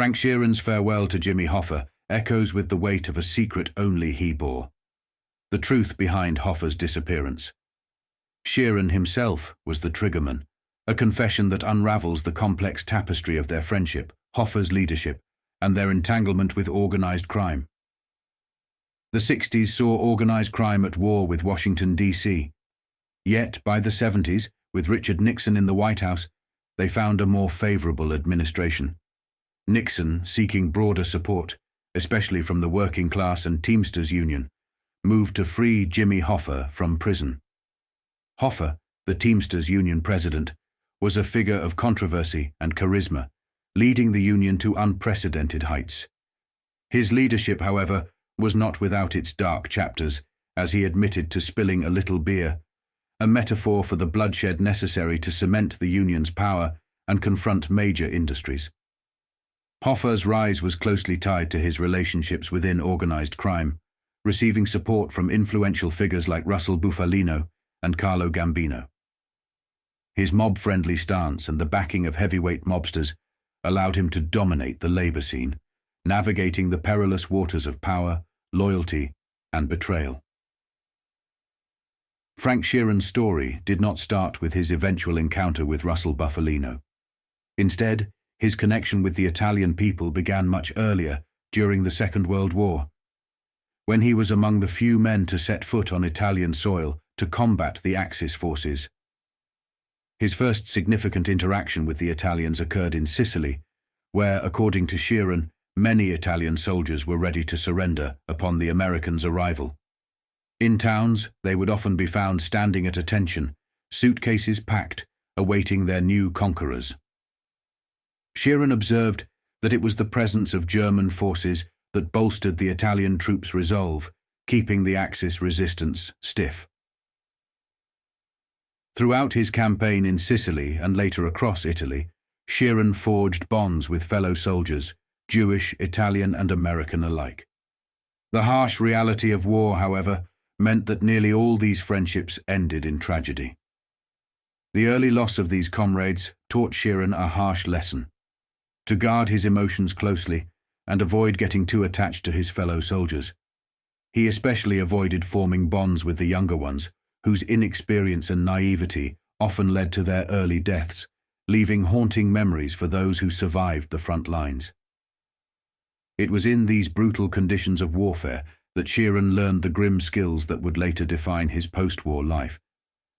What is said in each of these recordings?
Frank Sheeran's farewell to Jimmy Hoffa echoes with the weight of a secret only he bore. The truth behind Hoffa's disappearance. Sheeran himself was the triggerman, a confession that unravels the complex tapestry of their friendship, Hoffa's leadership, and their entanglement with organized crime. The 60s saw organized crime at war with Washington, D.C. Yet, by the 70s, with Richard Nixon in the White House, they found a more favorable administration. Nixon, seeking broader support, especially from the working class and Teamsters Union, moved to free Jimmy Hoffa from prison. Hoffa, the Teamsters Union president, was a figure of controversy and charisma, leading the union to unprecedented heights. His leadership, however, was not without its dark chapters, as he admitted to spilling a little beer, a metaphor for the bloodshed necessary to cement the union's power and confront major industries. Hoffa's rise was closely tied to his relationships within organized crime, receiving support from influential figures like Russell Bufalino and Carlo Gambino. His mob-friendly stance and the backing of heavyweight mobsters allowed him to dominate the labor scene, navigating the perilous waters of power, loyalty, and betrayal. Frank Sheeran's story did not start with his eventual encounter with Russell Bufalino. Instead, his connection with the Italian people began much earlier, during the Second World War, when he was among the few men to set foot on Italian soil to combat the Axis forces. His first significant interaction with the Italians occurred in Sicily, where, according to Sheeran, many Italian soldiers were ready to surrender upon the Americans' arrival. In towns, they would often be found standing at attention, suitcases packed, awaiting their new conquerors. Sheeran observed that it was the presence of German forces that bolstered the Italian troops' resolve, keeping the Axis resistance stiff. Throughout his campaign in Sicily and later across Italy, Sheeran forged bonds with fellow soldiers, Jewish, Italian, and American alike. The harsh reality of war, however, meant that nearly all these friendships ended in tragedy. The early loss of these comrades taught Sheeran a harsh lesson: to guard his emotions closely and avoid getting too attached to his fellow soldiers. He especially avoided forming bonds with the younger ones, whose inexperience and naivety often led to their early deaths, leaving haunting memories for those who survived the front lines. It was in these brutal conditions of warfare that Sheeran learned the grim skills that would later define his post-war life: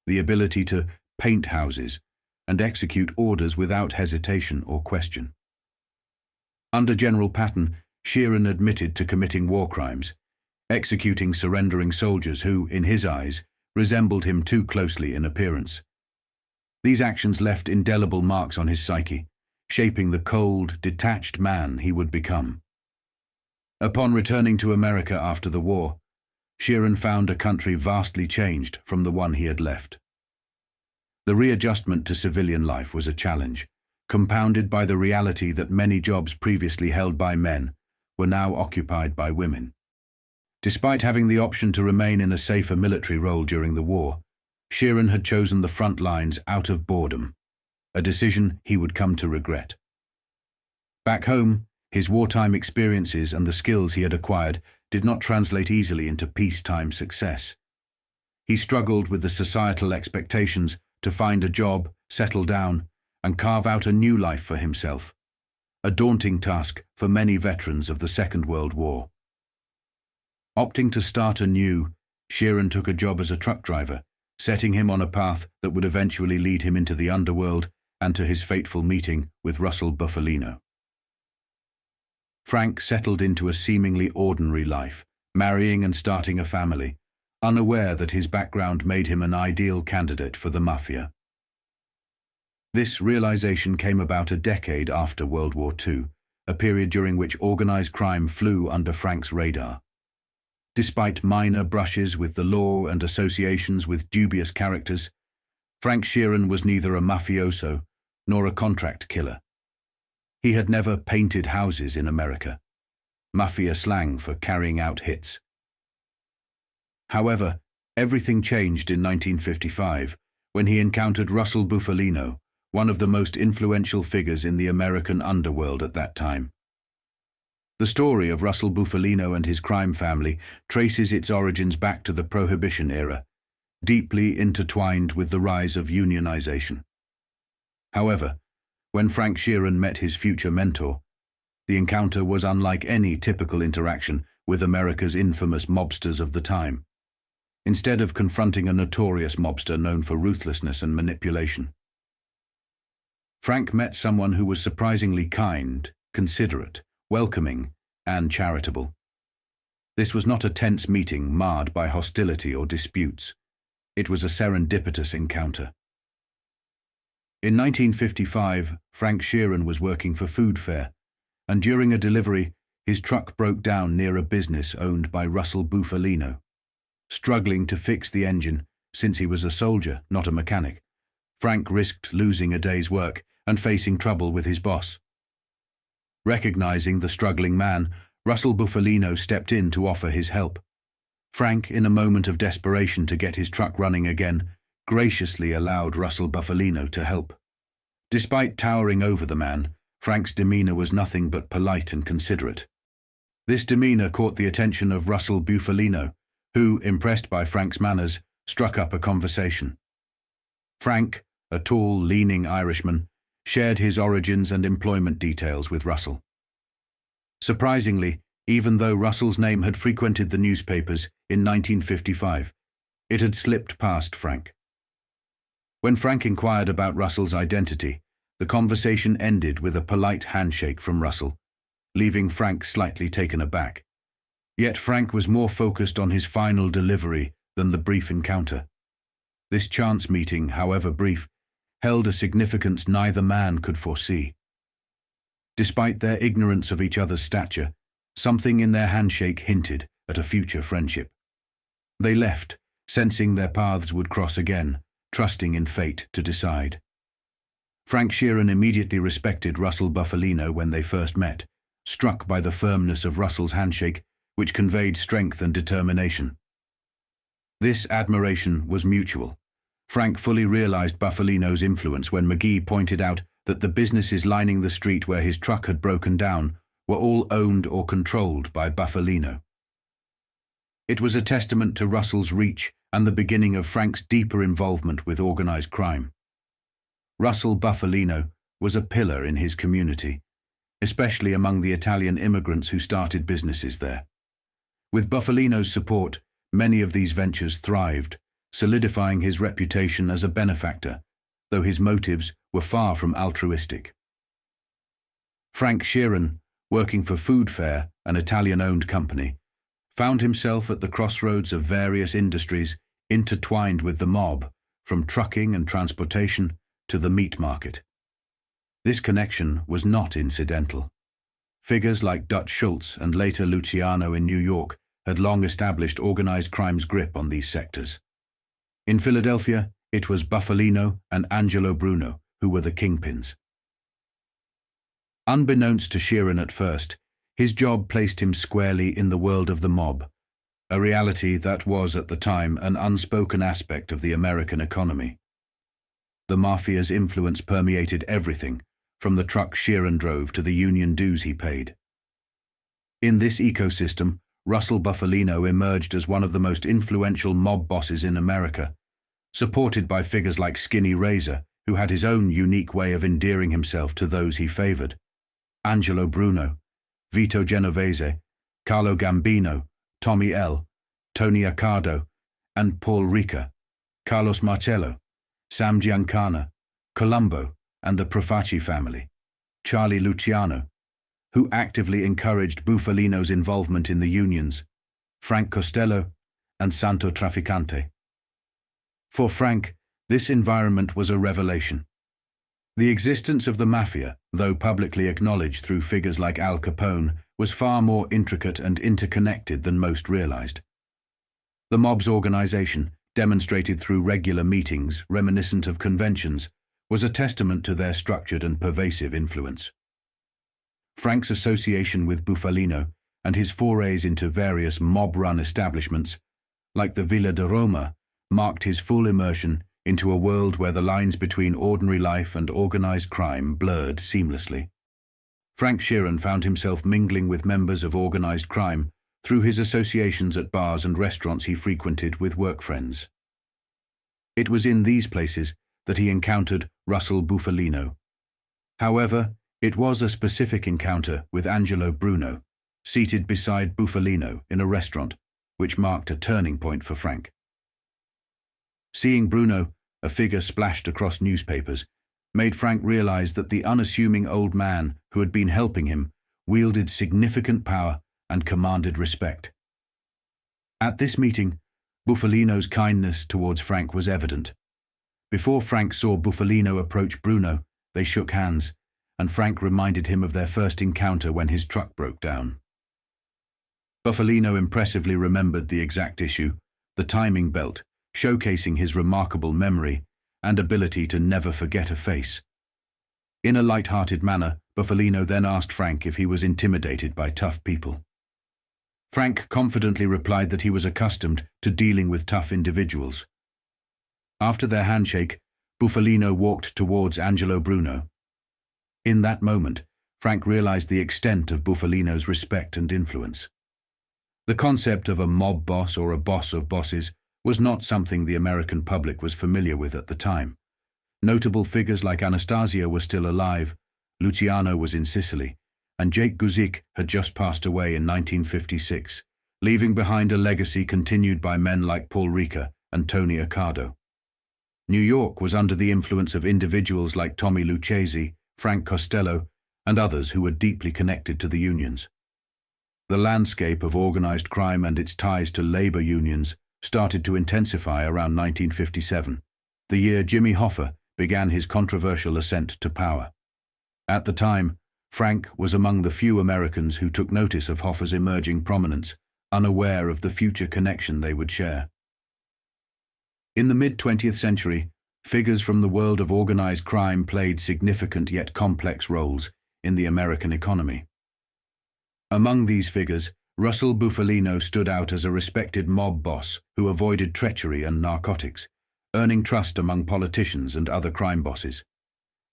the ability to paint houses and execute orders without hesitation or question. Under General Patton, Sheeran admitted to committing war crimes, executing surrendering soldiers who, in his eyes, resembled him too closely in appearance. These actions left indelible marks on his psyche, shaping the cold, detached man he would become. Upon returning to America after the war, Sheeran found a country vastly changed from the one he had left. The readjustment to civilian life was a challenge, compounded by the reality that many jobs previously held by men were now occupied by women. Despite having the option to remain in a safer military role during the war, Sheeran had chosen the front lines out of boredom, a decision he would come to regret. Back home, his wartime experiences and the skills he had acquired did not translate easily into peacetime success. He struggled with the societal expectations to find a job, settle down, and carve out a new life for himself, a daunting task for many veterans of the Second World War. Opting to start anew, Sheeran took a job as a truck driver, setting him on a path that would eventually lead him into the underworld and to his fateful meeting with Russell Bufalino. Frank settled into a seemingly ordinary life, marrying and starting a family, unaware that his background made him an ideal candidate for the mafia. This realization came about a decade after World War II, a period during which organized crime flew under Frank's radar. Despite minor brushes with the law and associations with dubious characters, Frank Sheeran was neither a mafioso nor a contract killer. He had never painted houses in America, mafia slang for carrying out hits. However, everything changed in 1955 when he encountered Russell Bufalino, one of the most influential figures in the American underworld at that time. The story of Russell Bufalino and his crime family traces its origins back to the Prohibition era, deeply intertwined with the rise of unionization. However, when Frank Sheeran met his future mentor, the encounter was unlike any typical interaction with America's infamous mobsters of the time. Instead of confronting a notorious mobster known for ruthlessness and manipulation, Frank met someone who was surprisingly kind, considerate, welcoming, and charitable. This was not a tense meeting marred by hostility or disputes. It was a serendipitous encounter. In 1955, Frank Sheeran was working for Food Fair, and during a delivery, his truck broke down near a business owned by Russell Bufalino. Struggling to fix the engine, since he was a soldier, not a mechanic, Frank risked losing a day's work and facing trouble with his boss. Recognizing the struggling man, Russell Bufalino stepped in to offer his help. Frank, in a moment of desperation to get his truck running again, graciously allowed Russell Bufalino to help. Despite towering over the man, Frank's demeanor was nothing but polite and considerate. This demeanor caught the attention of Russell Bufalino, who, impressed by Frank's manners, struck up a conversation. Frank, a tall, leaning Irishman, shared his origins and employment details with Russell. Surprisingly, even though Russell's name had frequented the newspapers in 1955, it had slipped past Frank. When Frank inquired about Russell's identity, the conversation ended with a polite handshake from Russell, leaving Frank slightly taken aback. Yet Frank was more focused on his final delivery than the brief encounter. This chance meeting, however brief, held a significance neither man could foresee. Despite their ignorance of each other's stature, something in their handshake hinted at a future friendship. They left, sensing their paths would cross again, trusting in fate to decide. Frank Sheeran immediately respected Russell Bufalino when they first met, struck by the firmness of Russell's handshake, which conveyed strength and determination. This admiration was mutual. Frank fully realized Bufalino's influence when McGee pointed out that the businesses lining the street where his truck had broken down were all owned or controlled by Bufalino. It was a testament to Russell's reach and the beginning of Frank's deeper involvement with organized crime. Russell Bufalino was a pillar in his community, especially among the Italian immigrants who started businesses there. With Bufalino's support, many of these ventures thrived, solidifying his reputation as a benefactor, though his motives were far from altruistic. Frank Sheeran, working for Food Fair, an Italian-owned company, found himself at the crossroads of various industries intertwined with the mob, from trucking and transportation to the meat market. This connection was not incidental. Figures like Dutch Schultz and later Luciano in New York had long established organized crime's grip on these sectors. In Philadelphia, it was Bufalino and Angelo Bruno who were the kingpins. Unbeknownst to Sheeran at first, his job placed him squarely in the world of the mob, a reality that was at the time an unspoken aspect of the American economy. The mafia's influence permeated everything, from the truck Sheeran drove to the union dues he paid. In this ecosystem, Russell Bufalino emerged as one of the most influential mob bosses in America, supported by figures like Skinny Razor, who had his own unique way of endearing himself to those he favored. Angelo Bruno, Vito Genovese, Carlo Gambino, Tommy L., Tony Accardo, and Paul Rica, Carlos Marcello, Sam Giancana, Colombo, and the Profaci family, Charlie Luciano, who actively encouraged Bufalino's involvement in the unions, Frank Costello, and Santo Trafficante. For Frank, this environment was a revelation. The existence of the mafia, though publicly acknowledged through figures like Al Capone, was far more intricate and interconnected than most realized. The mob's organization, demonstrated through regular meetings reminiscent of conventions, was a testament to their structured and pervasive influence. Frank's association with Bufalino and his forays into various mob-run establishments, like the Villa de Roma, marked his full immersion into a world where the lines between ordinary life and organized crime blurred seamlessly. Frank Sheeran found himself mingling with members of organized crime through his associations at bars and restaurants he frequented with work friends. It was in these places that he encountered Russell Bufalino. However, it was a specific encounter with Angelo Bruno, seated beside Bufalino in a restaurant, which marked a turning point for Frank. Seeing Bruno, a figure splashed across newspapers, made Frank realize that the unassuming old man who had been helping him wielded significant power and commanded respect. At this meeting, Bufalino's kindness towards Frank was evident. Before Frank saw Bufalino approach Bruno, they shook hands, and Frank reminded him of their first encounter when his truck broke down. Bufalino impressively remembered the exact issue, the timing belt, showcasing his remarkable memory and ability to never forget a face. In a light-hearted manner, Bufalino then asked Frank if he was intimidated by tough people. Frank confidently replied that he was accustomed to dealing with tough individuals. After their handshake, Bufalino walked towards Angelo Bruno. In that moment, Frank realized the extent of Bufalino's respect and influence. The concept of a mob boss or a boss of bosses was not something the American public was familiar with at the time. Notable figures like Anastasia were still alive, Luciano was in Sicily, and Jake Guzik had just passed away in 1956, leaving behind a legacy continued by men like Paul Ricca and Tony Accardo. New York was under the influence of individuals like Tommy Lucchese, Frank Costello, and others who were deeply connected to the unions. The landscape of organized crime and its ties to labor unions started to intensify around 1957, the year Jimmy Hoffa began his controversial ascent to power. At the time, Frank was among the few Americans who took notice of Hoffa's emerging prominence, unaware of the future connection they would share. In the mid-20th century, figures from the world of organized crime played significant yet complex roles in the American economy. Among these figures, Russell Bufalino stood out as a respected mob boss who avoided treachery and narcotics, earning trust among politicians and other crime bosses.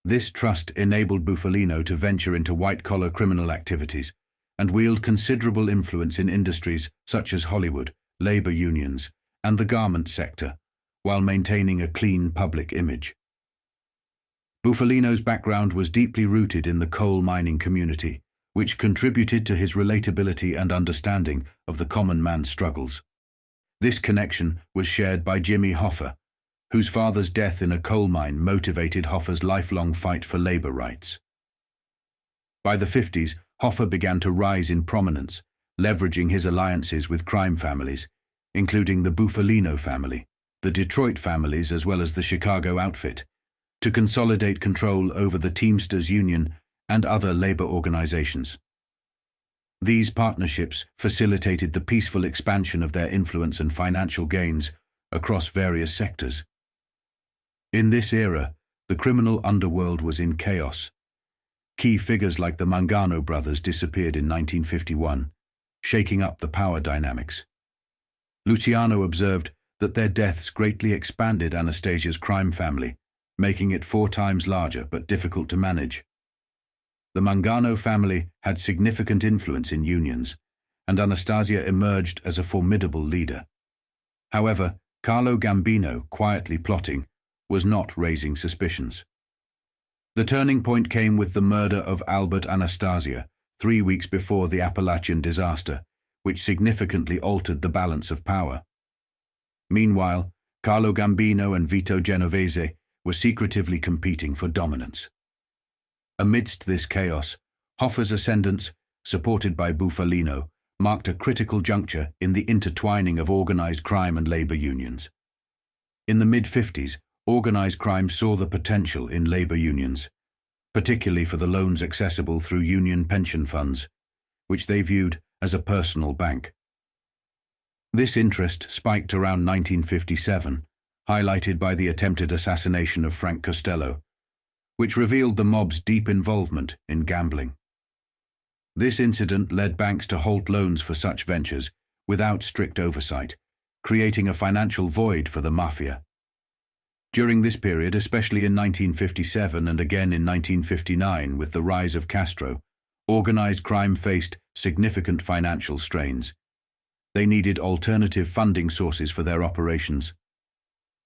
This trust enabled Bufalino to venture into white-collar criminal activities and wield considerable influence in industries such as Hollywood, labor unions, and the garment sector, while maintaining a clean public image. Bufalino's background was deeply rooted in the coal mining community, which contributed to his relatability and understanding of the common man's struggles. This connection was shared by Jimmy Hoffa, whose father's death in a coal mine motivated Hoffa's lifelong fight for labor rights. By the 50s, Hoffa began to rise in prominence, leveraging his alliances with crime families, including the Bufalino family, the Detroit families as well as the Chicago outfit, to consolidate control over the Teamsters Union and other labor organizations. These partnerships facilitated the peaceful expansion of their influence and financial gains across various sectors. In this era, the criminal underworld was in chaos. Key figures like the Mangano brothers disappeared in 1951, shaking up the power dynamics. Luciano observed that their deaths greatly expanded Anastasia's crime family, making it 4 times larger but difficult to manage. The Mangano family had significant influence in unions, and Anastasia emerged as a formidable leader. However, Carlo Gambino, quietly plotting, was not raising suspicions. The turning point came with the murder of Albert Anastasia 3 weeks before the Appalachian disaster, which significantly altered the balance of power. Meanwhile, Carlo Gambino and Vito Genovese were secretively competing for dominance. Amidst this chaos, Hoffa's ascendance, supported by Bufalino, marked a critical juncture in the intertwining of organized crime and labor unions. In the mid-50s, organized crime saw the potential in labor unions, particularly for the loans accessible through union pension funds, which they viewed as a personal bank. This interest spiked around 1957, highlighted by the attempted assassination of Frank Costello, which revealed the mob's deep involvement in gambling. This incident led banks to halt loans for such ventures without strict oversight, creating a financial void for the mafia. During this period, especially in 1957 and again in 1959 with the rise of Castro, Organized crime faced significant financial strains. They needed alternative funding sources for their operations.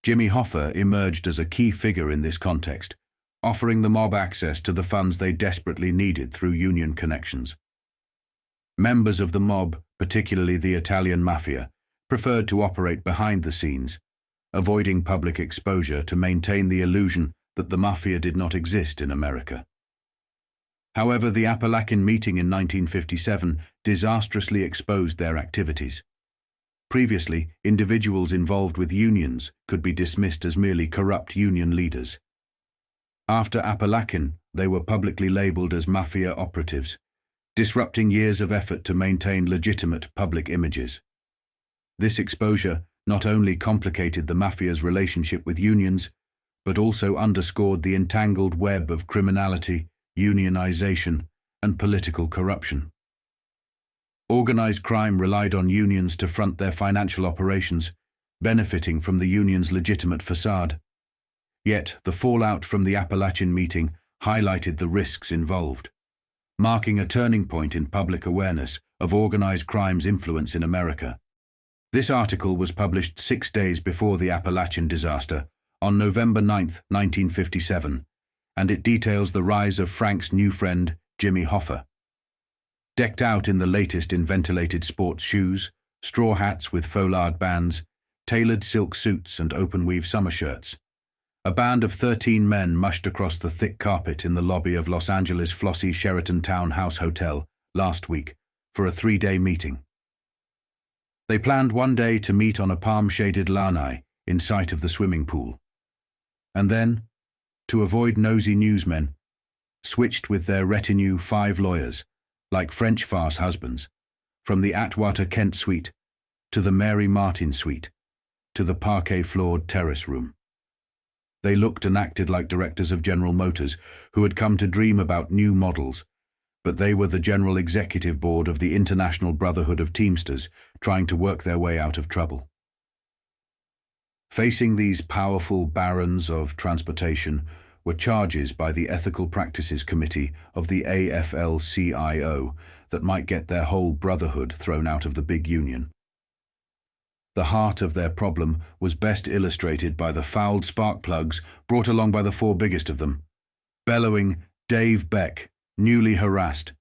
Jimmy Hoffa emerged as a key figure in this context, offering the mob access to the funds they desperately needed through union connections. Members of the mob, particularly the Italian mafia, preferred to operate behind the scenes, avoiding public exposure to maintain the illusion that the mafia did not exist in America. However, the Appalachian meeting in 1957 disastrously exposed their activities. Previously, individuals involved with unions could be dismissed as merely corrupt union leaders. After Appalachian, they were publicly labeled as mafia operatives, disrupting years of effort to maintain legitimate public images. This exposure not only complicated the mafia's relationship with unions, but also underscored the entangled web of criminality, unionization, and political corruption. Organized crime relied on unions to front their financial operations, benefiting from the union's legitimate facade. Yet, the fallout from the Appalachian meeting highlighted the risks involved, marking a turning point in public awareness of organized crime's influence in America. This article was published 6 days before the Appalachian disaster, on November 9, 1957, and it details the rise of Frank's new friend, Jimmy Hoffa. Decked out in the latest in ventilated sports shoes, straw hats with foulard bands, tailored silk suits and open-weave summer shirts, a band of 13 men mushed across the thick carpet in the lobby of Los Angeles' Flossy Sheraton Townhouse Hotel last week for a 3-day meeting. They planned one day to meet on a palm-shaded lanai in sight of the swimming pool, and then, to avoid nosy newsmen, switched with their retinue 5 lawyers, like French farce husbands, from the Atwater Kent suite to the Mary Martin suite to the parquet-floored terrace room. They looked and acted like directors of General Motors who had come to dream about new models, but they were the general executive board of the International Brotherhood of Teamsters trying to work their way out of trouble. Facing these powerful barons of transportation were charges by the Ethical Practices Committee of the AFL-CIO that might get their whole brotherhood thrown out of the big union. The heart of their problem was best illustrated by the fouled spark plugs brought along by the 4 biggest of them, bellowing Dave Beck, newly harassed.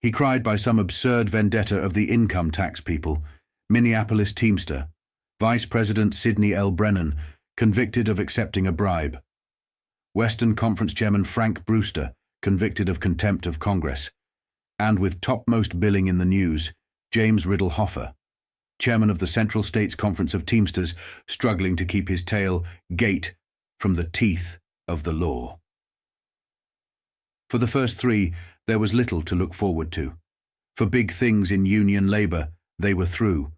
He cried by some absurd vendetta of the income tax people, Minneapolis Teamster, Vice President Sidney L. Brennan, convicted of accepting a bribe, Western Conference Chairman Frank Brewster, convicted of contempt of Congress, and with topmost billing in the news, James Riddle Hoffa, chairman of the Central States Conference of Teamsters, struggling to keep his tail gate from the teeth of the law. For the first 3, there was little to look forward to. For big things in union labor, they were through.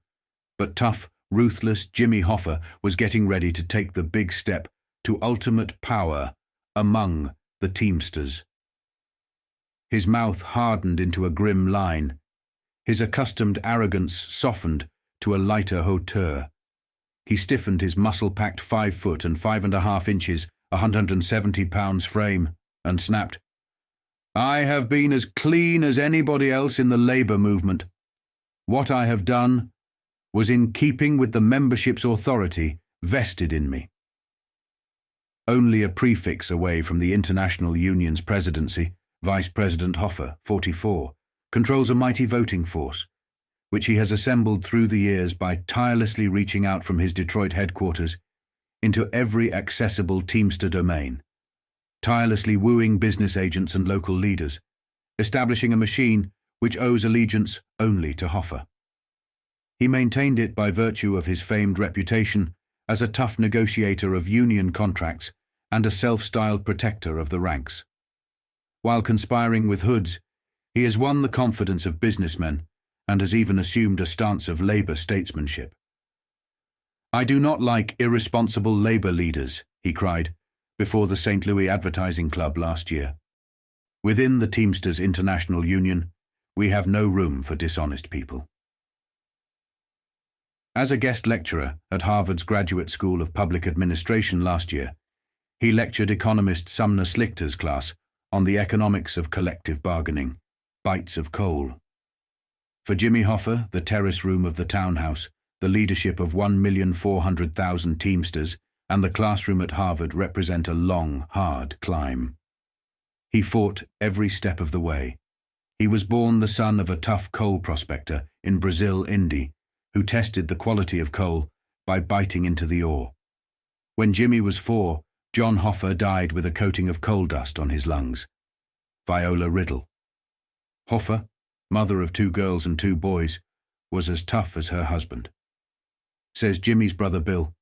But tough, ruthless Jimmy Hoffa was getting ready to take the big step to ultimate power among the Teamsters. His mouth hardened into a grim line. His accustomed arrogance softened to a lighter hauteur. He stiffened his muscle-packed 5 foot and 5.5 inches, 170 pounds frame, and snapped, "I have been as clean as anybody else in the labor movement. What I have done was in keeping with the membership's authority vested in me." Only a prefix away from the International Union's presidency, Vice President Hoffa, 44, controls a mighty voting force, which he has assembled through the years by tirelessly reaching out from his Detroit headquarters into every accessible Teamster domain, tirelessly wooing business agents and local leaders, establishing a machine which owes allegiance only to Hoffa. He maintained it by virtue of his famed reputation as a tough negotiator of union contracts and a self-styled protector of the ranks. While conspiring with hoods, he has won the confidence of businessmen and has even assumed a stance of labor statesmanship. "I do not like irresponsible labor leaders," he cried before the St. Louis Advertising Club last year. "Within the Teamsters International Union, we have no room for dishonest people." As a guest lecturer at Harvard's Graduate School of Public Administration last year, he lectured economist Sumner Slichter's class on the economics of collective bargaining. bites of coal. For Jimmy Hoffa, the terrace room of the townhouse, the leadership of 1,400,000 Teamsters, and the classroom at Harvard represent a long, hard climb. He fought every step of the way. He was born the son of a tough coal prospector in Brazil, Indy, who tested the quality of coal by biting into the ore. When Jimmy was 4, John Hoffa died with a coating of coal dust on his lungs. Viola Riddle. Hoffa, mother of 2 girls and 2 boys, was as tough as her husband. Says Jimmy's brother Bill,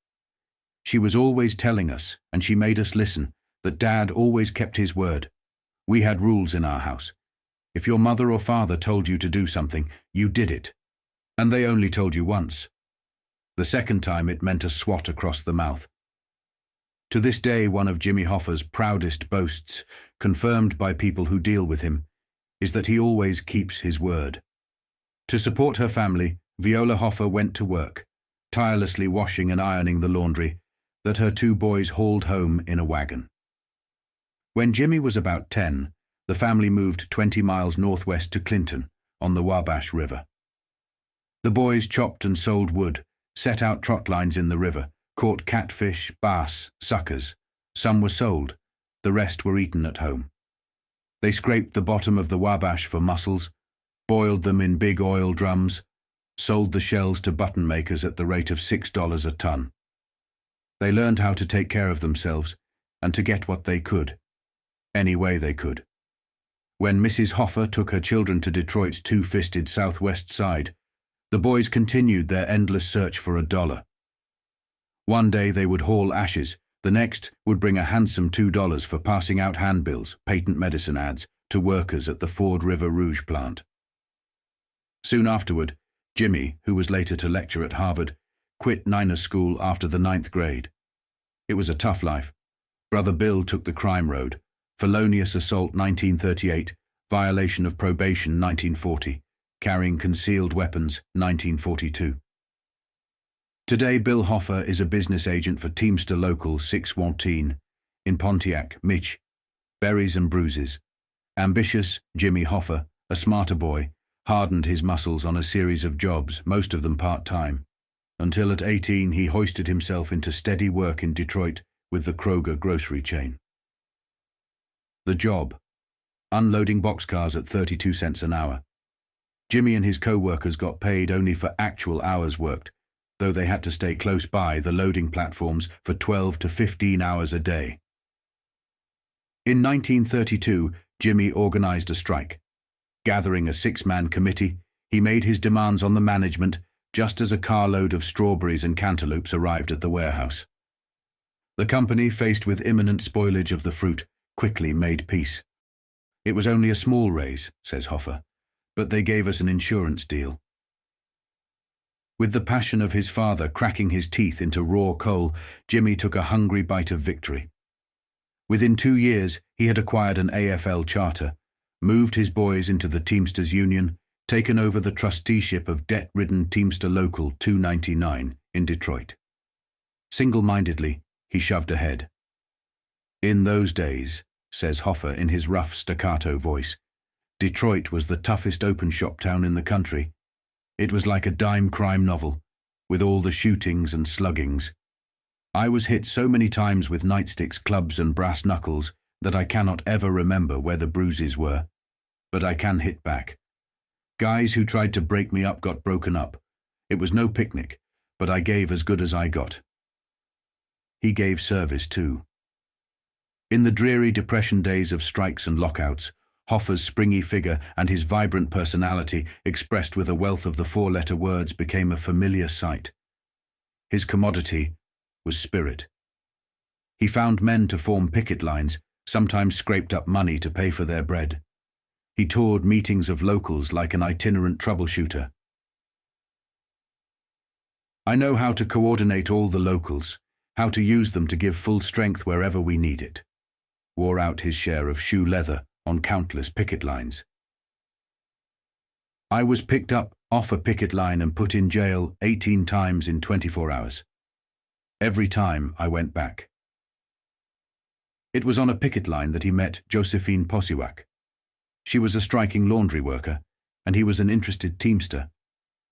"She was always telling us, and she made us listen, that Dad always kept his word. We had rules in our house. If your mother or father told you to do something, you did it. And they only told you once. The second time it meant a swat across the mouth." To this day, one of Jimmy Hoffa's proudest boasts, confirmed by people who deal with him, is that he always keeps his word. To support her family, Viola Hoffa went to work, tirelessly washing and ironing the laundry that her 2 boys hauled home in a wagon. When Jimmy was about 10, the family moved 20 miles northwest to Clinton, on the Wabash River. The boys chopped and sold wood, set out trot lines in the river, caught catfish, bass, suckers. Some were sold, the rest were eaten at home. They scraped the bottom of the Wabash for mussels, boiled them in big oil drums, sold the shells to button makers at the rate of $6 a ton. They learned how to take care of themselves and to get what they could, any way they could. When Mrs. Hoffa took her children to Detroit's 2-fisted southwest side, the boys continued their endless search for $1. One day they would haul ashes, the next would bring a handsome $2 for passing out handbills, patent medicine ads, to workers at the Ford River Rouge plant. Soon afterward, Jimmy, who was later to lecture at Harvard, quit Niner School after the 9th grade. It was a tough life. Brother Bill took the crime road. Felonious assault 1938, violation of probation 1940, carrying concealed weapons 1942. Today Bill Hoffa is a business agent for Teamster Local 614 in Pontiac, Mich. Berries and bruises. Ambitious, Jimmy Hoffa, a smarter boy, hardened his muscles on a series of jobs, most of them part-time, until at 18 he hoisted himself into steady work in Detroit with the Kroger grocery chain. The job: unloading boxcars at 32 cents an hour. Jimmy and his co-workers got paid only for actual hours worked, though they had to stay close by the loading platforms for 12 to 15 hours a day. In 1932, Jimmy organized a strike. Gathering a 6-man committee, he made his demands on the management just as a carload of strawberries and cantaloupes arrived at the warehouse. The company, faced with imminent spoilage of the fruit, quickly made peace. "It was only a small raise," says Hoffa, "but they gave us an insurance deal." With the passion of his father cracking his teeth into raw coal, Jimmy took a hungry bite of victory. Within 2 years, he had acquired an AFL charter, moved his boys into the Teamsters Union, taken over the trusteeship of debt-ridden Teamster Local 299 in Detroit. Single-mindedly, he shoved ahead. "In those days," says Hoffa in his rough staccato voice, "Detroit was the toughest open-shop town in the country. It was like a dime crime novel, with all the shootings and sluggings. I was hit so many times with nightsticks, clubs and brass knuckles that I cannot ever remember where the bruises were. But I can hit back. Guys who tried to break me up got broken up. It was no picnic, but I gave as good as I got." He gave service too. In the dreary Depression days of strikes and lockouts, Hoffa's springy figure and his vibrant personality, expressed with a wealth of the 4-letter words, became a familiar sight. His commodity was spirit. He found men to form picket lines, sometimes scraped up money to pay for their bread. He toured meetings of locals like an itinerant troubleshooter. "I know how to coordinate all the locals, how to use them to give full strength wherever we need it." Wore out his share of shoe leather on countless picket lines. "I was picked up off a picket line and put in jail 18 times in 24 hours. Every time I went back." It was on a picket line that he met Josephine Posiwak. She was a striking laundry worker, and he was an interested teamster.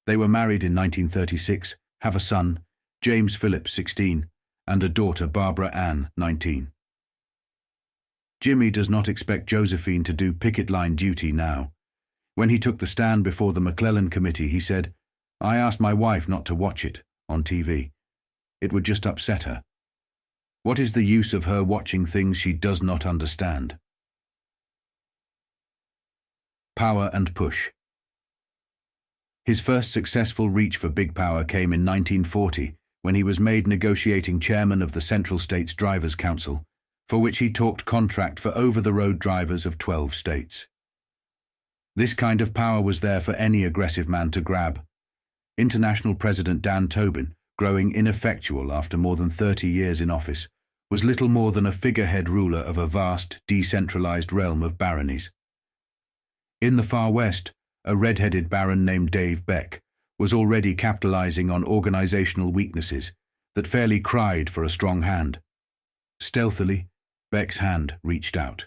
They were married in 1936, have a son, James Philip, 16, and a daughter, Barbara Ann, 19. Jimmy does not expect Josephine to do picket line duty now. When he took the stand before the McClellan Committee, he said, "I asked my wife not to watch it on TV. It would just upset her. What is the use of her watching things she does not understand?" Power and push. His first successful reach for big power came in 1940 when he was made negotiating chairman of the Central States Drivers' Council, for which he talked contract for over-the-road drivers of 12 states. This kind of power was there for any aggressive man to grab. International President Dan Tobin, growing ineffectual after more than 30 years in office, was little more than a figurehead ruler of a vast, decentralized realm of baronies. In the far west, a red-headed baron named Dave Beck was already capitalizing on organizational weaknesses that fairly cried for a strong hand. Stealthily, Beck's hand reached out.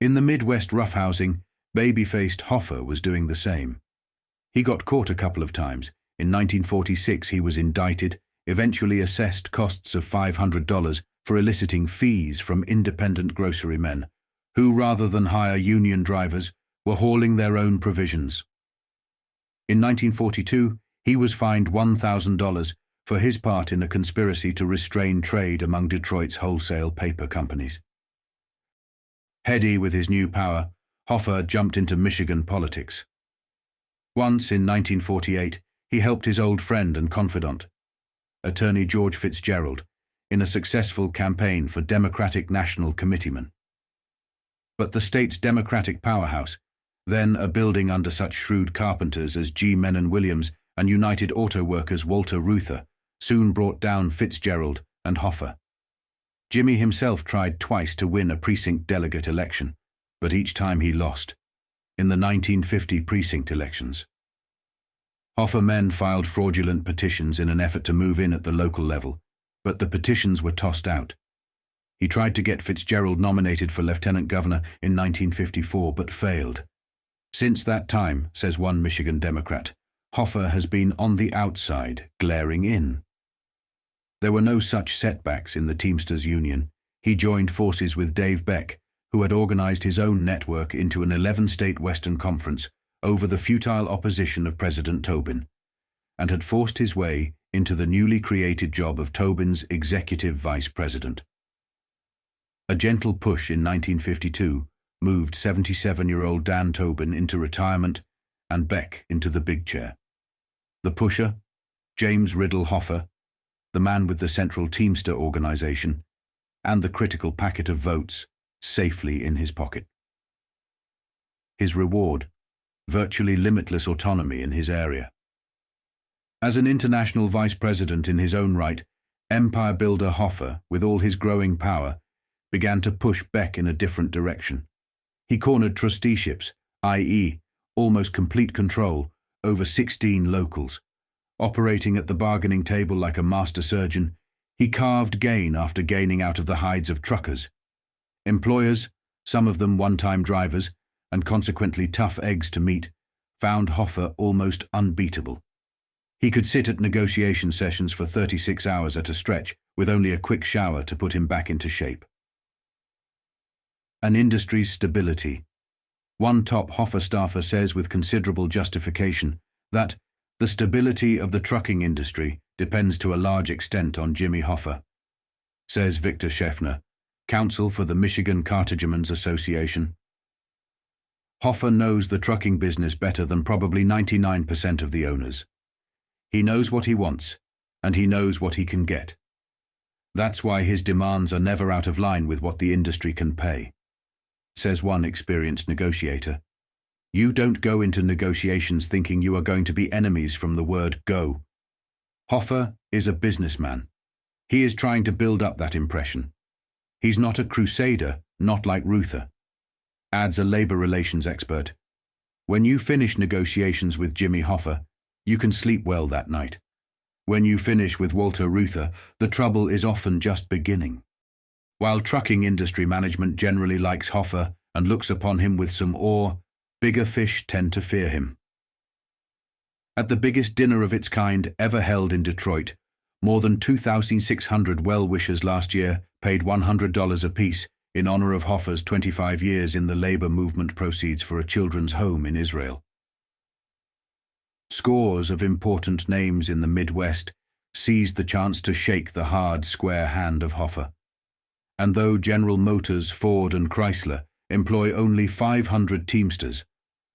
In the Midwest roughhousing, baby-faced Hoffa was doing the same. He got caught a couple of times. In 1946 he was indicted, eventually assessed costs of $500 for eliciting fees from independent grocery men, who, rather than hire union drivers, were hauling their own provisions. In 1942, he was fined $1,000 for his part in a conspiracy to restrain trade among Detroit's wholesale paper companies. Heady with his new power, Hoffa jumped into Michigan politics. Once, in 1948, he helped his old friend and confidant, attorney George Fitzgerald, in a successful campaign for Democratic National Committeeman. But the state's Democratic powerhouse, then a building under such shrewd carpenters as G. Menon Williams and United Auto Workers Walter Reuther, soon brought down Fitzgerald and Hoffa. Jimmy himself tried twice to win a precinct delegate election, but each time he lost, in the 1950 precinct elections. Hoffa men filed fraudulent petitions in an effort to move in at the local level, but the petitions were tossed out. He tried to get Fitzgerald nominated for lieutenant governor in 1954, but failed. Since that time, says one Michigan Democrat, Hoffa has been on the outside, glaring in. There were no such setbacks in the Teamsters Union. He joined forces with Dave Beck, who had organized his own network into an 11-state Western Conference over the futile opposition of President Tobin, and had forced his way into the newly created job of Tobin's executive vice president. A gentle push in 1952 moved 77-year-old Dan Tobin into retirement and Beck into the big chair. The pusher, James Riddle Hoffa, the man with the Central Teamster organization, and the critical packet of votes safely in his pocket. His reward, virtually limitless autonomy in his area. As an international vice president in his own right, empire builder Hoffa, with all his growing power, began to push Beck in a different direction. He cornered trusteeships, i.e., almost complete control, over 16 locals. Operating at the bargaining table like a master surgeon, he carved gain after gaining out of the hides of truckers. Employers, some of them one-time drivers, and consequently tough eggs to meet, found Hoffa almost unbeatable. He could sit at negotiation sessions for 36 hours at a stretch, with only a quick shower to put him back into shape. An industry's stability. One top Hoffa staffer says with considerable justification that the stability of the trucking industry depends to a large extent on Jimmy Hoffa, says Victor Scheffner, counsel for the Michigan Cartagement Association. Hoffa knows the trucking business better than probably 99% of the owners. He knows what he wants, and he knows what he can get. That's why his demands are never out of line with what the industry can pay, says one experienced negotiator. You don't go into negotiations thinking you are going to be enemies from the word go. Hoffa is a businessman. He is trying to build up that impression. He's not a crusader, not like Reuther, adds a labor relations expert. When you finish negotiations with Jimmy Hoffa, you can sleep well that night. When you finish with Walter Reuther, the trouble is often just beginning. While trucking industry management generally likes Hoffa and looks upon him with some awe, bigger fish tend to fear him. At the biggest dinner of its kind ever held in Detroit, more than 2,600 well-wishers last year paid $100 apiece in honor of Hoffa's 25 years in the labor movement proceeds for a children's home in Israel. Scores of important names in the Midwest seized the chance to shake the hard, square hand of Hoffa. And though General Motors, Ford, and Chrysler employ only 500 Teamsters,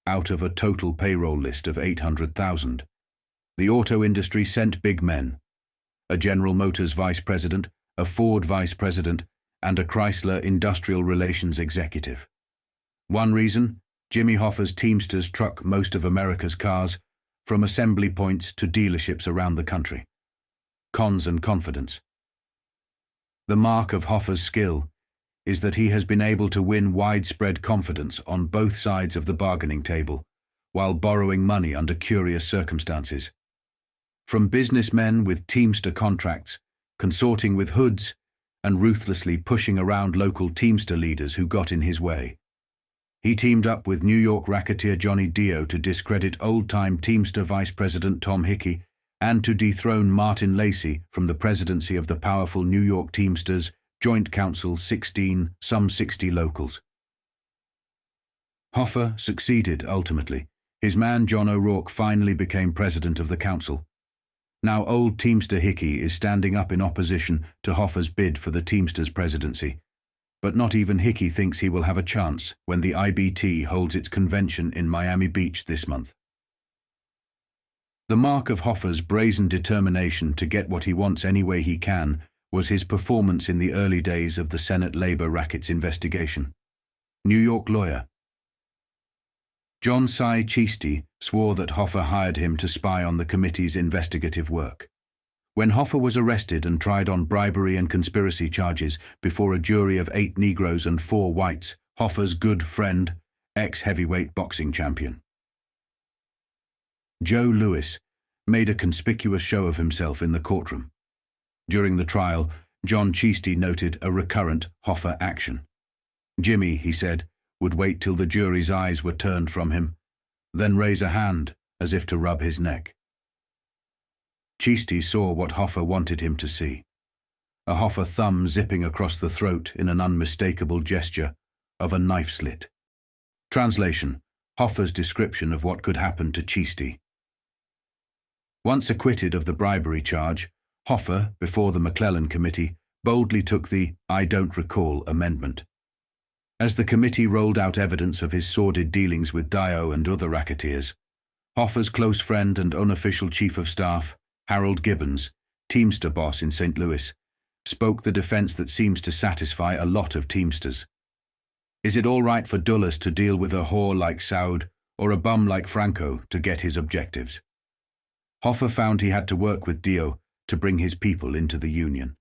out of a total payroll list of 800,000, the auto industry sent big men: a General Motors vice president, a Ford vice president, and a Chrysler industrial relations executive. One reason: Jimmy Hoffa's Teamsters truck most of America's cars from assembly points to dealerships around the country. Cons and confidence. The mark of Hoffa's skill is that he has been able to win widespread confidence on both sides of the bargaining table while borrowing money under curious circumstances. From businessmen with Teamster contracts, consorting with hoods, and ruthlessly pushing around local Teamster leaders who got in his way. He teamed up with New York racketeer Johnny Dio to discredit old-time Teamster Vice President Tom Hickey and to dethrone Martin Lacey from the presidency of the powerful New York Teamsters Joint Council 16, some 60 locals. Hoffa succeeded ultimately. His man John O'Rourke finally became president of the council. Now old Teamster Hickey is standing up in opposition to Hoffa's bid for the Teamsters presidency. But not even Hickey thinks he will have a chance when the IBT holds its convention in Miami Beach this month. The mark of Hoffa's brazen determination to get what he wants any way he can was his performance in the early days of the Senate labor rackets investigation. New York lawyer John Cy Cheasty swore that Hoffa hired him to spy on the committee's investigative work. When Hoffa was arrested and tried on bribery and conspiracy charges before a jury of 8 Negroes and 4 whites, Hoffa's good friend, ex-heavyweight boxing champion Joe Louis, made a conspicuous show of himself in the courtroom. During the trial, John Cheasty noted a recurrent Hoffa action. Jimmy, he said, would wait till the jury's eyes were turned from him, then raise a hand as if to rub his neck. Cheasty saw what Hoffa wanted him to see: a Hoffa thumb zipping across the throat in an unmistakable gesture of a knife slit. Translation: Hoffa's description of what could happen to Cheasty. Once acquitted of the bribery charge, Hoffa, before the McClellan Committee, boldly took the "I don't recall" amendment. As the committee rolled out evidence of his sordid dealings with Dio and other racketeers, Hoffa's close friend and unofficial chief of staff, Harold Gibbons, Teamster boss in St. Louis, spoke the defense that seems to satisfy a lot of Teamsters. Is it all right for Dulles to deal with a whore like Saud or a bum like Franco to get his objectives? Hoffa found he had to work with Dio to bring his people into the Union.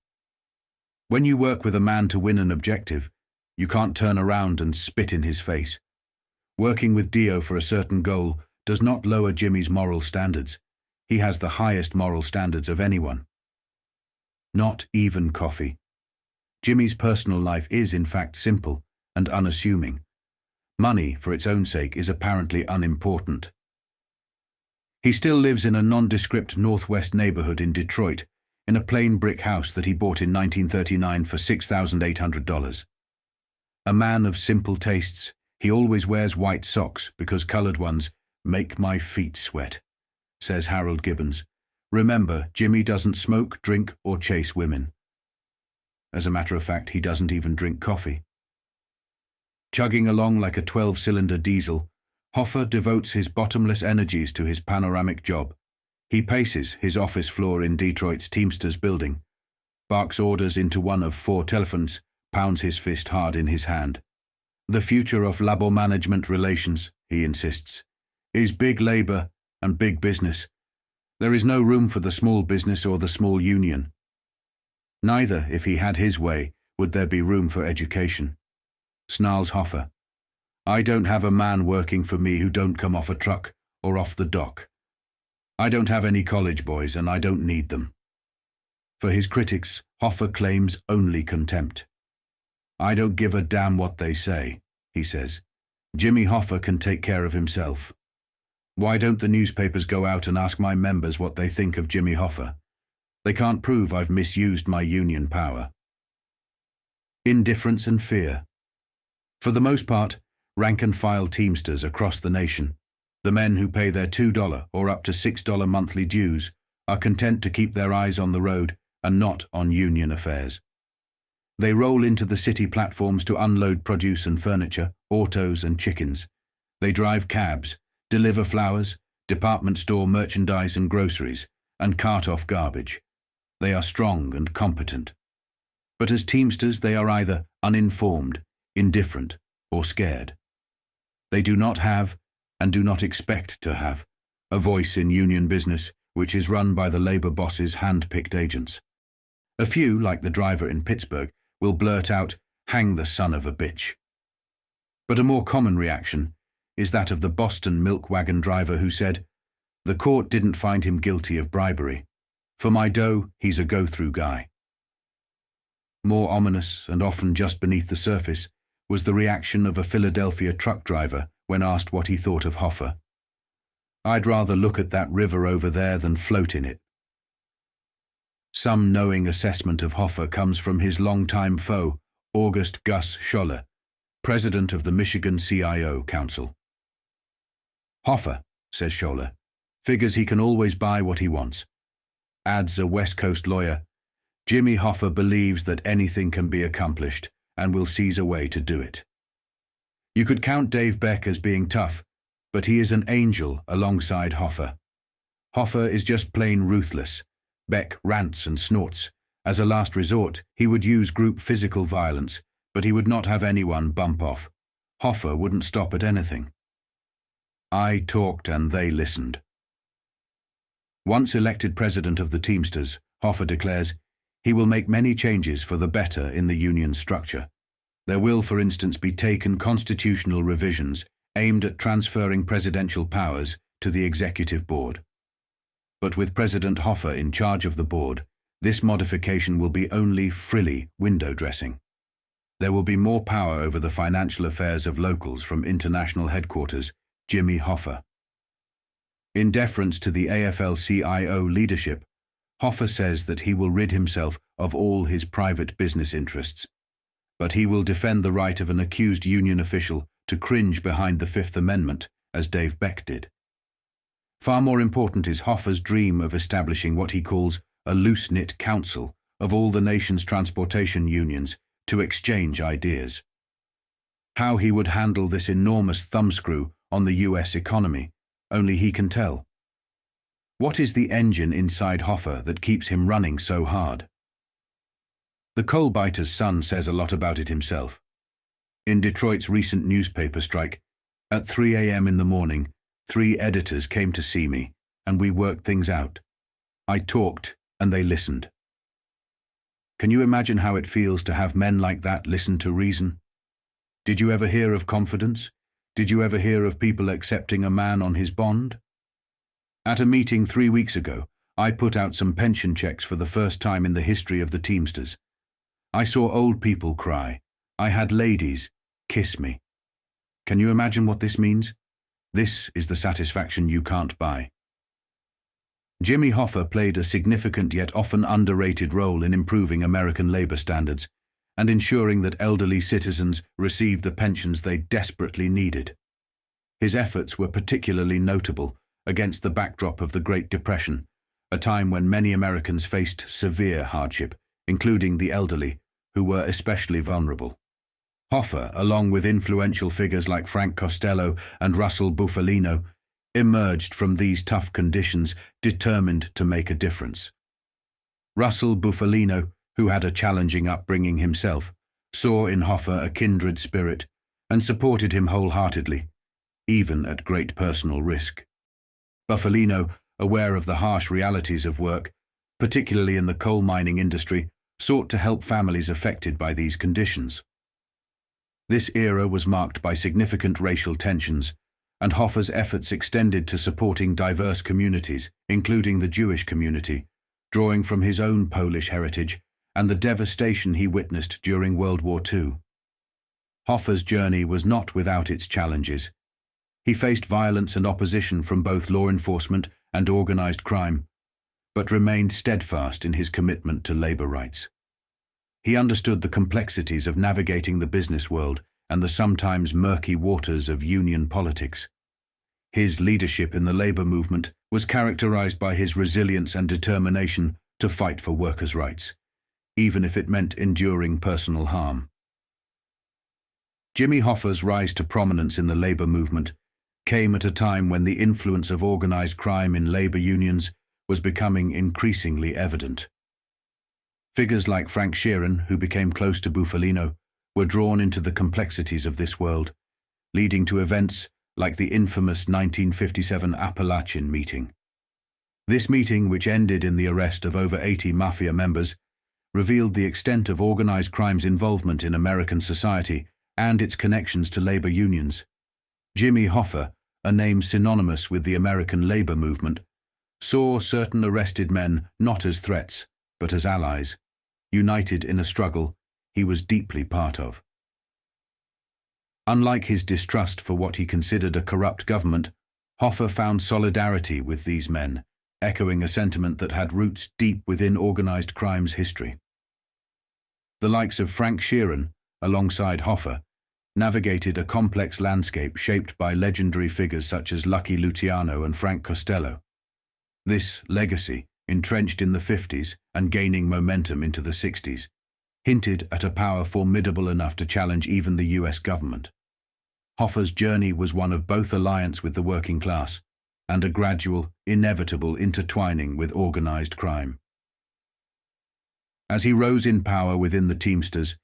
When you work with a man to win an objective, you can't turn around and spit in his face. Working with Dio for a certain goal does not lower Jimmy's moral standards. He has the highest moral standards of anyone. Not even coffee. Jimmy's personal life is, in fact, simple and unassuming. Money, for its own sake, is apparently unimportant. He still lives in a nondescript northwest neighborhood in Detroit, in a plain brick house that he bought in 1939 for $6,800. A man of simple tastes, he always wears white socks because colored ones make my feet sweat, says Harold Gibbons. Remember, Jimmy doesn't smoke, drink, or chase women. As a matter of fact, he doesn't even drink coffee. Chugging along like a 12-cylinder diesel, Hoffa devotes his bottomless energies to his panoramic job. He paces his office floor in Detroit's Teamsters building, barks orders into one of 4 telephones, pounds his fist hard in his hand. The future of labor management relations, he insists, is big labor and big business. There is no room for the small business or the small union. Neither, if he had his way, would there be room for education. Snarls Hoffa. I don't have a man working for me who don't come off a truck or off the dock. I don't have any college boys and I don't need them. For his critics, Hoffa claims only contempt. I don't give a damn what they say, he says. Jimmy Hoffa can take care of himself. Why don't the newspapers go out and ask my members what they think of Jimmy Hoffa? They can't prove I've misused my union power. Indifference and fear. For the most part, rank-and-file Teamsters across the nation, the men who pay their $2 or up to $6 monthly dues, are content to keep their eyes on the road and not on union affairs. They roll into the city platforms to unload produce and furniture, autos and chickens. They drive cabs, deliver flowers, department store merchandise and groceries, and cart off garbage. They are strong and competent. But as Teamsters, they are either uninformed, indifferent, or scared. They do not have, and do not expect to have, a voice in union business which is run by the Labour boss's hand-picked agents. A few, like the driver in Pittsburgh, will blurt out, "Hang the son of a bitch." But a more common reaction is that of the Boston milk wagon driver who said, "The court didn't find him guilty of bribery. For my dough, he's a go-through guy." More ominous, and often just beneath the surface, was the reaction of a Philadelphia truck driver when asked what he thought of Hoffa. "I'd rather look at that river over there than float in it." Some knowing assessment of Hoffa comes from his longtime foe, August Gus Scholler, president of the Michigan CIO Council. "Hoffa," says Scholler, "figures he can always buy what he wants." Adds a West Coast lawyer, "Jimmy Hoffa believes that anything can be accomplished and will seize a way to do it." You could count Dave Beck as being tough, but he is an angel alongside Hoffa. Hoffa is just plain ruthless. Beck rants and snorts. As a last resort, he would use group physical violence, but he would not have anyone bump off. Hoffa wouldn't stop at anything. I talked and they listened. Once elected president of the Teamsters, Hoffa declares, he will make many changes for the better in the union structure. There will, for instance, be taken constitutional revisions aimed at transferring presidential powers to the executive board. But with President Hoffa in charge of the board, this modification will be only frilly window dressing. There will be more power over the financial affairs of locals from international headquarters, Jimmy Hoffa. In deference to the AFL-CIO leadership, Hoffa says that he will rid himself of all his private business interests. But he will defend the right of an accused union official to cringe behind the Fifth Amendment, as Dave Beck did. Far more important is Hoffa's dream of establishing what he calls a loose-knit council of all the nation's transportation unions to exchange ideas. How he would handle this enormous thumbscrew on the US economy, only he can tell. What is the engine inside Hoffa that keeps him running so hard? The coal-biter's son says a lot about it himself. In Detroit's recent newspaper strike, at 3 a.m. in the morning, 3 editors came to see me, and we worked things out. I talked, and they listened. Can you imagine how it feels to have men like that listen to reason? Did you ever hear of confidence? Did you ever hear of people accepting a man on his bond? At a meeting 3 weeks ago, I put out some pension checks for the first time in the history of the Teamsters. I saw old people cry. I had ladies kiss me. Can you imagine what this means? This is the satisfaction you can't buy. Jimmy Hoffa played a significant yet often underrated role in improving American labor standards and ensuring that elderly citizens received the pensions they desperately needed. His efforts were particularly notable against the backdrop of the Great Depression, a time when many Americans faced severe hardship, including the elderly, who were especially vulnerable. Hoffa, along with influential figures like Frank Costello and Russell Bufalino, emerged from these tough conditions determined to make a difference. Russell Bufalino, who had a challenging upbringing himself, saw in Hoffa a kindred spirit and supported him wholeheartedly, even at great personal risk. Bufalino, aware of the harsh realities of work, particularly in the coal mining industry, sought to help families affected by these conditions. This era was marked by significant racial tensions, and Hoffa's efforts extended to supporting diverse communities, including the Jewish community, drawing from his own Polish heritage and the devastation he witnessed during World War II. Hoffa's journey was not without its challenges. He faced violence and opposition from both law enforcement and organized crime, but remained steadfast in his commitment to labor rights. He understood the complexities of navigating the business world and the sometimes murky waters of union politics. His leadership in the labor movement was characterized by his resilience and determination to fight for workers' rights, even if it meant enduring personal harm. Jimmy Hoffa's rise to prominence in the labor movement came at a time when the influence of organized crime in labor unions was becoming increasingly evident. Figures like Frank Sheeran, who became close to Bufalino, were drawn into the complexities of this world, leading to events like the infamous 1957 Appalachian meeting. This meeting, which ended in the arrest of over 80 mafia members, revealed the extent of organized crime's involvement in American society and its connections to labor unions. Jimmy Hoffa, a name synonymous with the American labor movement, saw certain arrested men not as threats, but as allies, united in a struggle he was deeply part of. Unlike his distrust for what he considered a corrupt government, Hoffa found solidarity with these men, echoing a sentiment that had roots deep within organized crime's history. The likes of Frank Sheeran, alongside Hoffa, navigated a complex landscape shaped by legendary figures such as Lucky Luciano and Frank Costello. This legacy, entrenched in the 50s and gaining momentum into the 60s, hinted at a power formidable enough to challenge even the US government. Hoffa's journey was one of both alliance with the working class and a gradual, inevitable intertwining with organized crime. As he rose in power within the Teamsters,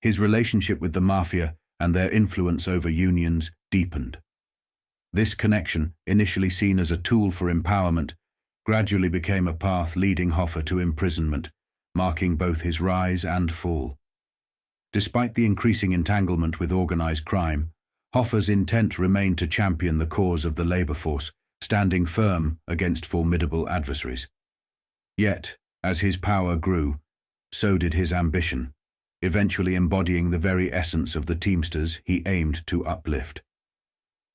his relationship with the mafia and their influence over unions deepened. This connection, initially seen as a tool for empowerment, gradually became a path leading Hoffa to imprisonment, marking both his rise and fall. Despite the increasing entanglement with organized crime, Hoffa's intent remained to champion the cause of the labor force, standing firm against formidable adversaries. Yet, as his power grew, so did his ambition, eventually embodying the very essence of the Teamsters he aimed to uplift.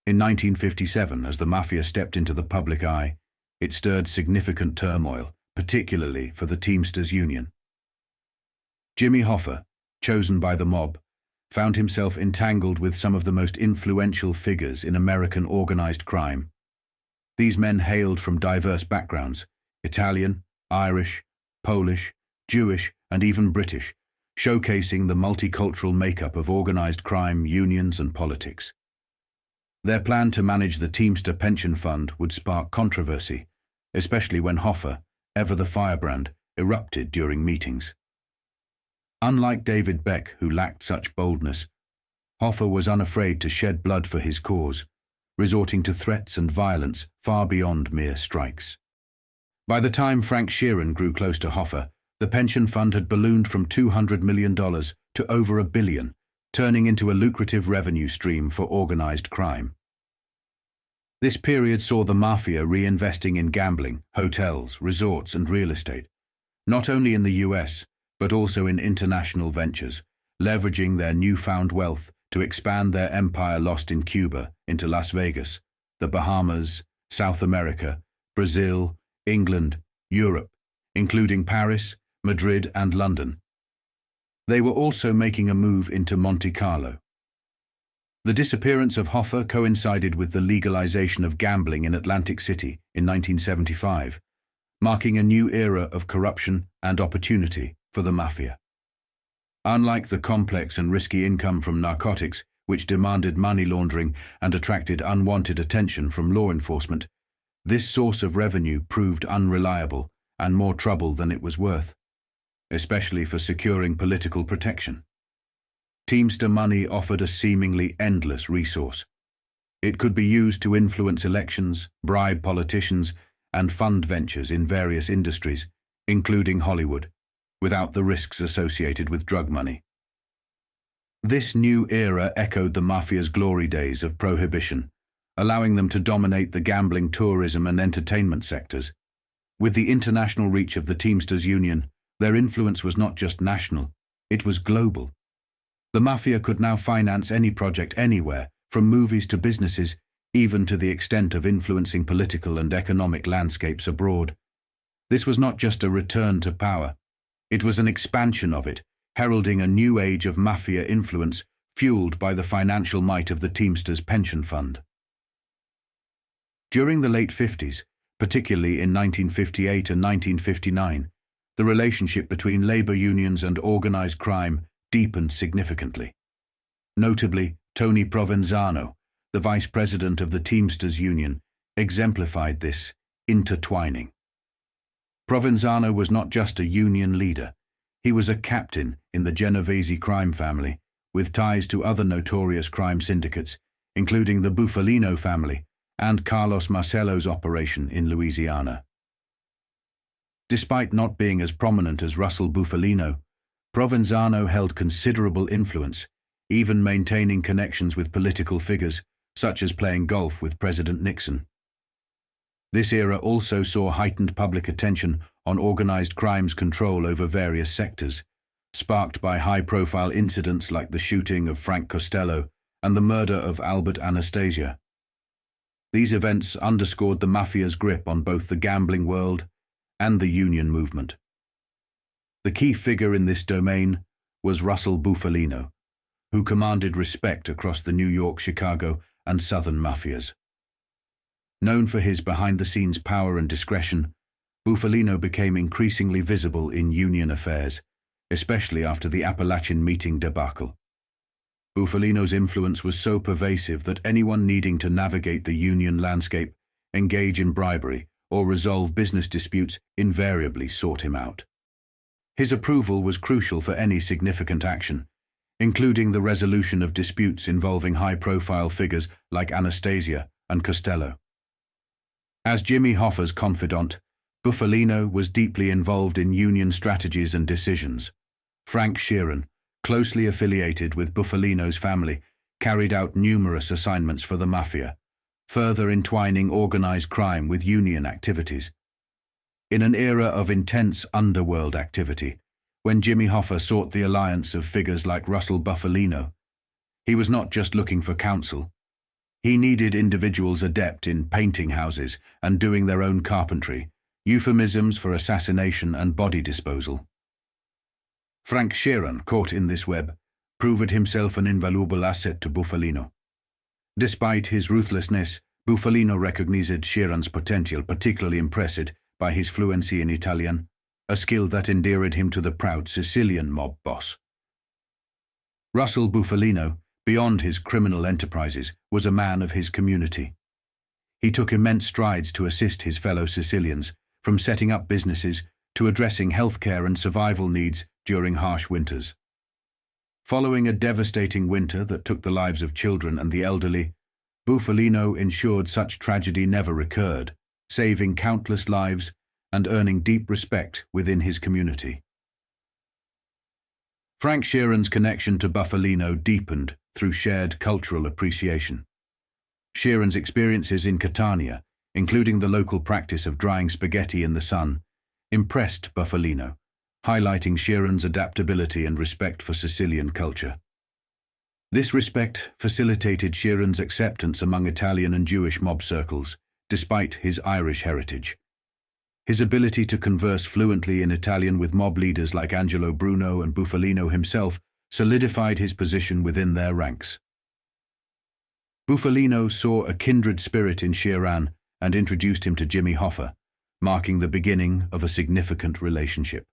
In 1957, as the mafia stepped into the public eye, it stirred significant turmoil, particularly for the Teamsters Union. Jimmy Hoffa, chosen by the mob, found himself entangled with some of the most influential figures in American organized crime. These men hailed from diverse backgrounds: Italian, Irish, Polish, Jewish, and even British, showcasing the multicultural makeup of organized crime, unions, and politics. Their plan to manage the Teamster pension fund would spark controversy, especially when Hoffa, ever the firebrand, erupted during meetings. Unlike David Beck, who lacked such boldness, Hoffa was unafraid to shed blood for his cause, resorting to threats and violence far beyond mere strikes. By the time Frank Sheeran grew close to Hoffa, the pension fund had ballooned from $200 million to over $1 billion, turning into a lucrative revenue stream for organized crime. This period saw the mafia reinvesting in gambling, hotels, resorts, and real estate, not only in the US, but also in international ventures, leveraging their newfound wealth to expand their empire lost in Cuba into Las Vegas, the Bahamas, South America, Brazil, England, Europe, including Paris, Madrid, and London. They were also making a move into Monte Carlo. The disappearance of Hoffa coincided with the legalization of gambling in Atlantic City in 1975, marking a new era of corruption and opportunity for the mafia. Unlike the complex and risky income from narcotics, which demanded money laundering and attracted unwanted attention from law enforcement, this source of revenue proved unreliable and more trouble than it was worth, especially for securing political protection. Teamster money offered a seemingly endless resource. It could be used to influence elections, bribe politicians, and fund ventures in various industries, including Hollywood, without the risks associated with drug money. This new era echoed the mafia's glory days of prohibition, allowing them to dominate the gambling, tourism, and entertainment sectors. With the international reach of the Teamsters Union, their influence was not just national, it was global. The mafia could now finance any project anywhere, from movies to businesses, even to the extent of influencing political and economic landscapes abroad. This was not just a return to power. It was an expansion of it, heralding a new age of mafia influence fueled by the financial might of the Teamsters pension fund. During the late 50s, particularly in 1958 and 1959, the relationship between labor unions and organized crime deepened significantly. Notably, Tony Provenzano, the vice president of the Teamsters Union, exemplified this intertwining. Provenzano was not just a union leader, he was a captain in the Genovese crime family, with ties to other notorious crime syndicates, including the Bufalino family and Carlos Marcello's operation in Louisiana. Despite not being as prominent as Russell Bufalino, Provenzano held considerable influence, even maintaining connections with political figures, such as playing golf with President Nixon. This era also saw heightened public attention on organized crime's control over various sectors, sparked by high-profile incidents like the shooting of Frank Costello and the murder of Albert Anastasia. These events underscored the mafia's grip on both the gambling world and the union movement. The key figure in this domain was Russell Bufalino, who commanded respect across the New York, Chicago, and Southern mafias. Known for his behind-the-scenes power and discretion, Bufalino became increasingly visible in union affairs, especially after the Appalachian Meeting debacle. Bufalino's influence was so pervasive that anyone needing to navigate the union landscape, engage in bribery, or resolve business disputes invariably sought him out. His approval was crucial for any significant action, including the resolution of disputes involving high-profile figures like Anastasia and Costello. As Jimmy Hoffa's confidant, Bufalino was deeply involved in union strategies and decisions. Frank Sheeran, closely affiliated with Bufalino's family, carried out numerous assignments for the mafia, further entwining organized crime with union activities. In an era of intense underworld activity, when Jimmy Hoffa sought the alliance of figures like Russell Bufalino, he was not just looking for counsel. He needed individuals adept in painting houses and doing their own carpentry, euphemisms for assassination and body disposal. Frank Sheeran, caught in this web, proved himself an invaluable asset to Bufalino. Despite his ruthlessness, Bufalino recognized Sheeran's potential, particularly impressed by his fluency in Italian, a skill that endeared him to the proud Sicilian mob boss. Russell Bufalino, beyond his criminal enterprises, was a man of his community. He took immense strides to assist his fellow Sicilians, from setting up businesses to addressing healthcare and survival needs during harsh winters. Following a devastating winter that took the lives of children and the elderly, Bufalino ensured such tragedy never recurred, saving countless lives and earning deep respect within his community. Frank Sheeran's connection to Bufalino deepened through shared cultural appreciation. Sheeran's experiences in Catania, including the local practice of drying spaghetti in the sun, impressed Bufalino, highlighting Sheeran's adaptability and respect for Sicilian culture. This respect facilitated Sheeran's acceptance among Italian and Jewish mob circles, despite his Irish heritage. His ability to converse fluently in Italian with mob leaders like Angelo Bruno and Bufalino himself solidified his position within their ranks. Bufalino saw a kindred spirit in Sheeran and introduced him to Jimmy Hoffa, marking the beginning of a significant relationship.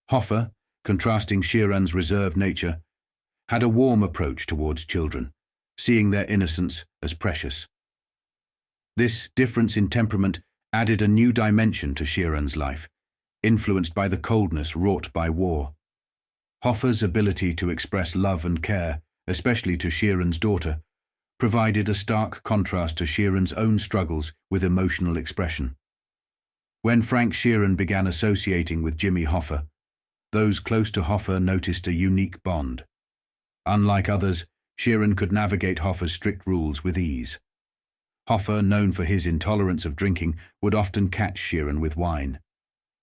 Hoffa, contrasting Sheeran's reserved nature, had a warm approach towards children, seeing their innocence as precious. This difference in temperament added a new dimension to Sheeran's life, influenced by the coldness wrought by war. Hoffa's ability to express love and care, especially to Sheeran's daughter, provided a stark contrast to Sheeran's own struggles with emotional expression. When Frank Sheeran began associating with Jimmy Hoffa, those close to Hoffa noticed a unique bond. Unlike others, Sheeran could navigate Hoffa's strict rules with ease. Hoffa, known for his intolerance of drinking, would often catch Sheeran with wine.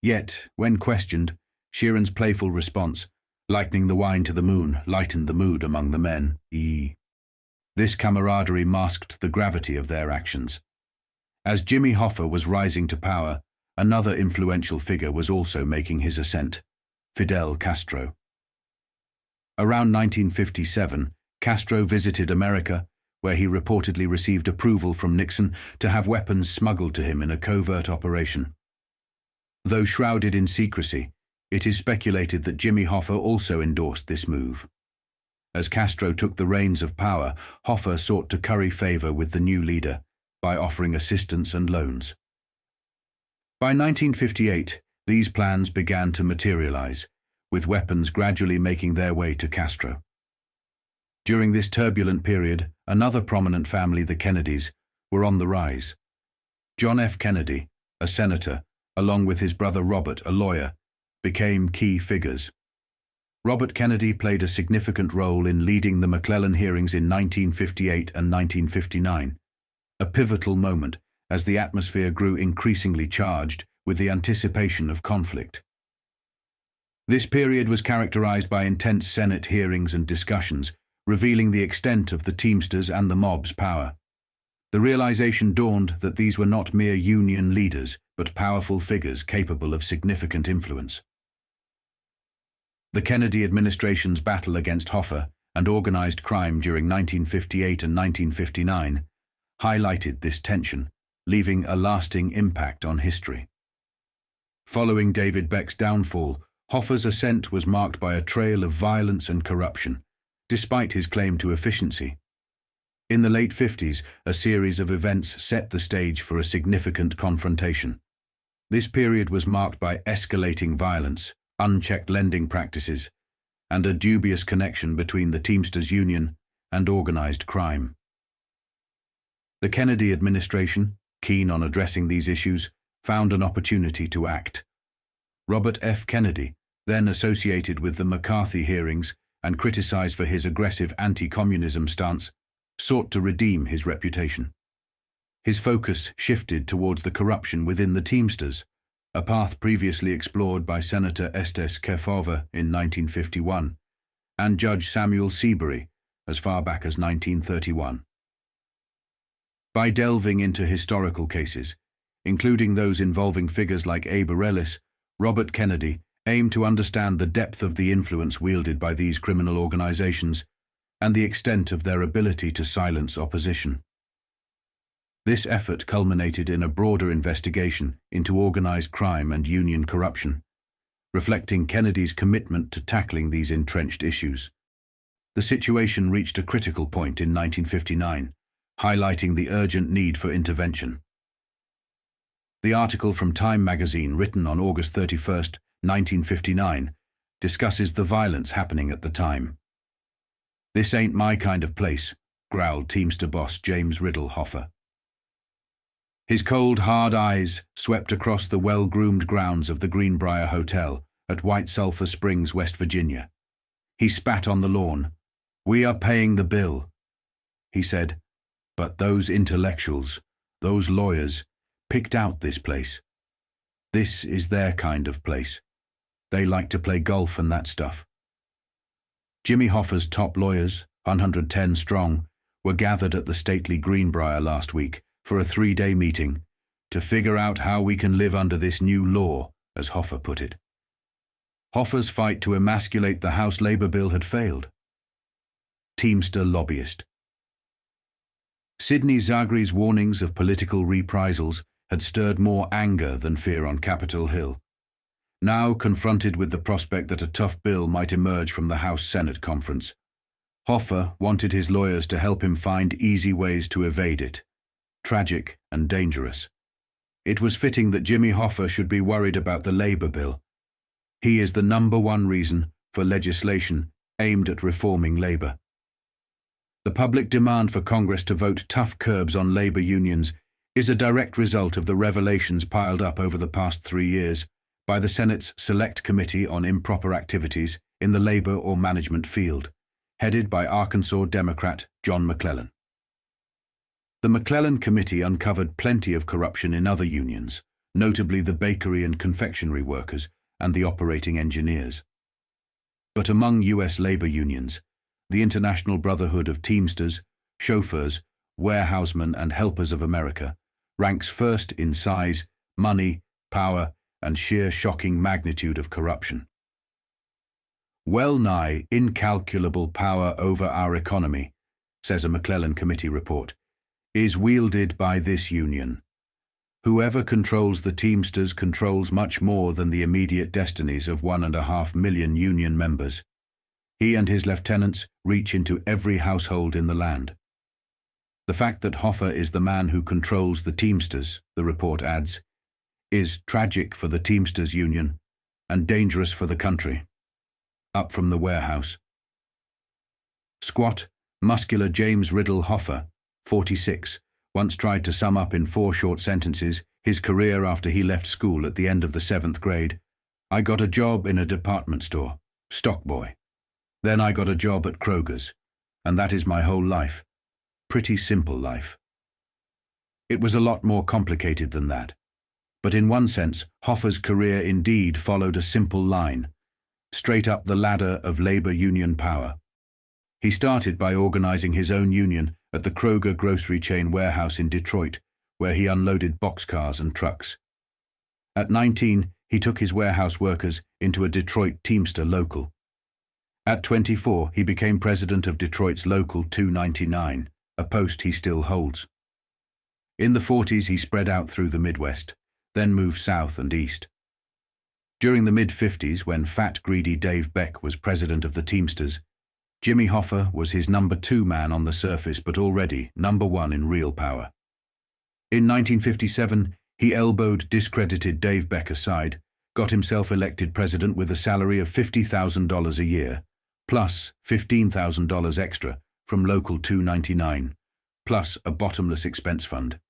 Yet, when questioned, Sheeran's playful response, Lightening the wine to the moon lightened the mood among the men. This camaraderie masked the gravity of their actions. As Jimmy Hoffa was rising to power, another influential figure was also making his ascent: Fidel Castro. Around 1957, Castro visited America, where he reportedly received approval from Nixon to have weapons smuggled to him in a covert operation. Though shrouded in secrecy, it is speculated that Jimmy Hoffa also endorsed this move. As Castro took the reins of power, Hoffa sought to curry favor with the new leader by offering assistance and loans. By 1958, these plans began to materialize, with weapons gradually making their way to Castro. During this turbulent period, another prominent family, the Kennedys, were on the rise. John F. Kennedy, a senator, along with his brother Robert, a lawyer, became key figures. Robert Kennedy played a significant role in leading the McClellan hearings in 1958 and 1959, a pivotal moment as the atmosphere grew increasingly charged with the anticipation of conflict. This period was characterized by intense Senate hearings and discussions, revealing the extent of the Teamsters and the mob's power. The realization dawned that these were not mere union leaders, but powerful figures capable of significant influence. The Kennedy administration's battle against Hoffa and organized crime during 1958 and 1959 highlighted this tension, leaving a lasting impact on history. Following David Beck's downfall, Hoffa's ascent was marked by a trail of violence and corruption, despite his claim to efficiency. In the late 50s, a series of events set the stage for a significant confrontation. This period was marked by escalating violence, unchecked lending practices, and a dubious connection between the Teamsters Union and organized crime. The Kennedy administration, keen on addressing these issues, found an opportunity to act. Robert F. Kennedy, then associated with the McCarthy hearings and criticized for his aggressive anti-communism stance, sought to redeem his reputation. His focus shifted towards the corruption within the Teamsters, a path previously explored by Senator Estes Kefauver in 1951 and Judge Samuel Seabury as far back as 1931. By delving into historical cases, including those involving figures like Abe Arelis, Robert Kennedy aimed to understand the depth of the influence wielded by these criminal organizations and the extent of their ability to silence opposition. This effort culminated in a broader investigation into organized crime and union corruption, reflecting Kennedy's commitment to tackling these entrenched issues. The situation reached a critical point in 1959, highlighting the urgent need for intervention. The article from Time magazine, written on August 31, 1959, discusses the violence happening at the time. "This ain't my kind of place," growled Teamster boss James Riddle Hoffa. His cold, hard eyes swept across the well-groomed grounds of the Greenbrier Hotel at White Sulphur Springs, West Virginia. He spat on the lawn. "We are paying the bill," he said, "but those intellectuals, those lawyers, picked out this place. This is their kind of place. They like to play golf and that stuff." Jimmy Hoffa's top lawyers, 110 strong, were gathered at the stately Greenbrier last week for a 3-day meeting to figure out how we can live under this new law, as Hoffa put it. Hoffa's fight to emasculate the House Labor bill had failed. Teamster lobbyist. Sidney Zagre's warnings of political reprisals had stirred more anger than fear on Capitol Hill. Now confronted with the prospect that a tough bill might emerge from the House-Senate conference, Hoffa wanted his lawyers to help him find easy ways to evade it. Tragic and dangerous. It was fitting that Jimmy Hoffa should be worried about the Labor bill. He is the #1 reason for legislation aimed at reforming labor. The public demand for Congress to vote tough curbs on labor unions is a direct result of the revelations piled up over the past 3 years by the Senate's Select Committee on Improper Activities in the labor or management field, headed by Arkansas Democrat John McClellan. The McClellan Committee uncovered plenty of corruption in other unions, notably the bakery and confectionery workers and the operating engineers. But among U.S. labor unions, the International Brotherhood of Teamsters, Chauffeurs, Warehousemen and Helpers of America ranks first in size, money, power, and sheer shocking magnitude of corruption. Well-nigh incalculable power over our economy, says a McClellan Committee report, is wielded by this union. Whoever controls the Teamsters controls much more than the immediate destinies of 1.5 million union members. He and his lieutenants reach into every household in the land. The fact that Hoffa is the man who controls the Teamsters, the report adds, is tragic for the Teamsters Union and dangerous for the country. Up from the warehouse. Squat, muscular James Riddle Hoffa, 46, once tried to sum up in 4 short sentences his career after he left school at the end of the 7th grade. I got a job in a department store, stock boy. Then I got a job at Kroger's, and that is my whole life. Pretty simple life. It was a lot more complicated than that. But in one sense, Hoffa's career indeed followed a simple line, straight up the ladder of labor union power. He started by organizing his own union at the Kroger grocery chain warehouse in Detroit, where he unloaded boxcars and trucks. At 19, he took his warehouse workers into a Detroit Teamster local. At 24, he became president of Detroit's Local 299, a post he still holds. In the 40s, he spread out through the Midwest, then moved south and east. During the mid-50s, when fat, greedy Dave Beck was president of the Teamsters, Jimmy Hoffa was his number 2 man on the surface, but already number 1 in real power. In 1957, he elbowed discredited Dave Beck aside, got himself elected president with a salary of $50,000 a year, plus $15,000 extra from Local 299, plus a bottomless expense fund.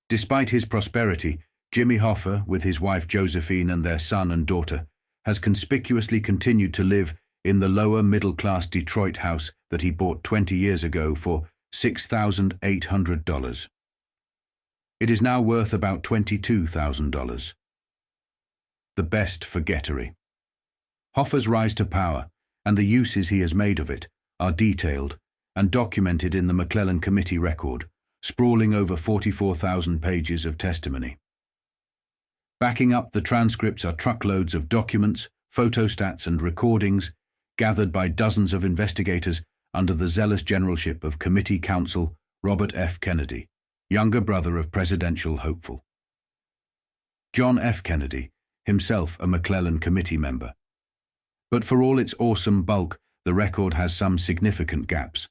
Despite his prosperity, Jimmy Hoffa, with his wife Josephine and their son and daughter, has conspicuously continued to live in the lower middle-class Detroit house that he bought 20 years ago for $6,800. It is now worth about $22,000. The best forgettery. Hoffa's rise to power and the uses he has made of it are detailed and documented in the McClellan Committee record, sprawling over 44,000 pages of testimony. Backing up the transcripts are truckloads of documents, photostats and recordings gathered by dozens of investigators under the zealous generalship of Committee Counsel Robert F. Kennedy, younger brother of presidential hopeful. John F. Kennedy, himself a McClellan Committee member. But for all its awesome bulk, the record has some significant gaps.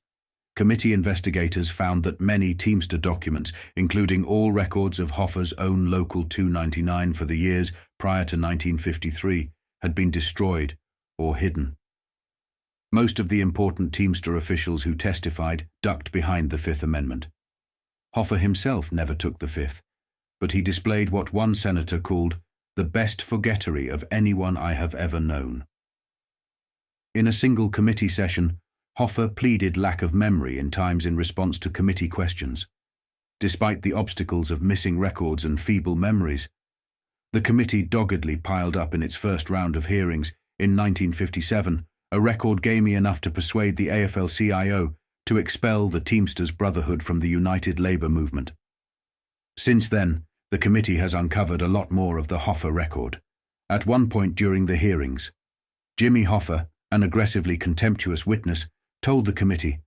Committee investigators found that many Teamster documents, including all records of Hoffa's own Local 299 for the years prior to 1953, had been destroyed or hidden. Most of the important Teamster officials who testified ducked behind the Fifth Amendment. Hoffa himself never took the Fifth, but he displayed what one senator called the best forgettery of anyone I have ever known. In a single committee session, Hoffa pleaded lack of memory in times in response to committee questions. Despite the obstacles of missing records and feeble memories, the committee doggedly piled up in its first round of hearings in 1957 a record gamey enough to persuade the AFL-CIO to expel the Teamsters Brotherhood from the United Labour Movement. Since then, the committee has uncovered a lot more of the Hoffa record. At one point during the hearings, Jimmy Hoffa, an aggressively contemptuous witness, told the committee,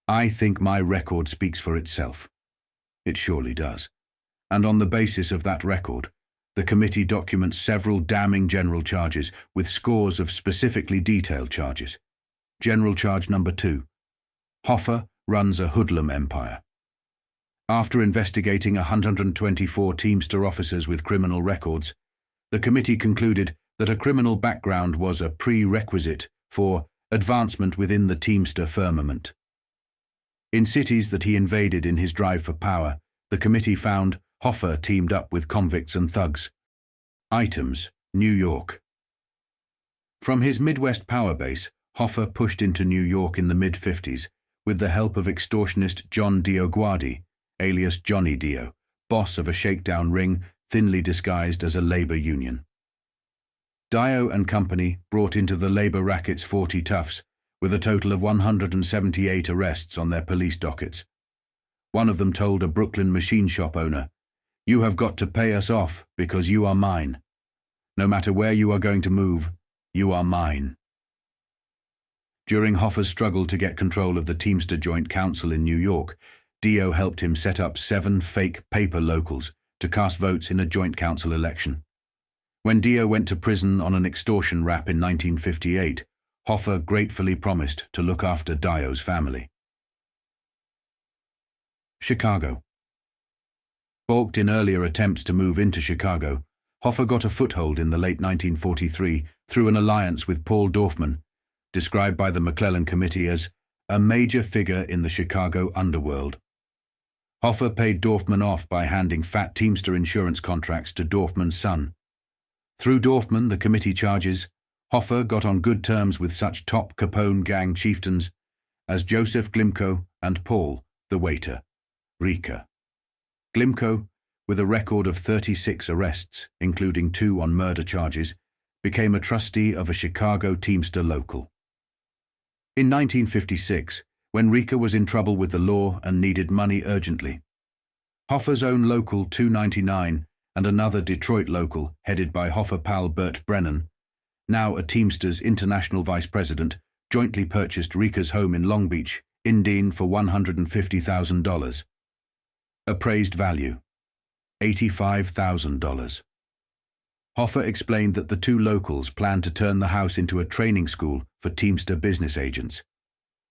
"I think my record speaks for itself." It surely does. And on the basis of that record, the committee documents several damning general charges with scores of specifically detailed charges. General charge number 2. Hoffa runs a hoodlum empire. After investigating 124 Teamster officers with criminal records, the committee concluded that a criminal background was a prerequisite for advancement within the Teamster firmament. In cities that he invaded in his drive for power, the committee found Hoffa teamed up with convicts and thugs. Items: New York. From his Midwest power base, Hoffa pushed into New York in the mid-50s with the help of extortionist John Dio Guardi, alias Johnny Dio, boss of a shakedown ring thinly disguised as a labor union. Dio and company brought into the labor racket's 40 toughs, with a total of 178 arrests on their police dockets. One of them told a Brooklyn machine shop owner, "You have got to pay us off because you are mine. No matter where you are going to move, you are mine." During Hoffa's struggle to get control of the Teamster Joint Council in New York, Dio helped him set up 7 fake paper locals to cast votes in a joint council election. When Dio went to prison on an extortion rap in 1958, Hoffa gratefully promised to look after Dio's family. Chicago. Balked in earlier attempts to move into Chicago, Hoffa got a foothold in the late 1943 through an alliance with Paul Dorfman, described by the McClellan Committee as a major figure in the Chicago underworld. Hoffa paid Dorfman off by handing fat Teamster insurance contracts to Dorfman's son. Through Dorfman, the committee charges, Hoffa got on good terms with such top Capone gang chieftains as Joseph Glimko and Paul, the waiter, Rika. Glimko, with a record of 36 arrests, including 2 on murder charges, became a trustee of a Chicago Teamster local. In 1956, when Rika was in trouble with the law and needed money urgently, Hoffa's own local 299 and another Detroit local, headed by Hoffa pal Burt Brennan, now a Teamsters International Vice President, jointly purchased Rika's home in Long Beach, Indiana for $150,000. Appraised value, $85,000. Hoffa explained that the 2 locals planned to turn the house into a training school for Teamster business agents.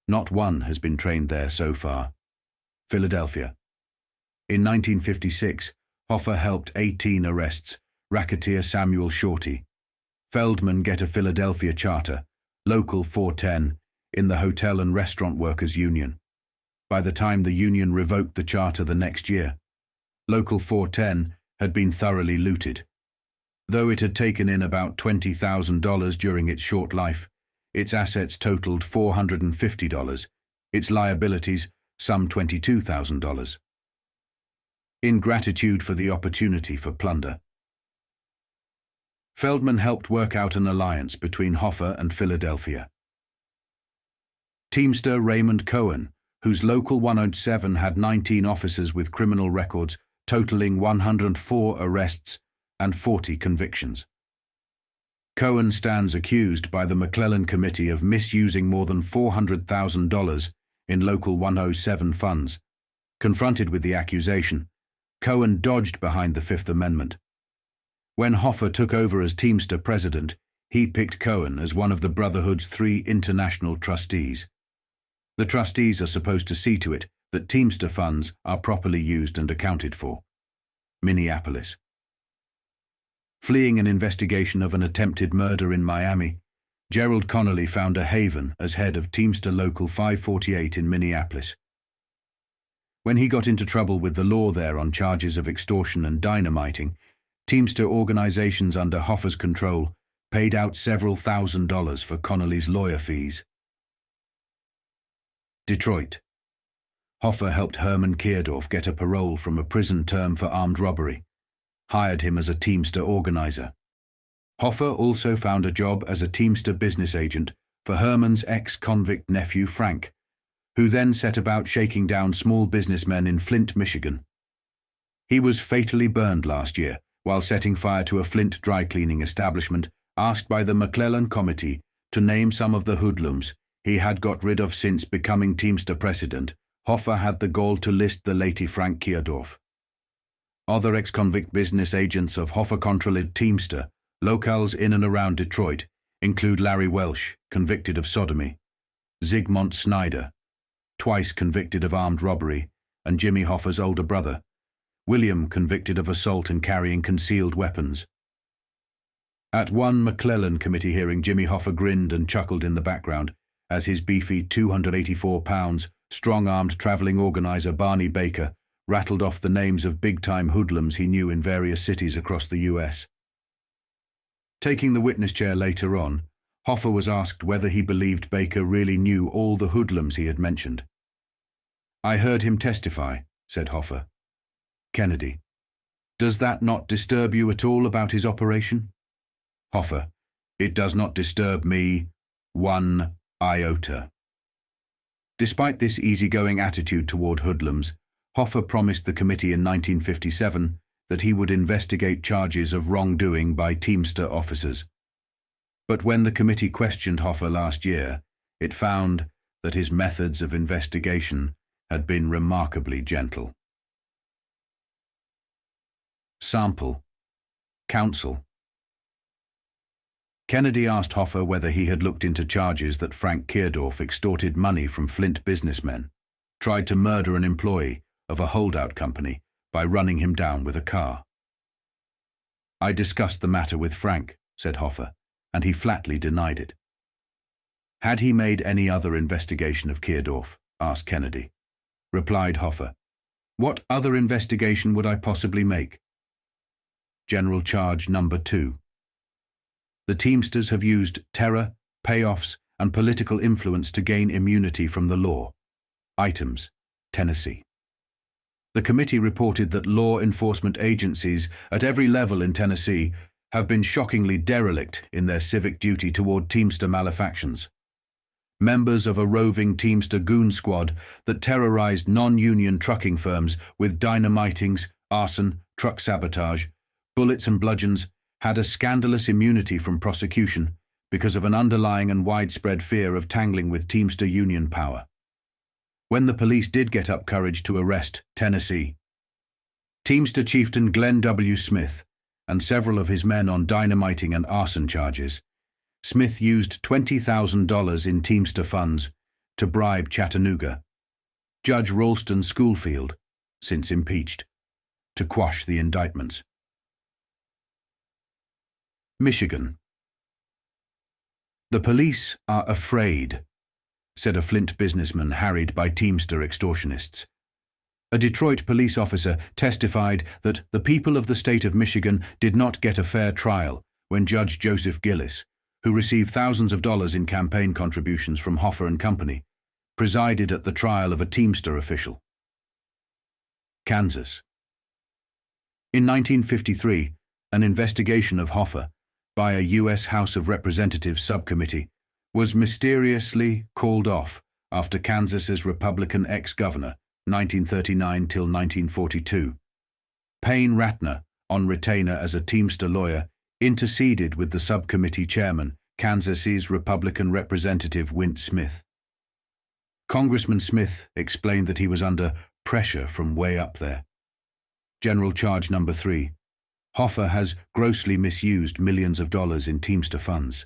Not one has been trained there so far. Philadelphia. In 1956, Hoffa helped 18 arrests, racketeer Samuel Shorty. Feldman get a Philadelphia charter, Local 410, in the Hotel and Restaurant Workers Union. By the time the union revoked the charter the next year, Local 410 had been thoroughly looted. Though it had taken in about $20,000 during its short life, its assets totaled $450, its liabilities some $22,000. In gratitude for the opportunity for plunder, Feldman helped work out an alliance between Hoffa and Philadelphia. Teamster Raymond Cohen, whose Local 107 had 19 officers with criminal records totaling 104 arrests and 40 convictions. Cohen stands accused by the McClellan Committee of misusing more than $400,000 in Local 107 funds. Confronted with the accusation, Cohen dodged behind the Fifth Amendment. When Hoffa took over as Teamster president, he picked Cohen as one of the Brotherhood's 3 international trustees. The trustees are supposed to see to it that Teamster funds are properly used and accounted for. Minneapolis. Fleeing an investigation of an attempted murder in Miami, Gerald Connolly found a haven as head of Teamster Local 548 in Minneapolis. When he got into trouble with the law there on charges of extortion and dynamiting, Teamster organizations under Hoffa's control paid out several $1,000s for Connolly's lawyer fees. Detroit. Hoffa helped Herman Kierdorf get a parole from a prison term for armed robbery, hired him as a Teamster organizer. Hoffa also found a job as a Teamster business agent for Herman's ex-convict nephew Frank, who then set about shaking down small businessmen in Flint, Michigan. He was fatally burned last year while setting fire to a Flint dry cleaning establishment, asked by the McClellan Committee to name some of the hoodlums he had got rid of since becoming Teamster president. Hoffa had the gall to list the late Frank Kierdorf. Other ex-convict business agents of Hoffa-controlled Teamster, locales in and around Detroit, include Larry Welsh, convicted of sodomy, Zygmunt Snyder, twice convicted of armed robbery, and Jimmy Hoffa's older brother, William, convicted of assault and carrying concealed weapons. At one McClellan Committee hearing, Jimmy Hoffa grinned and chuckled in the background as his beefy 284-pound, strong-armed traveling organizer Barney Baker rattled off the names of big-time hoodlums he knew in various cities across the U.S. Taking the witness chair later on, Hoffa was asked whether he believed Baker really knew all the hoodlums he had mentioned. "I heard him testify," said Hoffa. Kennedy: "Does that not disturb you at all about his operation?" Hoffa: It does not disturb me one iota. Despite this easygoing attitude toward hoodlums, Hoffa promised the committee in 1957 that he would investigate charges of wrongdoing by Teamster officers. But when the committee questioned Hoffa last year, it found that his methods of investigation had been remarkably gentle. Sample. Counsel. Kennedy asked Hoffa whether he had looked into charges that Frank Keerdorf extorted money from Flint businessmen, tried to murder an employee of a holdout company by running him down with a car. "I discussed the matter with Frank," said Hoffa, and he flatly denied it. "Had he made any other investigation of Keerdorf?" asked Kennedy. Replied Hoffa, "What other investigation would I possibly make?" General Charge Number 2. The Teamsters have used terror, payoffs, and political influence to gain immunity from the law. Items: Tennessee. The committee reported that law enforcement agencies at every level in Tennessee have been shockingly derelict in their civic duty toward Teamster malefactions. Members of a roving Teamster goon squad that terrorized non-union trucking firms with dynamitings, arson, truck sabotage, bullets and bludgeons had a scandalous immunity from prosecution because of an underlying and widespread fear of tangling with Teamster Union power. When the police did get up courage to arrest Tennessee, Teamster chieftain Glenn W. Smith and several of his men on dynamiting and arson charges, Smith used $20,000 in Teamster funds to bribe Chattanooga, Judge Ralston Schoolfield, since impeached, to quash the indictments. Michigan. "The police are afraid," said a Flint businessman harried by Teamster extortionists. A Detroit police officer testified that the people of the state of Michigan did not get a fair trial when Judge Joseph Gillis, who received thousands of dollars in campaign contributions from Hoffa and Company, presided at the trial of a Teamster official. Kansas. In 1953, an investigation of Hoffa by a U.S. House of Representatives subcommittee was mysteriously called off after Kansas's Republican ex-governor, 1939 till 1942. Payne Ratner, on retainer as a Teamster lawyer, interceded with the subcommittee chairman, Kansas's Republican Representative Wint Smith. Congressman Smith explained that he was under pressure from way up there. General Charge Number 3. Hoffa has grossly misused millions of dollars in Teamster funds.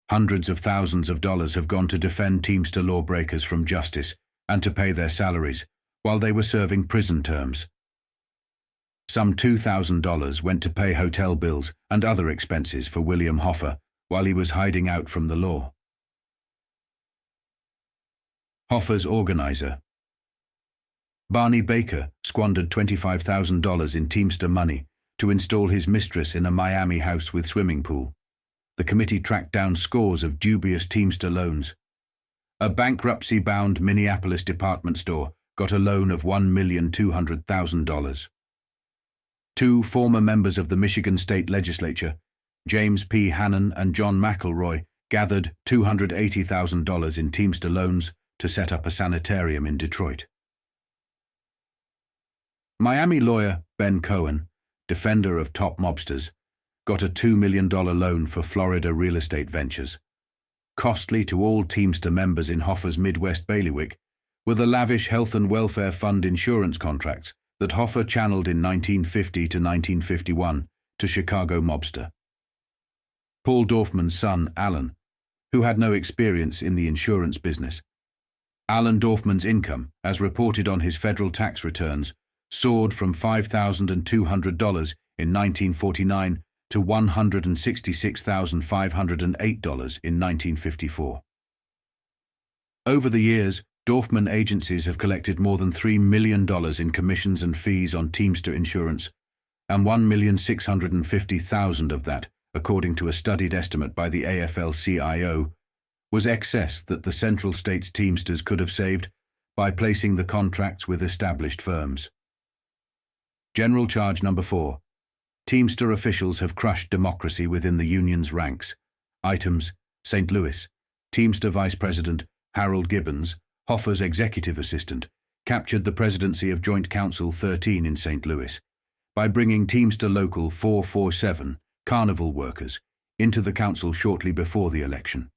Hundreds of thousands of dollars have gone to defend Teamster lawbreakers from justice and to pay their salaries while they were serving prison terms. Some $2,000 went to pay hotel bills and other expenses for William Hoffa while he was hiding out from the law. Hoffa's organizer. Barney Baker squandered $25,000 in Teamster money to install his mistress in a Miami house with swimming pool. The committee tracked down scores of dubious Teamster loans. A bankruptcy-bound Minneapolis department store got a loan of $1,200,000. Two former members of the Michigan State Legislature, James P. Hannon and John McElroy, gathered $280,000 in Teamster loans to set up a sanitarium in Detroit. Miami lawyer Ben Cohen, defender of top mobsters, got a $2 million loan for Florida real estate ventures. Costly to all Teamster members in Hoffa's Midwest bailiwick were the lavish health and welfare fund insurance contracts that Hoffa channeled in 1950 to 1951 to Chicago mobster. Paul Dorfman's son, Alan, who had no experience in the insurance business. Alan Dorfman's income, as reported on his federal tax returns, soared from $5,200 in 1949 to $166,508 in 1954. Over the years, Dorfman agencies have collected more than $3 million in commissions and fees on Teamster insurance, and $1,650,000 of that, according to a studied estimate by the AFL-CIO, was excess that the Central States Teamsters could have saved by placing the contracts with established firms. General Charge Number 4. Teamster officials have crushed democracy within the union's ranks, Items: St. Louis. Teamster Vice President Harold Gibbons, Hoffa's executive assistant, captured the presidency of Joint Council 13 in St. Louis by bringing Teamster Local 447, carnival workers, into the council shortly before the election.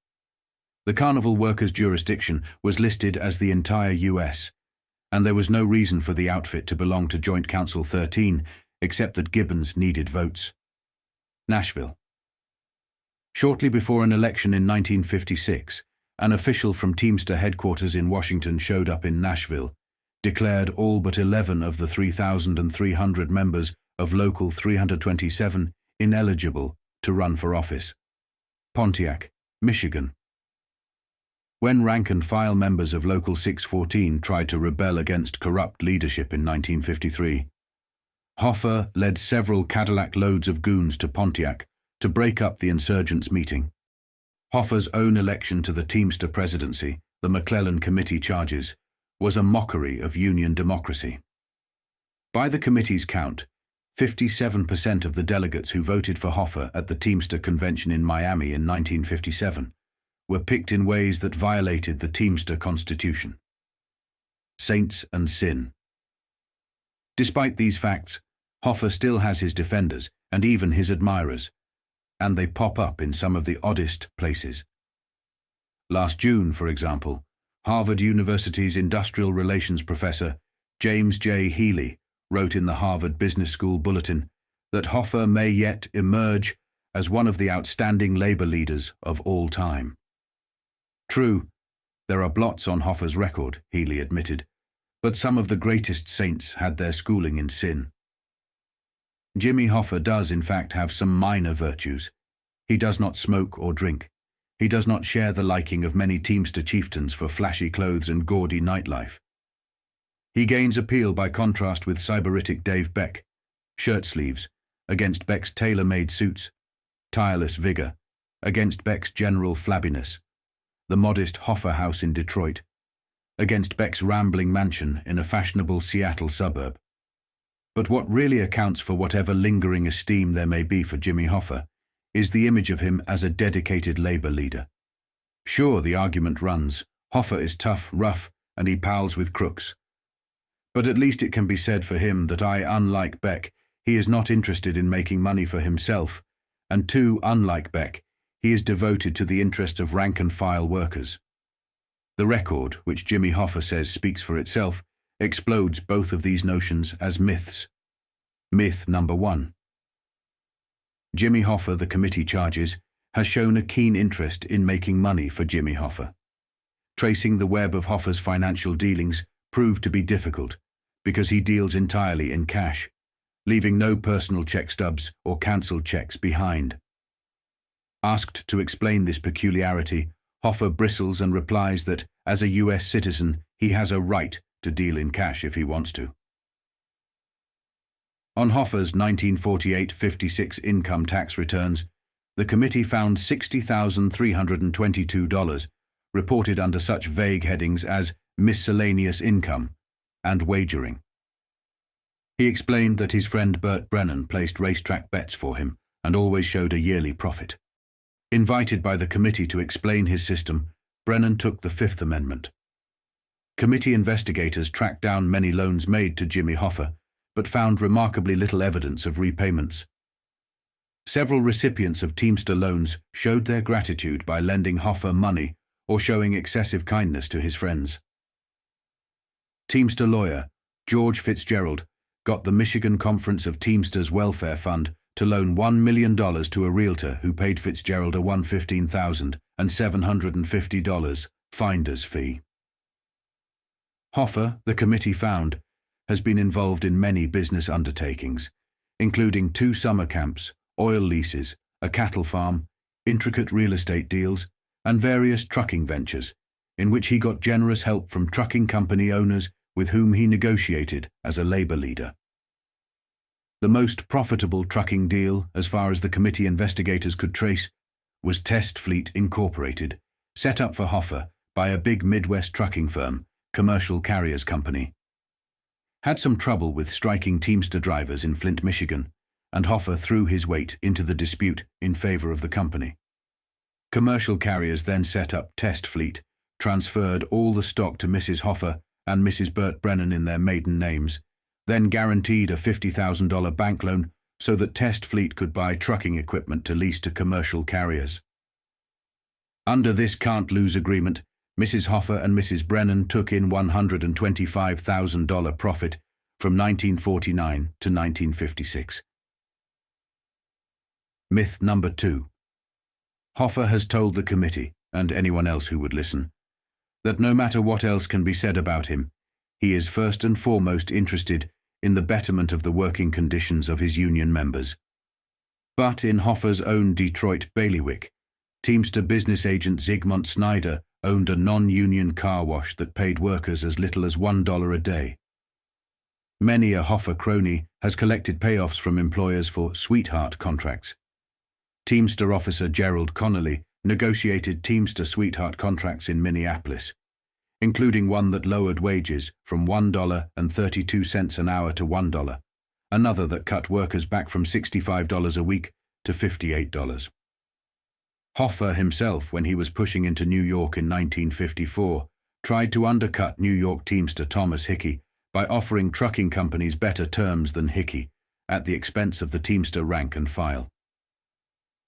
The carnival workers' jurisdiction was listed as the entire U.S., and there was no reason for the outfit to belong to Joint Council 13 except that Gibbons needed votes. Nashville. Shortly before an election in 1956, an official from Teamster headquarters in Washington showed up in Nashville, declared all but 11 of the 3,300 members of Local 327 ineligible to run for office. Pontiac, Michigan. When rank-and-file members of Local 614 tried to rebel against corrupt leadership in 1953, Hoffa led several Cadillac loads of goons to Pontiac to break up the insurgents' meeting. Hoffa's own election to the Teamster presidency, the McClellan Committee charges, was a mockery of Union democracy. By the committee's count, 57% of the delegates who voted for Hoffa at the Teamster Convention in Miami in 1957 were picked in ways that violated the Teamster Constitution. Saints and sin. Despite these facts, Hoffa still has his defenders and even his admirers, and they pop up in some of the oddest places. Last June, for example, Harvard University's industrial relations professor James J. Healy wrote in the Harvard Business School Bulletin that Hoffa may yet emerge as one of the outstanding labor leaders of all time. True, there are blots on Hoffa's record, Healy admitted, but some of the greatest saints had their schooling in sin. Jimmy Hoffa does in fact have some minor virtues. He does not smoke or drink. He does not share the liking of many Teamster chieftains for flashy clothes and gaudy nightlife. He gains appeal by contrast with sybaritic Dave Beck, shirt sleeves, against Beck's tailor-made suits, tireless vigor, against Beck's general flabbiness, the modest Hoffa house in Detroit, against Beck's rambling mansion in a fashionable Seattle suburb. But what really accounts for whatever lingering esteem there may be for Jimmy Hoffa is the image of him as a dedicated labor leader. Sure, the argument runs, Hoffa is tough, rough, and he pals with crooks. But at least it can be said for him that unlike Beck, he is not interested in making money for himself, and unlike Beck, he is devoted to the interests of rank-and-file workers. The record, which Jimmy Hoffa says speaks for itself, explodes both of these notions as myths. Myth number 1. Jimmy Hoffa, the committee charges, has shown a keen interest in making money for Jimmy Hoffa. Tracing the web of Hoffa's financial dealings proved to be difficult because he deals entirely in cash, leaving no personal check stubs or cancelled checks behind. Asked to explain this peculiarity, Hoffa bristles and replies that, as a U.S. citizen, he has a right to deal in cash if he wants to. On Hoffa's 1948-56 income tax returns, the committee found $60,322, reported under such vague headings as miscellaneous income and wagering. He explained that his friend Burt Brennan placed racetrack bets for him and always showed a yearly profit. Invited by the committee to explain his system, Brennan took the Fifth Amendment. Committee investigators tracked down many loans made to Jimmy Hoffa, but found remarkably little evidence of repayments. Several recipients of Teamster loans showed their gratitude by lending Hoffa money or showing excessive kindness to his friends. Teamster lawyer George Fitzgerald got the Michigan Conference of Teamsters Welfare Fund to loan $1 million to a realtor who paid Fitzgerald a $115,750 finder's fee. Hoffa, the committee found, has been involved in many business undertakings, including 2 summer camps, oil leases, a cattle farm, intricate real estate deals, and various trucking ventures, in which he got generous help from trucking company owners with whom he negotiated as a labor leader. The most profitable trucking deal, as far as the committee investigators could trace, was Test Fleet Incorporated, set up for Hoffa by a big Midwest trucking firm, Commercial Carriers Company. Had some trouble with striking Teamster drivers in Flint, Michigan, and Hoffa threw his weight into the dispute in favor of the company. Commercial carriers then set up test fleet, transferred all the stock to Mrs. Hoffa and Mrs. Burt Brennan in their maiden names, then guaranteed a $50,000 bank loan so that test fleet could buy trucking equipment to lease to commercial carriers. Under this can't-lose agreement, Mrs. Hoffa and Mrs. Brennan took in $125,000 profit from 1949 to 1956. Myth number 2. Hoffa has told the committee, and anyone else who would listen, that no matter what else can be said about him, he is first and foremost interested in the betterment of the working conditions of his union members. But in Hoffa's own Detroit bailiwick, Teamster business agent Zygmunt Snyder owned a non-union car wash that paid workers as little as $1 a day. Many a Hoffa crony has collected payoffs from employers for sweetheart contracts. Teamster officer Gerald Connolly negotiated Teamster sweetheart contracts in Minneapolis, including one that lowered wages from $1.32 an hour to $1, another that cut workers back from $65 a week to $58. Hoffa himself, when he was pushing into New York in 1954, tried to undercut New York Teamster Thomas Hickey by offering trucking companies better terms than Hickey, at the expense of the Teamster rank and file.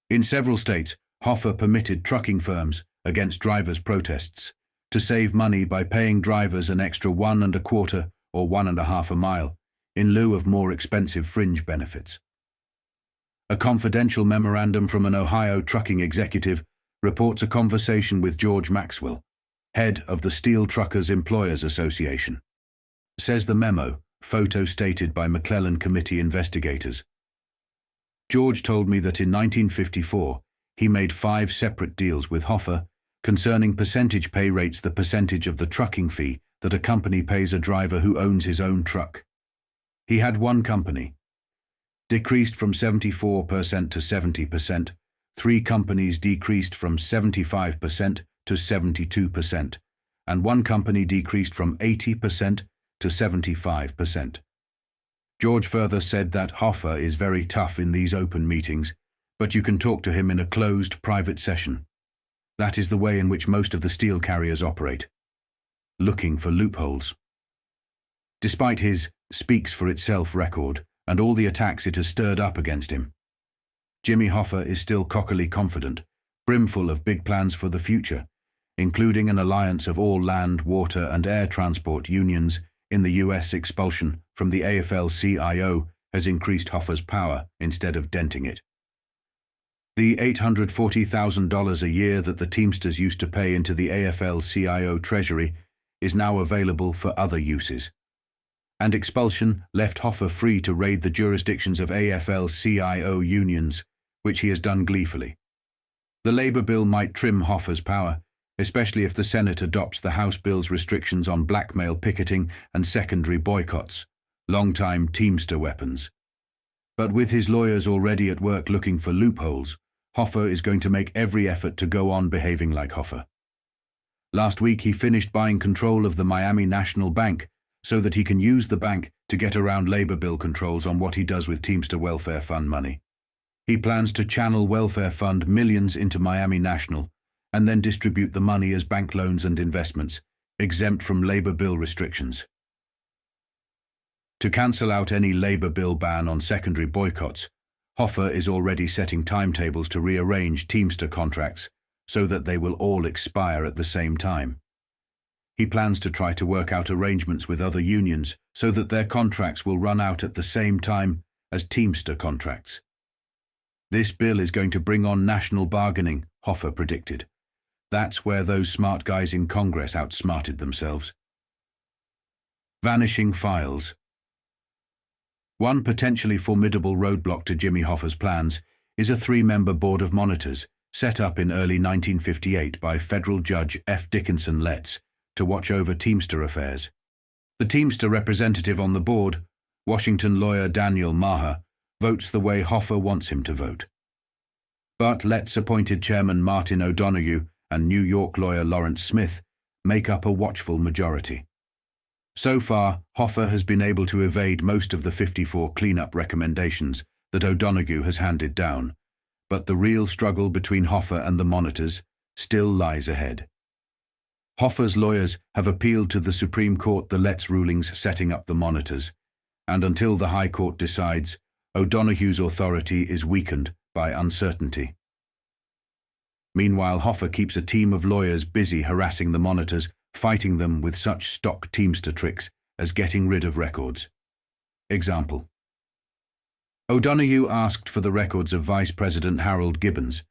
In several states, Hoffa permitted trucking firms, against drivers' protests, to save money by paying drivers an extra 1 1/4 or 1 1/2 a mile, in lieu of more expensive fringe benefits. A confidential memorandum from an Ohio trucking executive reports a conversation with George Maxwell, head of the Steel Truckers Employers Association. Says the memo, photo stated by McClellan Committee investigators. George told me that in 1954, he made 5 separate deals with Hoffa concerning percentage pay rates, the percentage of the trucking fee that a company pays a driver who owns his own truck. He had one company, decreased from 74% to 70%, 3 companies decreased from 75% to 72%, and 1 company decreased from 80% to 75%. George further said that Hoffa is very tough in these open meetings, but you can talk to him in a closed, private session. That is the way in which most of the steel carriers operate, looking for loopholes. Despite his speaks-for-itself record and all the attacks it has stirred up against him, Jimmy Hoffa is still cockily confident, brimful of big plans for the future, including an alliance of all land, water and air transport unions in the U.S. Expulsion from the AFL-CIO has increased Hoffa's power instead of denting it. The $840,000 a year that the Teamsters used to pay into the AFL-CIO treasury is now available for other uses. And expulsion left Hoffa free to raid the jurisdictions of AFL-CIO unions, which he has done gleefully. The Labour bill might trim Hoffa's power, especially if the Senate adopts the House bill's restrictions on blackmail picketing and secondary boycotts, long-time Teamster weapons. But with his lawyers already at work looking for loopholes, Hoffa is going to make every effort to go on behaving like Hoffa. Last week he finished buying control of the Miami National Bank so that he can use the bank to get around Labour bill controls on what he does with Teamster Welfare Fund money. He plans to channel Welfare Fund millions into Miami National and then distribute the money as bank loans and investments, exempt from Labour bill restrictions. To cancel out any Labour bill ban on secondary boycotts, Hoffa is already setting timetables to rearrange Teamster contracts so that they will all expire at the same time. He plans to try to work out arrangements with other unions so that their contracts will run out at the same time as Teamster contracts. This bill is going to bring on national bargaining, Hoffa predicted. That's where those smart guys in Congress outsmarted themselves. Vanishing files. One potentially formidable roadblock to Jimmy Hoffa's plans is a 3-member board of monitors set up in early 1958 by federal judge F. Dickinson Letts to watch over Teamster affairs. The Teamster representative on the board, Washington lawyer Daniel Maher, votes the way Hoffa wants him to vote. But Letts appointed Chairman Martin O'Donoghue and New York lawyer Lawrence Smith make up a watchful majority. So far, Hoffa has been able to evade most of the 54 cleanup recommendations that O'Donoghue has handed down, But the real struggle between Hoffa and the monitors still lies ahead. Hoffa's lawyers have appealed to the Supreme Court the Letts rulings setting up the monitors, and until the High Court decides, O'Donoghue's authority is weakened by uncertainty. Meanwhile, Hoffa keeps a team of lawyers busy harassing the monitors, fighting them with such stock Teamster tricks as getting rid of records. Example: O'Donoghue asked for the records of Vice President Harold Gibbons,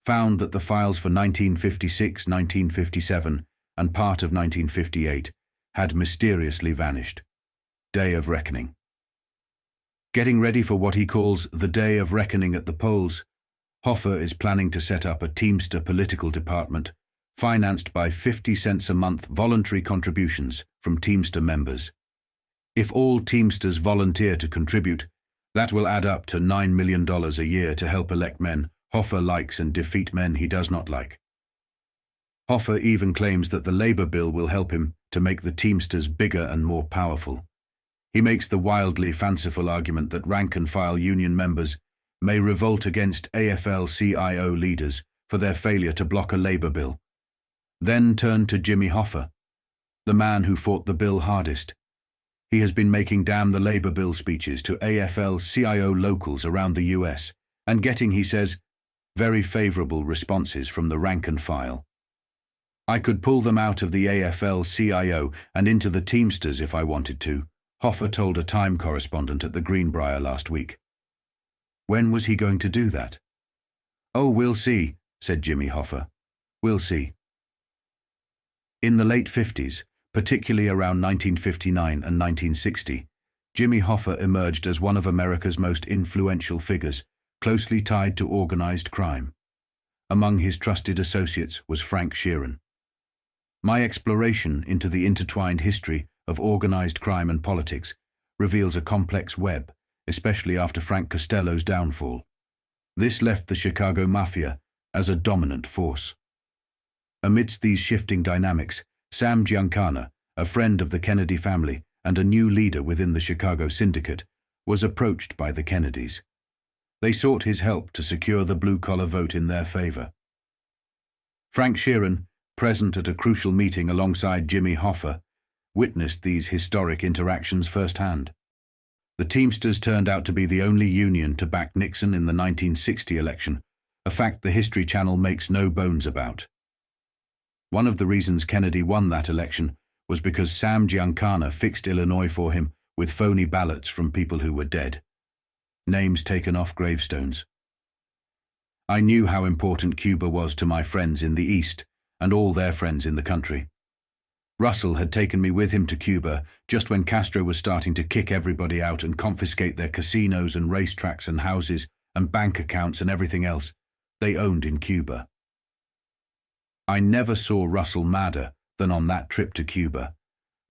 found that the files for 1956, 1957, and part of 1958 had mysteriously vanished. Day of reckoning. Getting ready for what he calls the day of reckoning at the polls, Hoffa is planning to set up a Teamster political department, financed by 50 cents a month voluntary contributions from Teamster members. If all Teamsters volunteer to contribute, that will add up to $9 million a year to help elect men Hoffa likes and defeat men he does not like. Hoffa even claims that the Labour bill will help him to make the Teamsters bigger and more powerful. He makes the wildly fanciful argument that rank-and-file union members may revolt against AFL-CIO leaders for their failure to block a Labour bill. Then turn to Jimmy Hoffa, the man who fought the bill hardest. He has been making damn the Labour bill speeches to AFL-CIO locals around the US and getting, he says, very favourable responses from the rank-and-file. I could pull them out of the AFL-CIO and into the Teamsters if I wanted to, Hoffa told a Time correspondent at the Greenbrier last week. When was he going to do that? Oh, we'll see, said Jimmy Hoffa. We'll see. In the late 50s, particularly around 1959 and 1960, Jimmy Hoffa emerged as one of America's most influential figures, closely tied to organized crime. Among his trusted associates was Frank Sheeran. My exploration into the intertwined history of organized crime and politics reveals a complex web, especially after Frank Costello's downfall. This left the Chicago Mafia as a dominant force. Amidst these shifting dynamics, Sam Giancana, a friend of the Kennedy family and a new leader within the Chicago Syndicate, was approached by the Kennedys. They sought his help to secure the blue-collar vote in their favor. Frank Sheeran, present at a crucial meeting alongside Jimmy Hoffa, witnessed these historic interactions firsthand. The Teamsters turned out to be the only union to back Nixon in the 1960 election, a fact the History Channel makes no bones about. One of the reasons Kennedy won that election was because Sam Giancana fixed Illinois for him with phony ballots from people who were dead. Names taken off gravestones. I knew how important Cuba was to my friends in the East and all their friends in the country. Russell had taken me with him to Cuba just when Castro was starting to kick everybody out and confiscate their casinos and racetracks and houses and bank accounts and everything else they owned in Cuba. I never saw Russell madder than on that trip to Cuba,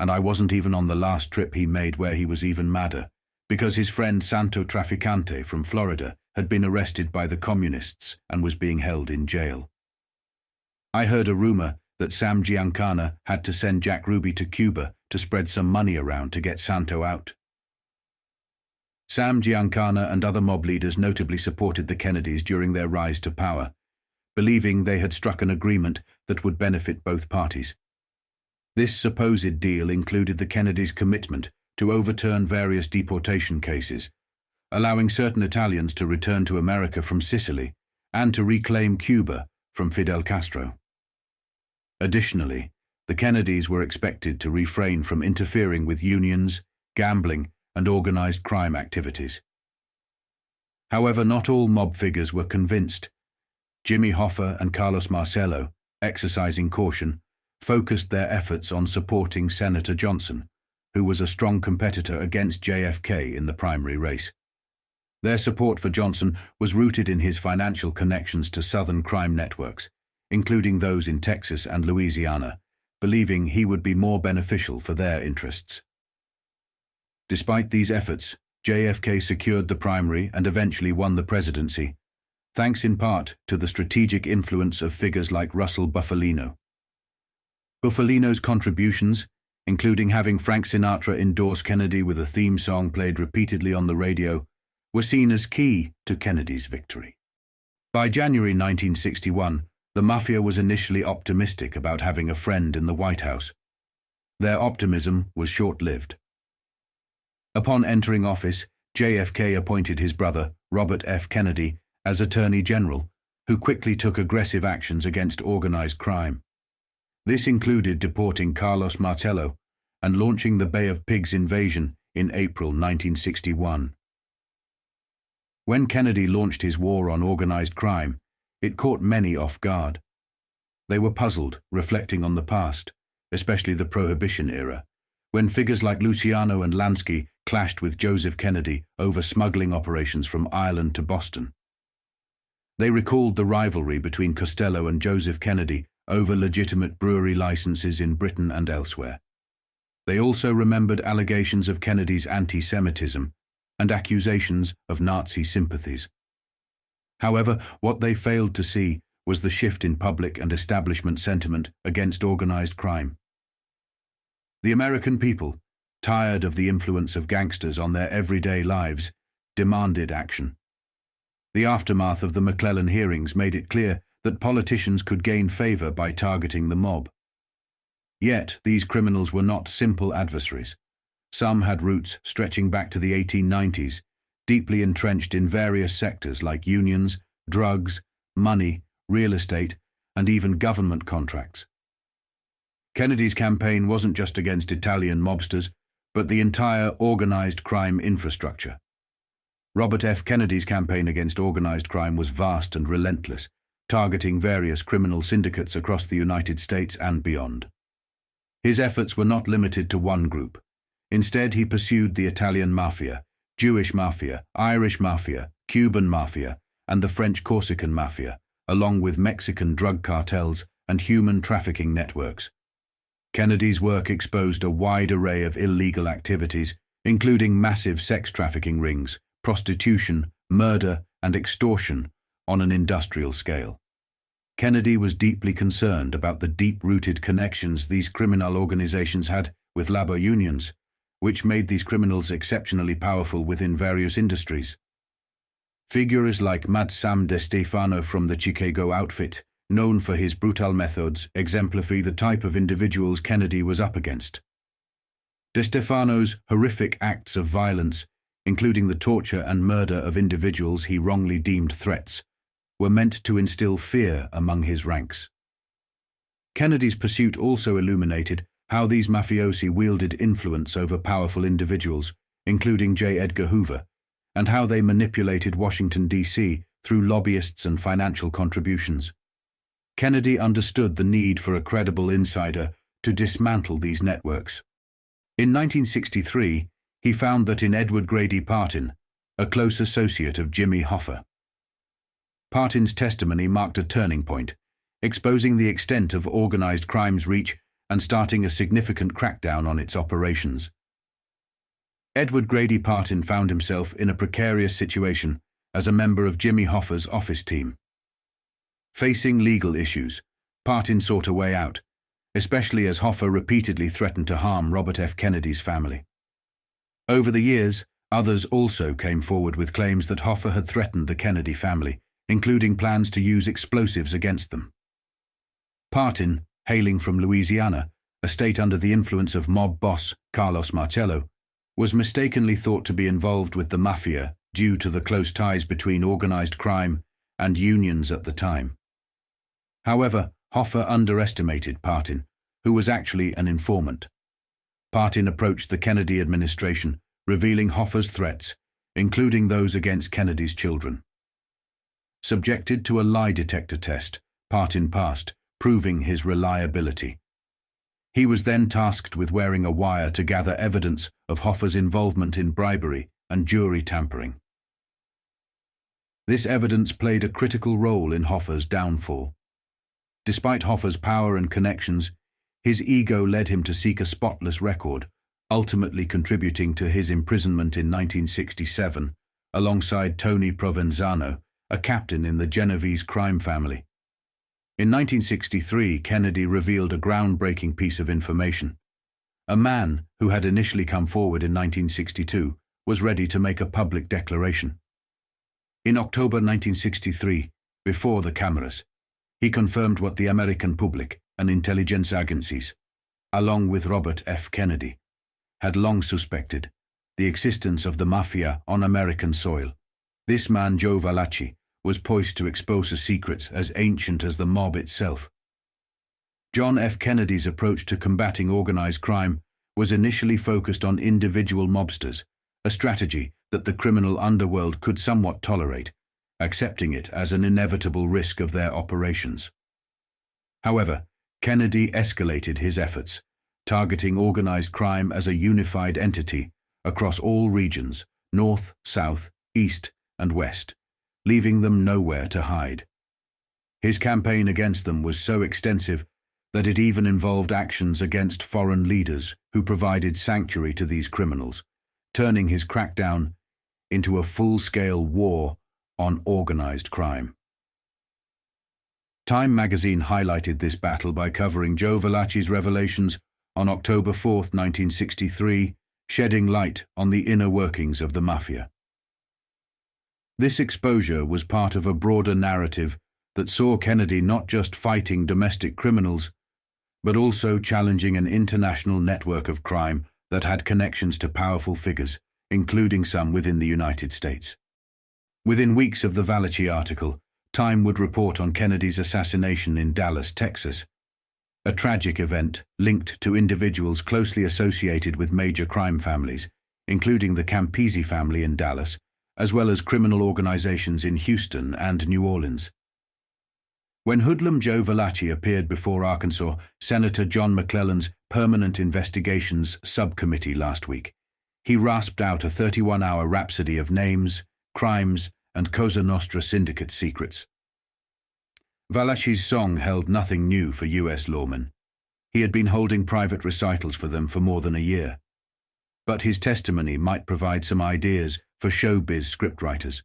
and I wasn't even on the last trip he made where he was even madder, because his friend Santo Traficante from Florida had been arrested by the communists and was being held in jail. I heard a rumor that Sam Giancana had to send Jack Ruby to Cuba to spread some money around to get Santo out. Sam Giancana and other mob leaders notably supported the Kennedys during their rise to power, believing they had struck an agreement that would benefit both parties. This supposed deal included the Kennedys' commitment to overturn various deportation cases, allowing certain Italians to return to America from Sicily and to reclaim Cuba from Fidel Castro. Additionally, the Kennedys were expected to refrain from interfering with unions, gambling, and organized crime activities. However, not all mob figures were convinced. Jimmy Hoffa and Carlos Marcello, exercising caution, focused their efforts on supporting Senator Johnson, who was a strong competitor against JFK in the primary race. Their support for Johnson was rooted in his financial connections to Southern crime networks, including those in Texas and Louisiana, believing he would be more beneficial for their interests. Despite these efforts, JFK secured the primary and eventually won the presidency, thanks in part to the strategic influence of figures like Russell Bufalino. Bufalino's contributions, including having Frank Sinatra endorse Kennedy with a theme song played repeatedly on the radio, were seen as key to Kennedy's victory. By January 1961, the Mafia was initially optimistic about having a friend in the White House. Their optimism was short-lived. Upon entering office, JFK appointed his brother, Robert F. Kennedy, as Attorney General, who quickly took aggressive actions against organized crime. This included deporting Carlos Martello and launching the Bay of Pigs invasion in April 1961. When Kennedy launched his war on organized crime, it caught many off guard. They were puzzled, reflecting on the past, especially the Prohibition era, when figures like Luciano and Lansky clashed with Joseph Kennedy over smuggling operations from Ireland to Boston. They recalled the rivalry between Costello and Joseph Kennedy over legitimate brewery licenses in Britain and elsewhere. They also remembered allegations of Kennedy's anti-Semitism and accusations of Nazi sympathies. However, what they failed to see was the shift in public and establishment sentiment against organized crime. The American people, tired of the influence of gangsters on their everyday lives, demanded action. The aftermath of the McClellan hearings made it clear that politicians could gain favor by targeting the mob. Yet, these criminals were not simple adversaries. Some had roots stretching back to the 1890s, deeply entrenched in various sectors like unions, drugs, money, real estate, and even government contracts. Kennedy's campaign wasn't just against Italian mobsters, but the entire organized crime infrastructure. Robert F. Kennedy's campaign against organized crime was vast and relentless, targeting various criminal syndicates across the United States and beyond. His efforts were not limited to one group. Instead, he pursued the Italian Mafia, Jewish Mafia, Irish Mafia, Cuban Mafia, and the French Corsican Mafia, along with Mexican drug cartels and human trafficking networks. Kennedy's work exposed a wide array of illegal activities, including massive sex trafficking rings, prostitution, murder, and extortion on an industrial scale. Kennedy was deeply concerned about the deep-rooted connections these criminal organizations had with labor unions, which made these criminals exceptionally powerful within various industries. Figures like Mad Sam De Stefano from the Chicago outfit, known for his brutal methods, exemplify the type of individuals Kennedy was up against. De Stefano's horrific acts of violence, including the torture and murder of individuals he wrongly deemed threats, were meant to instill fear among his ranks. Kennedy's pursuit also illuminated how these mafiosi wielded influence over powerful individuals, including J. Edgar Hoover, and how they manipulated Washington, D.C. through lobbyists and financial contributions. Kennedy understood the need for a credible insider to dismantle these networks. In 1963, he found that in Edward Grady Partin, a close associate of Jimmy Hoffa. Partin's testimony marked a turning point, exposing the extent of organized crime's reach and starting a significant crackdown on its operations. Edward Grady Partin found himself in a precarious situation as a member of Jimmy Hoffa's office team. Facing legal issues, Partin sought a way out, especially as Hoffa repeatedly threatened to harm Robert F. Kennedy's family. Over the years, others also came forward with claims that Hoffa had threatened the Kennedy family, including plans to use explosives against them. Partin, hailing from Louisiana, a state under the influence of mob boss Carlos Martello, was mistakenly thought to be involved with the Mafia due to the close ties between organized crime and unions at the time. However, Hoffa underestimated Partin, who was actually an informant. Partin approached the Kennedy administration, revealing Hoffa's threats, including those against Kennedy's children. Subjected to a lie detector test, Partin passed, proving his reliability. He was then tasked with wearing a wire to gather evidence of Hoffa's involvement in bribery and jury tampering. This evidence played a critical role in Hoffa's downfall. Despite Hoffa's power and connections, his ego led him to seek a spotless record, ultimately contributing to his imprisonment in 1967, alongside Tony Provenzano, a captain in the Genovese crime family. In 1963, Kennedy revealed a groundbreaking piece of information. A man who had initially come forward in 1962 was ready to make a public declaration. In October 1963, before the cameras. He confirmed what the American public and intelligence agencies, along with Robert F. Kennedy, had long suspected: the existence of the mafia on American soil. This man, Joe Valachi, was poised to expose a secret as ancient as the mob itself. John F. Kennedy's approach to combating organized crime was initially focused on individual mobsters, a strategy that the criminal underworld could somewhat tolerate, accepting it as an inevitable risk of their operations. However, Kennedy escalated his efforts, targeting organized crime as a unified entity across all regions, north, south, east, and west, leaving them nowhere to hide. His campaign against them was so extensive that it even involved actions against foreign leaders who provided sanctuary to these criminals, turning his crackdown into a full-scale war on organized crime. Time magazine highlighted this battle by covering Joe Valachi's revelations on October 4, 1963, shedding light on the inner workings of the mafia. This exposure was part of a broader narrative that saw Kennedy not just fighting domestic criminals, but also challenging an international network of crime that had connections to powerful figures, including some within the United States. Within weeks of the Valachi article, Time would report on Kennedy's assassination in Dallas, Texas, a tragic event linked to individuals closely associated with major crime families, including the Campisi family in Dallas, as well as criminal organizations in Houston and New Orleans. When hoodlum Joe Valachi appeared before Arkansas Senator John McClellan's Permanent Investigations Subcommittee last week, he rasped out a 31-hour rhapsody of names, crimes, and Cosa Nostra syndicate secrets. Valachi's song held nothing new for U.S. lawmen. He had been holding private recitals for them for more than a year. But his testimony might provide some ideas for showbiz scriptwriters.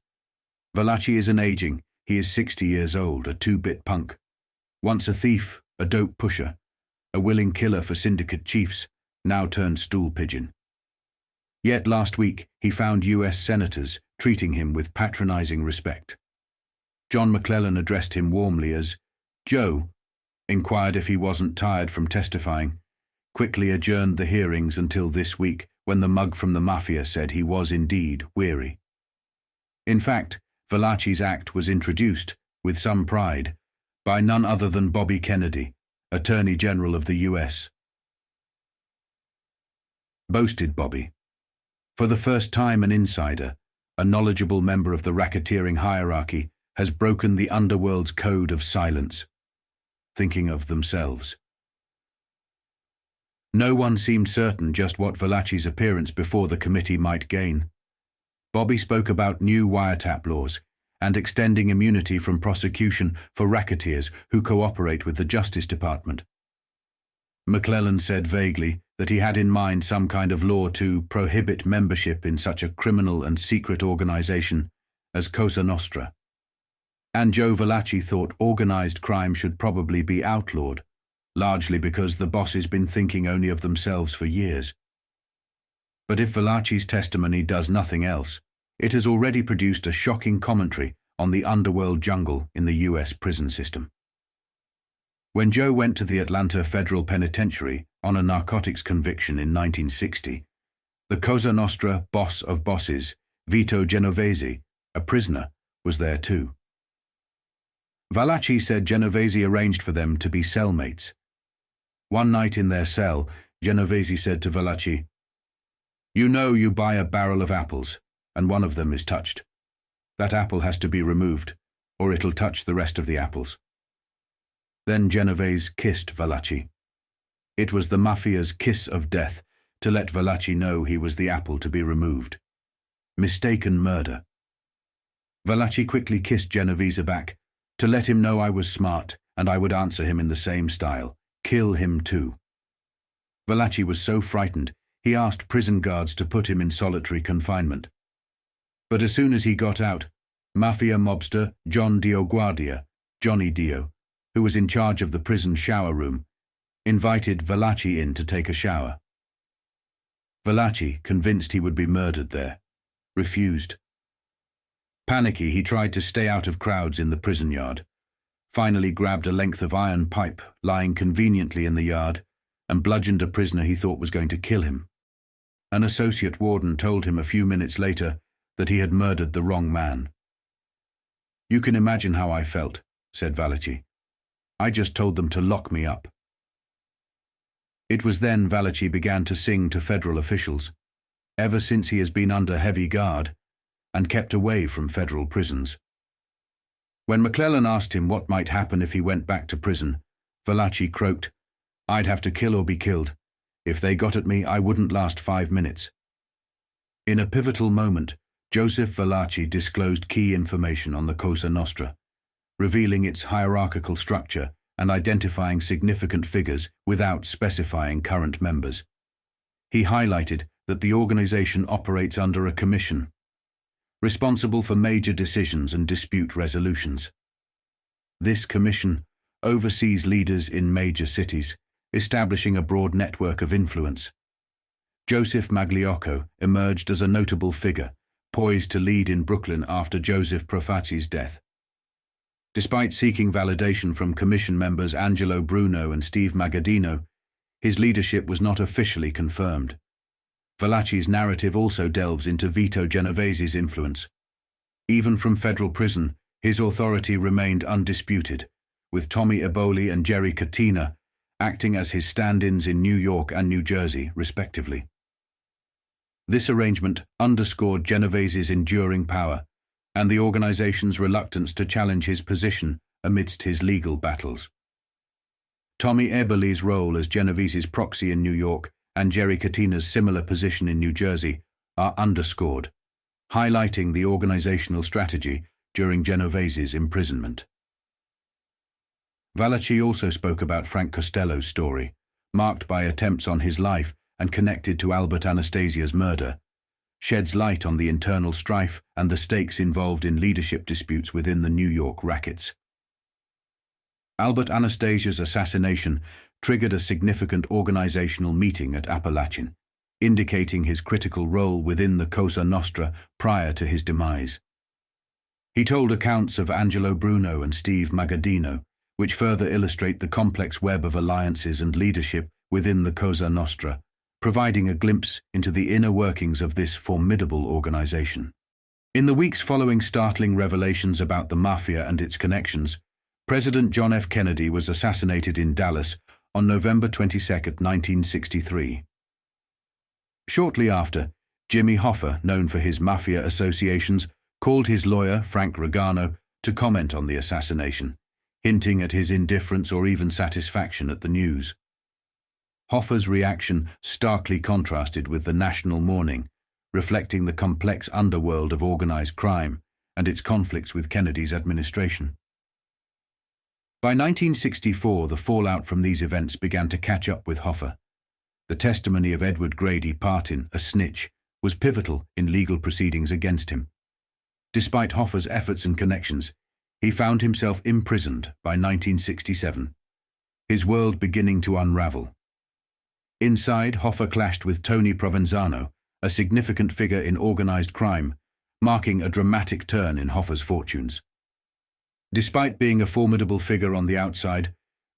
Valachi isn't aging. He is 60 years old, a two-bit punk. Once a thief, a dope pusher, a willing killer for syndicate chiefs, now turned stool pigeon. Yet last week he found U.S. senators treating him with patronizing respect. John McClellan addressed him warmly as Joe, inquired if he wasn't tired from testifying, quickly adjourned the hearings until this week when the mug from the mafia said he was indeed weary. In fact, Valachi's act was introduced, with some pride, by none other than Bobby Kennedy, Attorney General of the U.S. Boasted Bobby. For the first time, an insider, a knowledgeable member of the racketeering hierarchy, has broken the underworld's code of silence, thinking of themselves. No one seemed certain just what Valachi's appearance before the committee might gain. Bobby spoke about new wiretap laws and extending immunity from prosecution for racketeers who cooperate with the Justice Department. McClellan said vaguely that he had in mind some kind of law to prohibit membership in such a criminal and secret organization as Cosa Nostra. And Joe Valachi thought organized crime should probably be outlawed, largely because the boss has been thinking only of themselves for years. But if Valachi's testimony does nothing else, it has already produced a shocking commentary on the underworld jungle in the U.S. prison system. When Joe went to the Atlanta Federal Penitentiary on a narcotics conviction in 1960, the Cosa Nostra boss of bosses, Vito Genovese, a prisoner, was there too. Valachi said Genovese arranged for them to be cellmates. One night in their cell, Genovese said to Valachi, "You know you buy a barrel of apples, and one of them is touched. That apple has to be removed, or it'll touch the rest of the apples." Then Genovese kissed Valachi. It was the mafia's kiss of death to let Valachi know he was the apple to be removed. Mistaken murder. Valachi quickly kissed Genovese back to let him know I was smart and I would answer him in the same style, kill him too. Valachi was so frightened he asked prison guards to put him in solitary confinement. But as soon as he got out, mafia mobster John DioGuardia, Johnny Dio, who was in charge of the prison shower room, invited Valachi in to take a shower. Valachi, convinced he would be murdered there, refused. Panicky, he tried to stay out of crowds in the prison yard, finally grabbed a length of iron pipe lying conveniently in the yard and bludgeoned a prisoner he thought was going to kill him. An associate warden told him a few minutes later that he had murdered the wrong man. "You can imagine how I felt," said Valachi. "I just told them to lock me up." It was then Valachi began to sing to federal officials. Ever since he has been under heavy guard and kept away from federal prisons. When McClellan asked him what might happen if he went back to prison, Valachi croaked, "I'd have to kill or be killed. If they got at me, I wouldn't last 5 minutes." In a pivotal moment, Joseph Valachi disclosed key information on the Cosa Nostra, revealing its hierarchical structure and identifying significant figures without specifying current members. He highlighted that the organization operates under a commission, responsible for major decisions and dispute resolutions. This commission oversees leaders in major cities, establishing a broad network of influence. Joseph Magliocco emerged as a notable figure, poised to lead in Brooklyn after Joseph Profaci's death. Despite seeking validation from commission members Angelo Bruno and Steve Magaddino, his leadership was not officially confirmed. Valachi's narrative also delves into Vito Genovese's influence. Even from federal prison, his authority remained undisputed, with Tommy Eboli and Jerry Katina acting as his stand-ins in New York and New Jersey, respectively. This arrangement underscored Genovese's enduring power and the organization's reluctance to challenge his position amidst his legal battles. Tommy Eboli's role as Genovese's proxy in New York and Jerry Katina's similar position in New Jersey are underscored, highlighting the organizational strategy during Genovese's imprisonment. Valachi also spoke about Frank Costello's story, marked by attempts on his life and connected to Albert Anastasia's murder, sheds light on the internal strife and the stakes involved in leadership disputes within the New York rackets. Albert Anastasia's assassination triggered a significant organizational meeting at Appalachian, indicating his critical role within the Cosa Nostra prior to his demise. He told accounts of Angelo Bruno and Steve Magaddino, which further illustrate the complex web of alliances and leadership within the Cosa Nostra, providing a glimpse into the inner workings of this formidable organization. In the weeks following startling revelations about the Mafia and its connections, President John F. Kennedy was assassinated in Dallas on November 22, 1963. Shortly after, Jimmy Hoffa, known for his Mafia associations, called his lawyer, Frank Regano, to comment on the assassination, hinting at his indifference or even satisfaction at the news. Hoffa's reaction starkly contrasted with the national mourning, reflecting the complex underworld of organized crime and its conflicts with Kennedy's administration. By 1964, the fallout from these events began to catch up with Hoffa. The testimony of Edward Grady Partin, a snitch, was pivotal in legal proceedings against him. Despite Hoffa's efforts and connections, he found himself imprisoned by 1967, his world beginning to unravel. Inside, Hoffa clashed with Tony Provenzano, a significant figure in organized crime, marking a dramatic turn in Hoffa's fortunes. Despite being a formidable figure on the outside,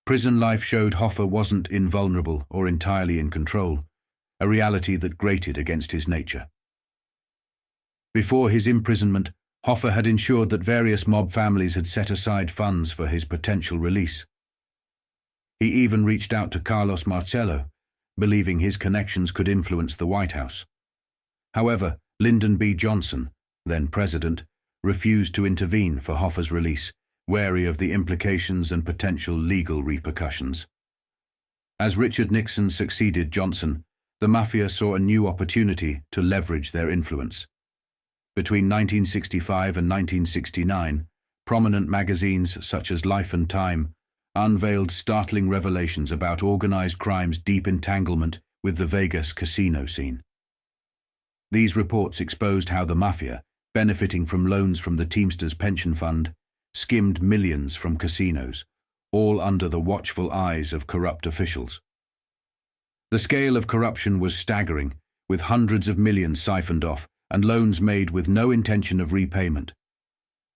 prison life showed Hoffa wasn't invulnerable or entirely in control, a reality that grated against his nature. Before his imprisonment, Hoffa had ensured that various mob families had set aside funds for his potential release. He even reached out to Carlos Marcello, believing his connections could influence the White House. However, Lyndon B. Johnson, then president, refused to intervene for Hoffa's release, wary of the implications and potential legal repercussions. As Richard Nixon succeeded Johnson, the Mafia saw a new opportunity to leverage their influence. Between 1965 and 1969, prominent magazines such as Life and Time unveiled startling revelations about organized crime's deep entanglement with the Vegas casino scene. These reports exposed how the Mafia, benefiting from loans from the Teamsters pension fund, skimmed millions from casinos, all under the watchful eyes of corrupt officials. The scale of corruption was staggering, with hundreds of millions siphoned off and loans made with no intention of repayment.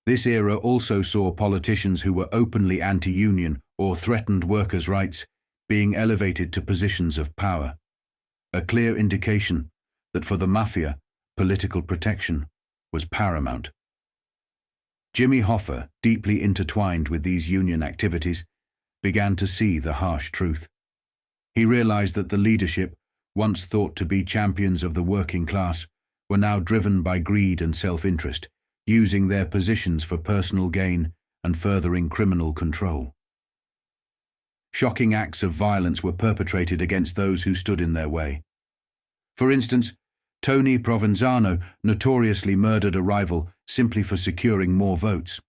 This era also saw politicians who were openly anti-union or threatened workers' rights being elevated to positions of power, a clear indication that for the mafia, political protection was paramount. Jimmy Hoffa, deeply intertwined with these union activities, began to see the harsh truth. He realized that the leadership, once thought to be champions of the working class, were now driven by greed and self-interest, using their positions for personal gain and furthering criminal control. Shocking acts of violence were perpetrated against those who stood in their way. For instance, Tony Provenzano notoriously murdered a rival simply for securing more votes.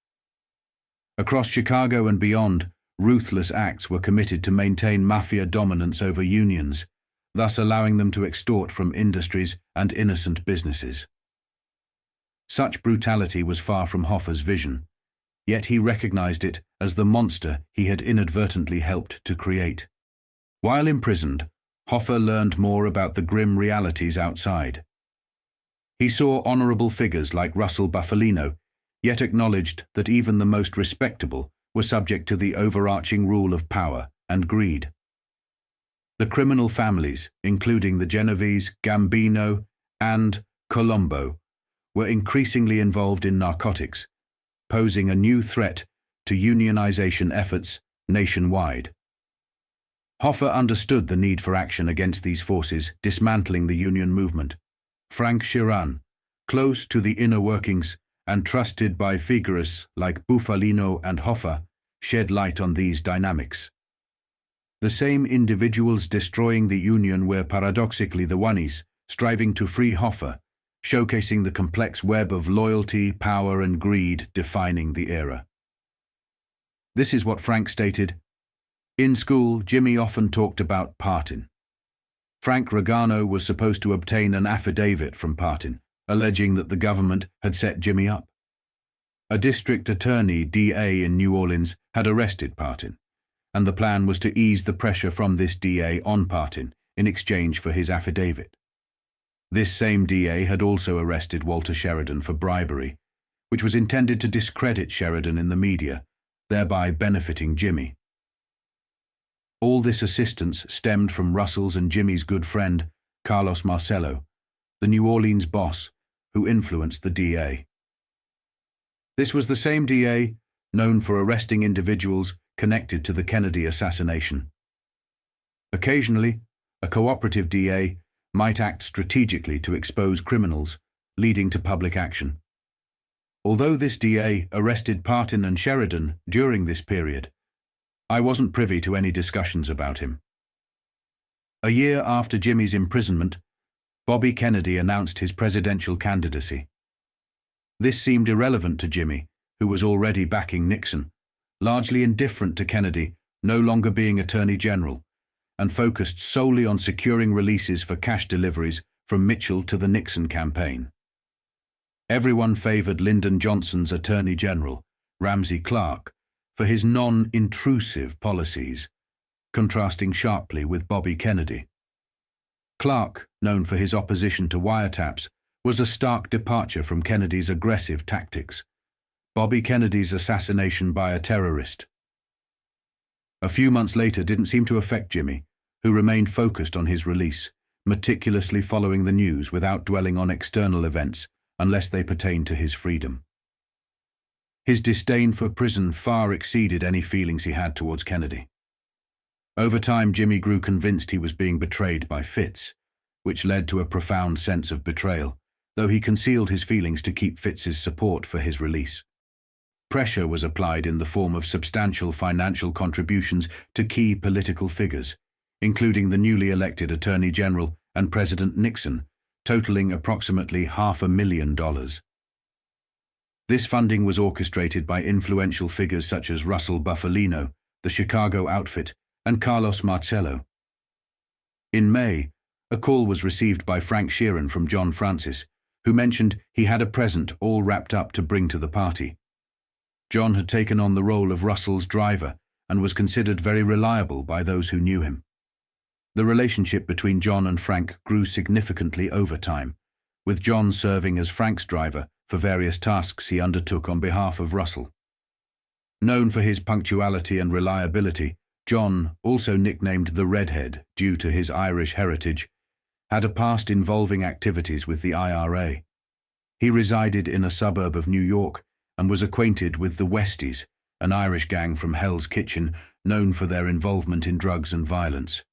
Across Chicago and beyond, ruthless acts were committed to maintain mafia dominance over unions, thus allowing them to extort from industries and innocent businesses. Such brutality was far from Hoffa's vision, yet he recognized it as the monster he had inadvertently helped to create. While imprisoned, Hoffa learned more about the grim realities outside. He saw honorable figures like Russell Bufalino, yet acknowledged that even the most respectable were subject to the overarching rule of power and greed. The criminal families, including the Genovese, Gambino, and Colombo, were increasingly involved in narcotics, posing a new threat to unionization efforts nationwide. Hoffa understood the need for action against these forces, dismantling the union movement. Frank Sheeran, close to the inner workings and trusted by figures like Bufalino and Hoffa, shed light on these dynamics. The same individuals destroying the union were paradoxically the ones striving to free Hoffa, showcasing the complex web of loyalty, power, and greed defining the era. This is what Frank stated. In school, Jimmy often talked about Partin. Frank Regano was supposed to obtain an affidavit from Partin, alleging that the government had set Jimmy up. A district attorney, DA in New Orleans, had arrested Partin, and the plan was to ease the pressure from this DA on Partin in exchange for his affidavit. This same DA had also arrested Walter Sheridan for bribery, which was intended to discredit Sheridan in the media, thereby benefiting Jimmy. All this assistance stemmed from Russell's and Jimmy's good friend, Carlos Marcello, the New Orleans boss who influenced the DA. This was the same DA known for arresting individuals connected to the Kennedy assassination. Occasionally, a cooperative DA might act strategically to expose criminals, leading to public action. Although this DA arrested Partin and Sheridan during this period, I wasn't privy to any discussions about him. A year after Jimmy's imprisonment, Bobby Kennedy announced his presidential candidacy. This seemed irrelevant to Jimmy, who was already backing Nixon, largely indifferent to Kennedy no longer being Attorney General, and focused solely on securing releases for cash deliveries from Mitchell to the Nixon campaign. Everyone favored Lyndon Johnson's Attorney General, Ramsey Clark, for his non-intrusive policies, contrasting sharply with Bobby Kennedy. Clark, known for his opposition to wiretaps, was a stark departure from Kennedy's aggressive tactics, Bobby Kennedy's assassination by a terrorist. A few months later didn't seem to affect Jimmy, who remained focused on his release, meticulously following the news without dwelling on external events unless they pertained to his freedom. His disdain for prison far exceeded any feelings he had towards Kennedy. Over time, Jimmy grew convinced he was being betrayed by Fitz, which led to a profound sense of betrayal, though he concealed his feelings to keep Fitz's support for his release. Pressure was applied in the form of substantial financial contributions to key political figures, including the newly elected Attorney General and President Nixon, totaling approximately $500,000. This funding was orchestrated by influential figures such as Russell Bufalino, the Chicago outfit, and Carlos Marcello. In May, a call was received by Frank Sheeran from John Francis, who mentioned he had a present all wrapped up to bring to the party. John had taken on the role of Russell's driver and was considered very reliable by those who knew him. The relationship between John and Frank grew significantly over time, with John serving as Frank's driver for various tasks he undertook on behalf of Russell. Known for his punctuality and reliability, John, also nicknamed the Redhead due to his Irish heritage, had a past involving activities with the IRA. He resided in a suburb of New York and was acquainted with the Westies, an Irish gang from Hell's Kitchen known for their involvement in drugs and violence.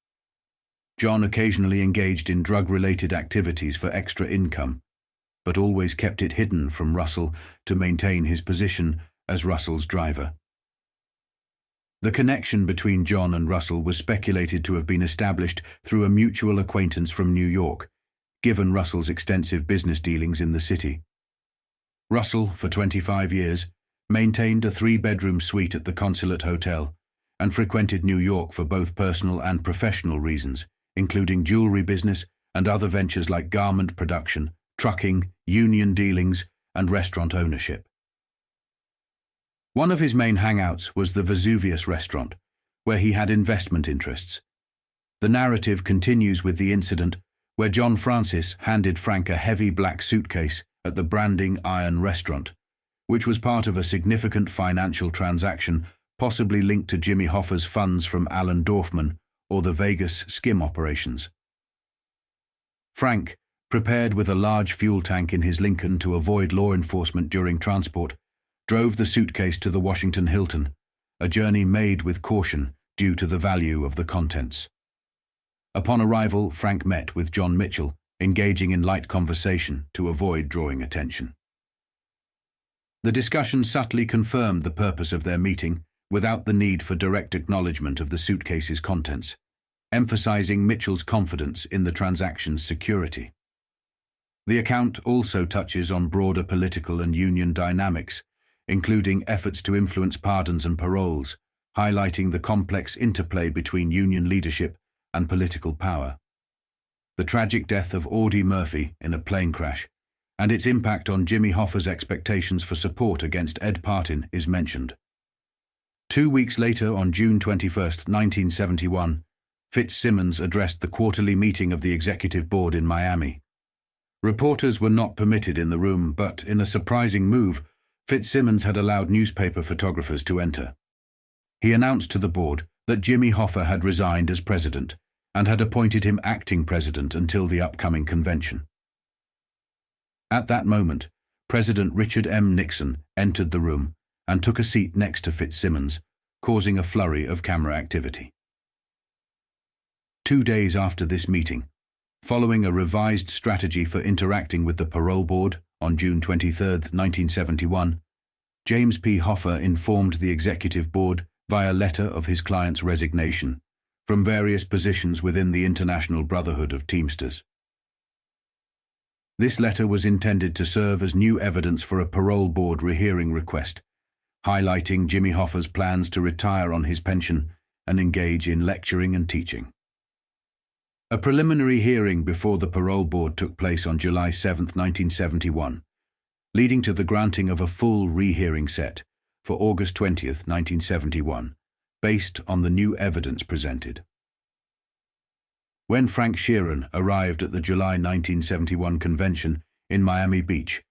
John occasionally engaged in drug-related activities for extra income, but always kept it hidden from Russell to maintain his position as Russell's driver. The connection between John and Russell was speculated to have been established through a mutual acquaintance from New York, given Russell's extensive business dealings in the city. Russell, for 25 years, maintained a 3-bedroom suite at the Consulate Hotel and frequented New York for both personal and professional reasons, including jewelry business and other ventures like garment production, trucking, union dealings, and restaurant ownership. One of his main hangouts was the Vesuvius restaurant, where he had investment interests. The narrative continues with the incident where John Francis handed Frank a heavy black suitcase at the Branding Iron restaurant, which was part of a significant financial transaction possibly linked to Jimmy Hoffa's funds from Alan Dorfman or the Vegas skim operations. Frank, prepared with a large fuel tank in his Lincoln to avoid law enforcement during transport, drove the suitcase to the Washington Hilton, a journey made with caution due to the value of the contents. Upon arrival, Frank met with John Mitchell, engaging in light conversation to avoid drawing attention. The discussion subtly confirmed the purpose of their meeting without the need for direct acknowledgement of the suitcase's contents, emphasizing Mitchell's confidence in the transaction's security. The account also touches on broader political and union dynamics, including efforts to influence pardons and paroles, highlighting the complex interplay between union leadership and political power. The tragic death of Audie Murphy in a plane crash and its impact on Jimmy Hoffa's expectations for support against Ed Partin is mentioned. 2 weeks later, on June 21, 1971, Fitzsimmons addressed the quarterly meeting of the executive board in Miami. Reporters were not permitted in the room, but in a surprising move, Fitzsimmons had allowed newspaper photographers to enter. He announced to the board that Jimmy Hoffa had resigned as president and had appointed him acting president until the upcoming convention. At that moment, President Richard M. Nixon entered the room and took a seat next to Fitzsimmons, causing a flurry of camera activity. 2 days after this meeting, following a revised strategy for interacting with the parole board on June 23, 1971, James P. Hoffa informed the executive board via letter of his client's resignation from various positions within the International Brotherhood of Teamsters. This letter was intended to serve as new evidence for a parole board rehearing request, highlighting Jimmy Hoffa's plans to retire on his pension and engage in lecturing and teaching. A preliminary hearing before the parole board took place on July 7, 1971, leading to the granting of a full rehearing set for August 20, 1971, based on the new evidence presented. When Frank Sheeran arrived at the July 1971 convention in Miami Beach,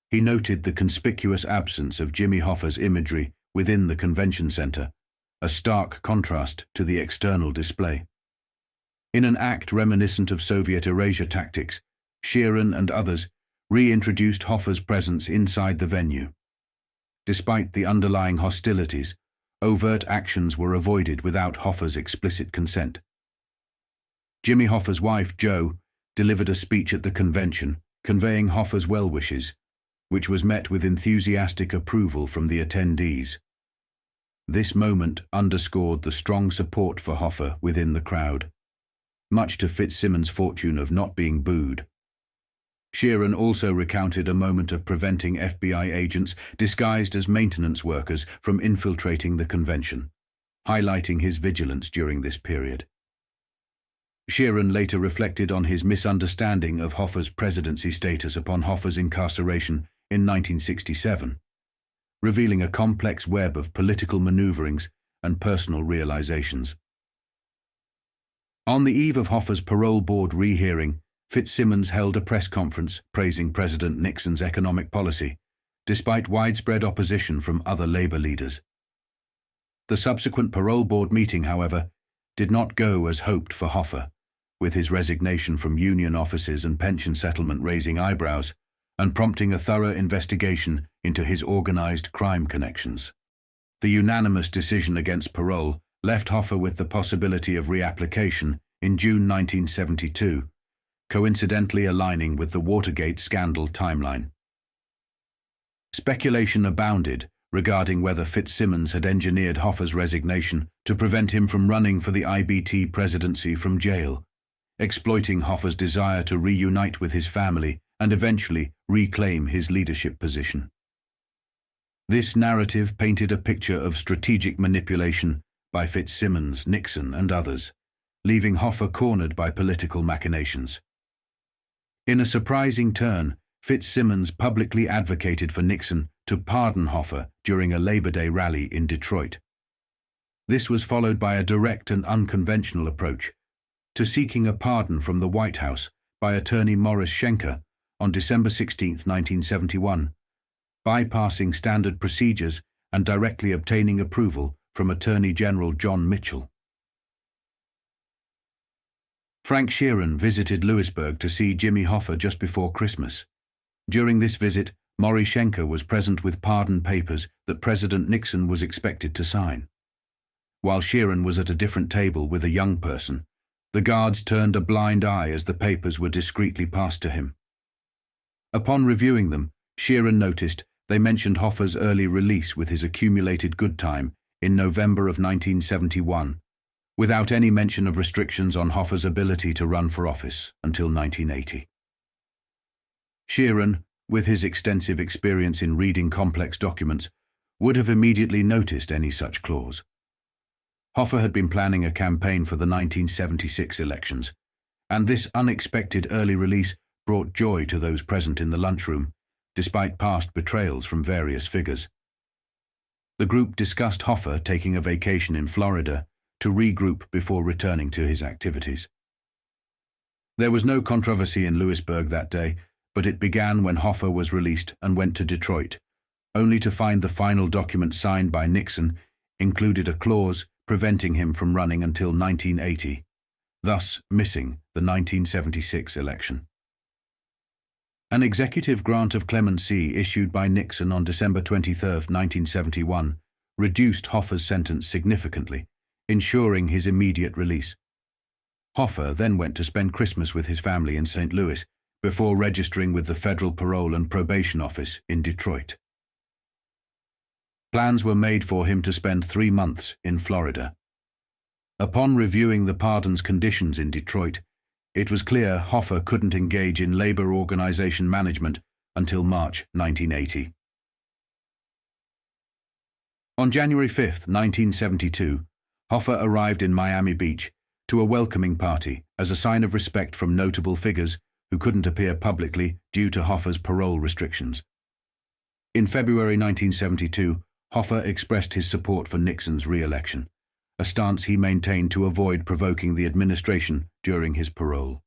he noted the conspicuous absence of Jimmy Hoffa's imagery within the convention center, a stark contrast to the external display. In an act reminiscent of Soviet erasure tactics, Sheeran and others reintroduced Hoffa's presence inside the venue. Despite the underlying hostilities, overt actions were avoided without Hoffa's explicit consent. Jimmy Hoffa's wife, Jo, delivered a speech at the convention, conveying Hoffa's well wishes, which was met with enthusiastic approval from the attendees. This moment underscored the strong support for Hoffa within the crowd, much to Fitzsimmons' fortune of not being booed. Sheeran also recounted a moment of preventing FBI agents disguised as maintenance workers from infiltrating the convention, highlighting his vigilance during this period. Sheeran later reflected on his misunderstanding of Hoffa's presidency status upon Hoffa's incarceration in 1967, revealing a complex web of political maneuverings and personal realizations. On the eve of Hoffa's parole board rehearing, Fitzsimmons held a press conference praising President Nixon's economic policy, despite widespread opposition from other Labour leaders. The subsequent parole board meeting, however, did not go as hoped for Hoffa, with his resignation from union offices and pension settlement raising eyebrows and prompting a thorough investigation into his organised crime connections. The unanimous decision against parole left Hoffa with the possibility of reapplication in June 1972, coincidentally aligning with the Watergate scandal timeline. Speculation abounded regarding whether Fitzsimmons had engineered Hoffa's resignation to prevent him from running for the IBT presidency from jail, exploiting Hoffa's desire to reunite with his family and eventually reclaim his leadership position. This narrative painted a picture of strategic manipulation by Fitzsimmons, Nixon, and others, leaving Hoffa cornered by political machinations. In a surprising turn, Fitzsimmons publicly advocated for Nixon to pardon Hoffa during a Labor Day rally in Detroit. This was followed by a direct and unconventional approach to seeking a pardon from the White House by attorney Morris Schenker on December 16, 1971, bypassing standard procedures and directly obtaining approval from Attorney General John Mitchell. Frank Sheeran visited Lewisburg to see Jimmy Hoffa just before Christmas. During this visit, Morris Schenker was present with pardon papers that President Nixon was expected to sign. While Sheeran was at a different table with a young person, the guards turned a blind eye as the papers were discreetly passed to him. Upon reviewing them, Sheeran noticed they mentioned Hoffa's early release with his accumulated good time in November of 1971, without any mention of restrictions on Hoffa's ability to run for office until 1980. Sheeran, with his extensive experience in reading complex documents, would have immediately noticed any such clause. Hoffa had been planning a campaign for the 1976 elections, and this unexpected early release brought joy to those present in the lunchroom, despite past betrayals from various figures. The group discussed Hoffa taking a vacation in Florida to regroup before returning to his activities. There was no controversy in Lewisburg that day, but it began when Hoffa was released and went to Detroit, only to find the final document signed by Nixon included a clause preventing him from running until 1980, thus missing the 1976 election. An executive grant of clemency issued by Nixon on December 23, 1971, reduced Hoffa's sentence significantly, ensuring his immediate release. Hoffa then went to spend Christmas with his family in St. Louis before registering with the Federal Parole and Probation Office in Detroit. Plans were made for him to spend 3 months in Florida. Upon reviewing the pardon's conditions in Detroit, it was clear Hoffa couldn't engage in labor organization management until March 1980. On January 5, 1972, Hoffa arrived in Miami Beach to a welcoming party as a sign of respect from notable figures who couldn't appear publicly due to Hoffa's parole restrictions. In February 1972, Hoffa expressed his support for Nixon's re-election, a stance he maintained to avoid provoking the administration during his parole.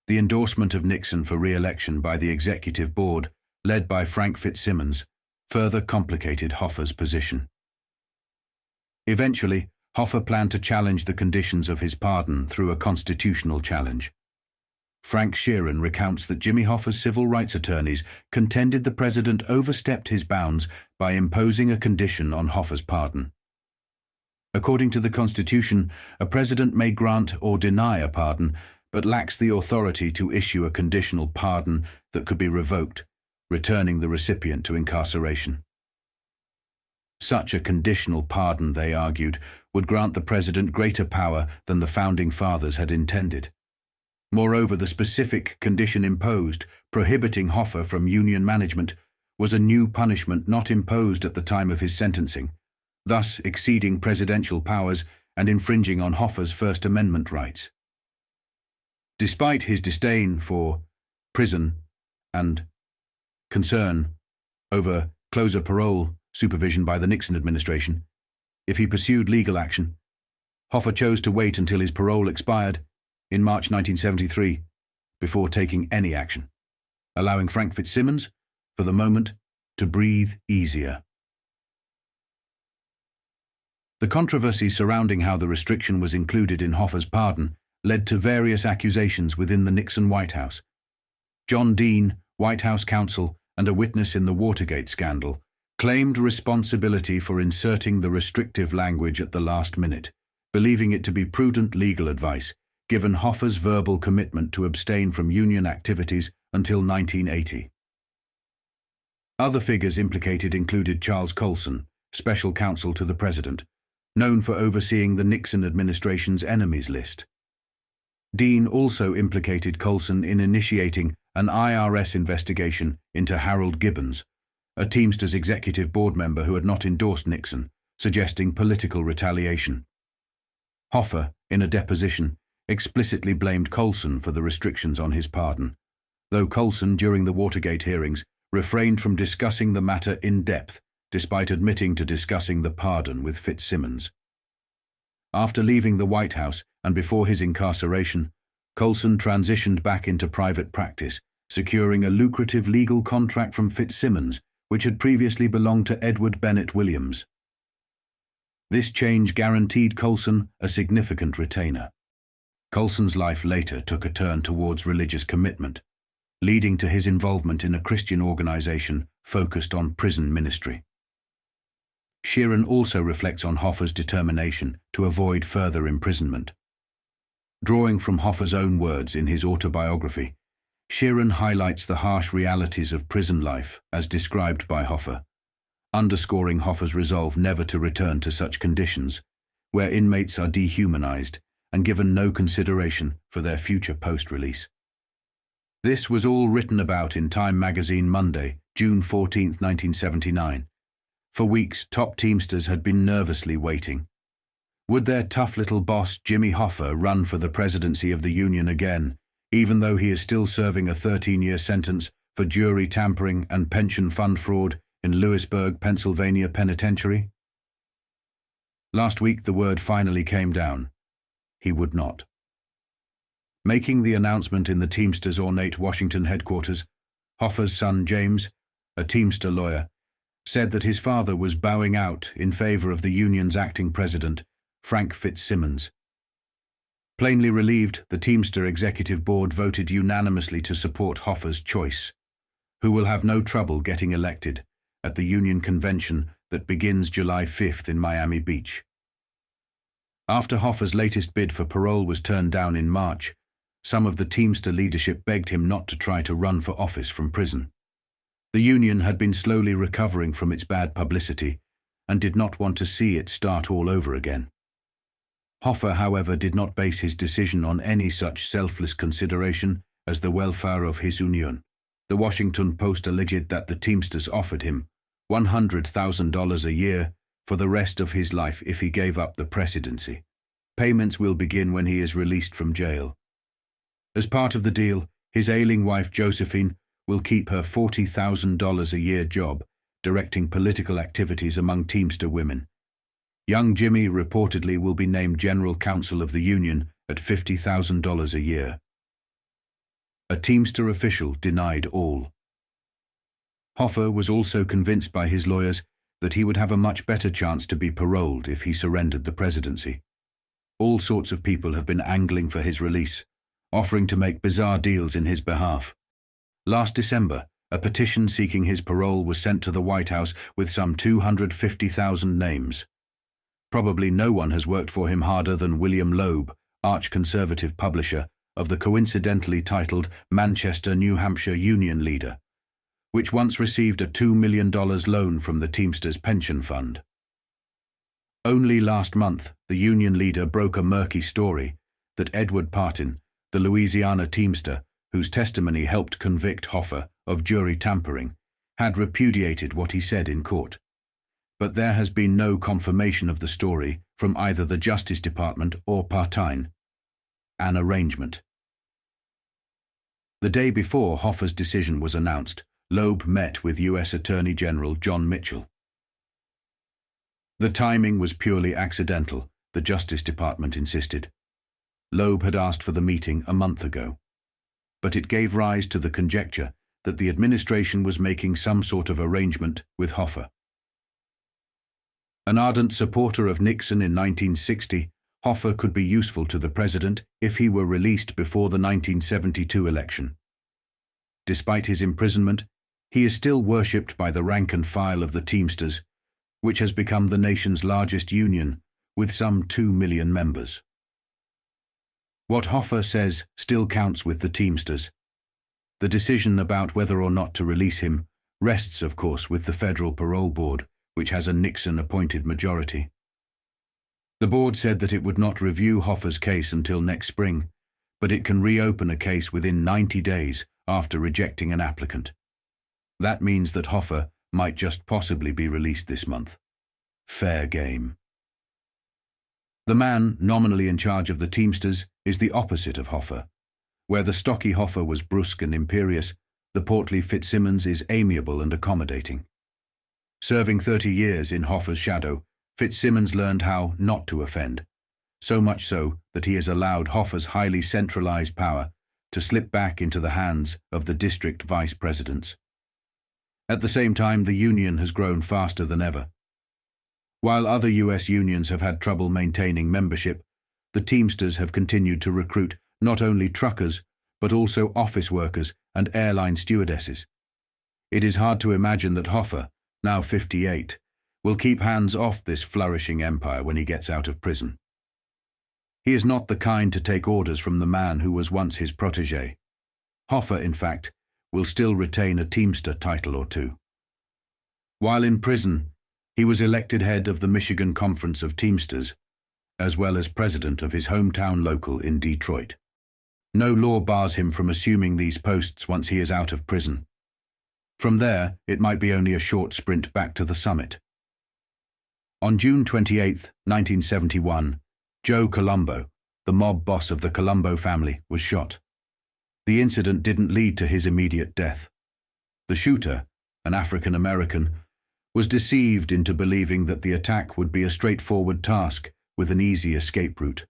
The endorsement of Nixon for re-election by the executive board, led by Frank Fitzsimmons, further complicated Hoffa's position. Eventually, Hoffa planned to challenge the conditions of his pardon through a constitutional challenge. Frank Sheeran recounts that Jimmy Hoffa's civil rights attorneys contended the president overstepped his bounds by imposing a condition on Hoffa's pardon. According to the Constitution, a president may grant or deny a pardon, but lacks the authority to issue a conditional pardon that could be revoked, returning the recipient to incarceration. Such a conditional pardon, they argued, would grant the president greater power than the Founding Fathers had intended. Moreover, the specific condition imposed, prohibiting Hoffa from union management, was a new punishment not imposed at the time of his sentencing, thus exceeding presidential powers and infringing on Hoffa's First Amendment rights. Despite his disdain for prison and concern over closer parole supervision by the Nixon administration, if he pursued legal action, Hoffa chose to wait until his parole expired in March 1973, before taking any action, allowing Frank Fitzsimmons, for the moment, to breathe easier. The controversy surrounding how the restriction was included in Hoffa's pardon led to various accusations within the Nixon White House. John Dean, White House counsel and a witness in the Watergate scandal, claimed responsibility for inserting the restrictive language at the last minute, believing it to be prudent legal advice, given Hoffa's verbal commitment to abstain from union activities until 1980. Other figures implicated included Charles Colson, special counsel to the president, known for overseeing the Nixon administration's enemies list. Dean also implicated Colson in initiating an IRS investigation into Harold Gibbons, a Teamsters executive board member who had not endorsed Nixon, suggesting political retaliation. Hoffa, in a deposition, explicitly blamed Colson for the restrictions on his pardon, though Colson, during the Watergate hearings, refrained from discussing the matter in depth, despite admitting to discussing the pardon with Fitzsimmons. After leaving the White House and before his incarceration, Colson transitioned back into private practice, securing a lucrative legal contract from Fitzsimmons, which had previously belonged to Edward Bennett Williams. This change guaranteed Colson a significant retainer. Colson's life later took a turn towards religious commitment, leading to his involvement in a Christian organization focused on prison ministry. Sheeran also reflects on Hoffa's determination to avoid further imprisonment. Drawing from Hoffa's own words in his autobiography, Sheeran highlights the harsh realities of prison life as described by Hoffa, underscoring Hoffa's resolve never to return to such conditions, where inmates are dehumanized and given no consideration for their future post-release. This was all written about in Time magazine Monday, June 14, 1979. For weeks, top Teamsters had been nervously waiting. Would their tough little boss, Jimmy Hoffa, run for the presidency of the union again, even though he is still serving a 13-year sentence for jury tampering and pension fund fraud in Lewisburg, Pennsylvania Penitentiary? Last week, the word finally came down. He would not. Making the announcement in the Teamsters' ornate Washington headquarters, Hoffa's son James, a Teamster lawyer, said that his father was bowing out in favor of the union's acting president, Frank Fitzsimmons. Plainly relieved, the Teamster Executive Board voted unanimously to support Hoffa's choice, who will have no trouble getting elected at the union convention that begins July 5th in Miami Beach. After Hoffa's latest bid for parole was turned down in March, some of the Teamster leadership begged him not to try to run for office from prison. The union had been slowly recovering from its bad publicity and did not want to see it start all over again. Hoffa, however, did not base his decision on any such selfless consideration as the welfare of his union. The Washington Post alleged that the Teamsters offered him $100,000 a year for the rest of his life if he gave up the presidency. Payments will begin when he is released from jail. As part of the deal, his ailing wife Josephine will keep her $40,000 a year job directing political activities among Teamster women. Young Jimmy reportedly will be named General Counsel of the Union at $50,000 a year. A Teamster official denied all. Hoffa was also convinced by his lawyers that he would have a much better chance to be paroled if he surrendered the presidency. All sorts of people have been angling for his release, offering to make bizarre deals in his behalf. Last December, a petition seeking his parole was sent to the White House with some 250,000 names. Probably no one has worked for him harder than William Loeb, arch-conservative publisher of the coincidentally titled Manchester, New Hampshire Union Leader, which once received a $2 million loan from the Teamsters Pension Fund. Only last month, the union leader broke a murky story that Edward Partin, the Louisiana Teamster, whose testimony helped convict Hoffa of jury tampering, had repudiated what he said in court. But there has been no confirmation of the story from either the Justice Department or Partin. An arrangement. The day before Hoffa's decision was announced, Loeb met with U.S. Attorney General John Mitchell. The timing was purely accidental, the Justice Department insisted. Loeb had asked for the meeting a month ago. but it gave rise to the conjecture that the administration was making some sort of arrangement with Hoffa. An ardent supporter of Nixon in 1960, Hoffa could be useful to the president if he were released before the 1972 election. Despite his imprisonment, he is still worshipped by the rank and file of the Teamsters, which has become the nation's largest union, with some 2 million members. What Hoffa says still counts with the Teamsters. The decision about whether or not to release him rests, of course, with the Federal Parole Board, which has a Nixon-appointed majority. The board said that it would not review Hoffa's case until next spring, but it can reopen a case within 90 days after rejecting an applicant. That means that Hoffa might just possibly be released this month. Fair game. The man nominally in charge of the Teamsters is the opposite of Hoffa. Where the stocky Hoffa was brusque and imperious, the portly Fitzsimmons is amiable and accommodating. Serving 30 years in Hoffa's shadow, Fitzsimmons learned how not to offend, so much so that he has allowed Hoffa's highly centralized power to slip back into the hands of the district vice presidents. At the same time, the union has grown faster than ever. While other U.S. unions have had trouble maintaining membership, the Teamsters have continued to recruit not only truckers, but also office workers and airline stewardesses. It is hard to imagine that Hoffa, now 58, will keep hands off this flourishing empire when he gets out of prison. He is not the kind to take orders from the man who was once his protégé. Hoffa, in fact, will still retain a Teamster title or two. While in prison, he was elected head of the Michigan Conference of Teamsters, as well as president of his hometown local in Detroit. No law bars him from assuming these posts once he is out of prison. From there, it might be only a short sprint back to the summit. On June 28, 1971, Joe Colombo, the mob boss of the Colombo family, was shot. The incident didn't lead to his immediate death. The shooter, an African American, was deceived into believing that the attack would be a straightforward task with an easy escape route.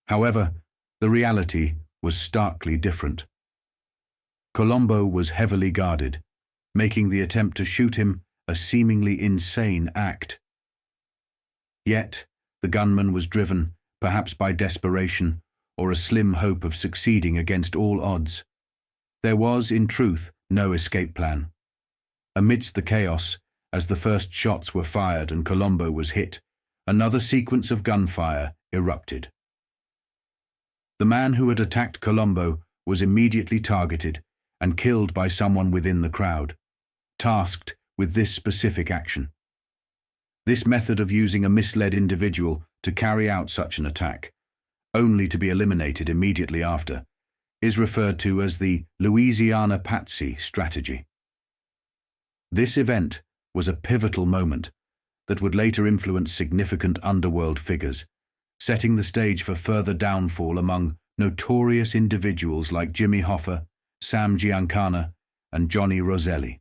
However, the reality was starkly different. Colombo was heavily guarded, making the attempt to shoot him a seemingly insane act. Yet, the gunman was driven, perhaps by desperation or a slim hope of succeeding against all odds. There was, in truth, no escape plan. Amidst the chaos, as the first shots were fired and Colombo was hit, another sequence of gunfire erupted. The man who had attacked Colombo was immediately targeted and killed by someone within the crowd, tasked with this specific action. This method of using a misled individual to carry out such an attack, only to be eliminated immediately after, is referred to as the Louisiana Patsy strategy. This event was a pivotal moment that would later influence significant underworld figures, setting the stage for further downfall among notorious individuals like Jimmy Hoffa, Sam Giancana, and Johnny Roselli.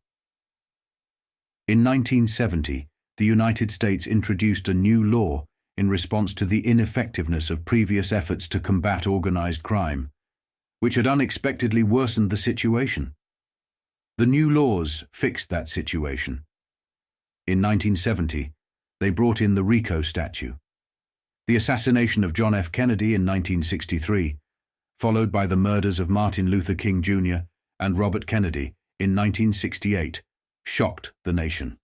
In 1970, the United States introduced a new law in response to the ineffectiveness of previous efforts to combat organized crime, which had unexpectedly worsened the situation. The new laws fixed that situation. In 1970, they brought in the RICO statute. The assassination of John F. Kennedy in 1963, followed by the murders of Martin Luther King Jr. and Robert Kennedy in 1968, shocked the nation.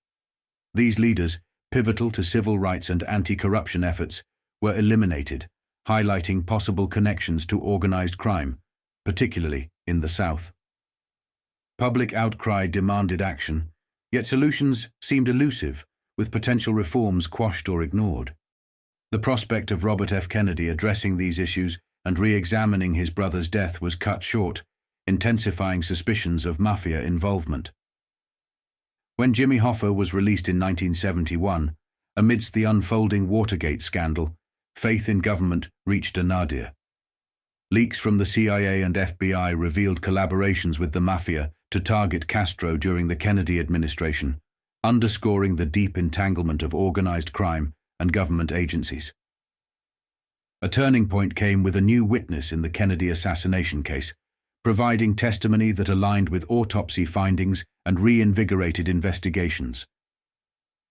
These leaders, pivotal to civil rights and anti-corruption efforts, were eliminated, highlighting possible connections to organized crime, particularly in the South. Public outcry demanded action, yet solutions seemed elusive, with potential reforms quashed or ignored. The prospect of Robert F. Kennedy addressing these issues and re-examining his brother's death was cut short, intensifying suspicions of mafia involvement. When Jimmy Hoffa was released in 1971, amidst the unfolding Watergate scandal, faith in government reached a nadir. Leaks from the CIA and FBI revealed collaborations with the mafia to target Castro during the Kennedy administration, underscoring the deep entanglement of organized crime and government agencies. A turning point came with a new witness in the Kennedy assassination case, providing testimony that aligned with autopsy findings and reinvigorated investigations.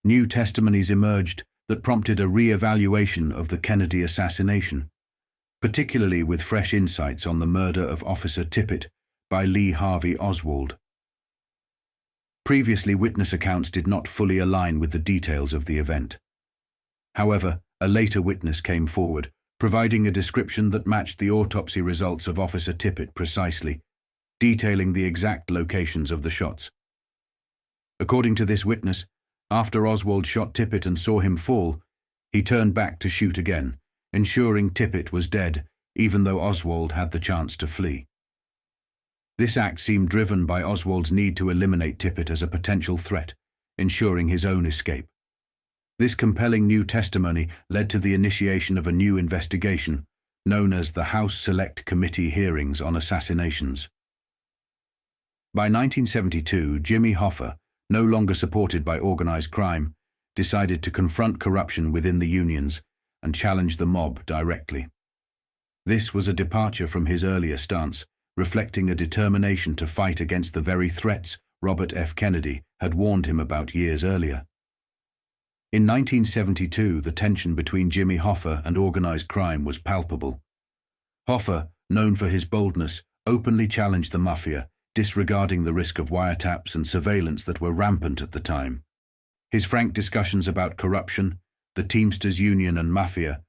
New testimonies emerged that prompted a re-evaluation of the Kennedy assassination, particularly with fresh insights on the murder of Officer Tippit by Lee Harvey Oswald. Previously, witness accounts did not fully align with the details of the event. However, a later witness came forward, providing a description that matched the autopsy results of Officer Tippit precisely, detailing the exact locations of the shots. According to this witness, after Oswald shot Tippit and saw him fall, he turned back to shoot again, ensuring Tippit was dead, even though Oswald had the chance to flee. This act seemed driven by Oswald's need to eliminate Tippit as a potential threat, ensuring his own escape. This compelling new testimony led to the initiation of a new investigation, known as the House Select Committee Hearings on Assassinations. By 1972, Jimmy Hoffa, no longer supported by organized crime, decided to confront corruption within the unions and challenge the mob directly. This was a departure from his earlier stance, reflecting a determination to fight against the very threats Robert F. Kennedy had warned him about years earlier. In 1972, the tension between Jimmy Hoffa and organized crime was palpable. Hoffa, known for his boldness, openly challenged the mafia, disregarding the risk of wiretaps and surveillance that were rampant at the time. His frank discussions about corruption, the Teamsters Union and mafia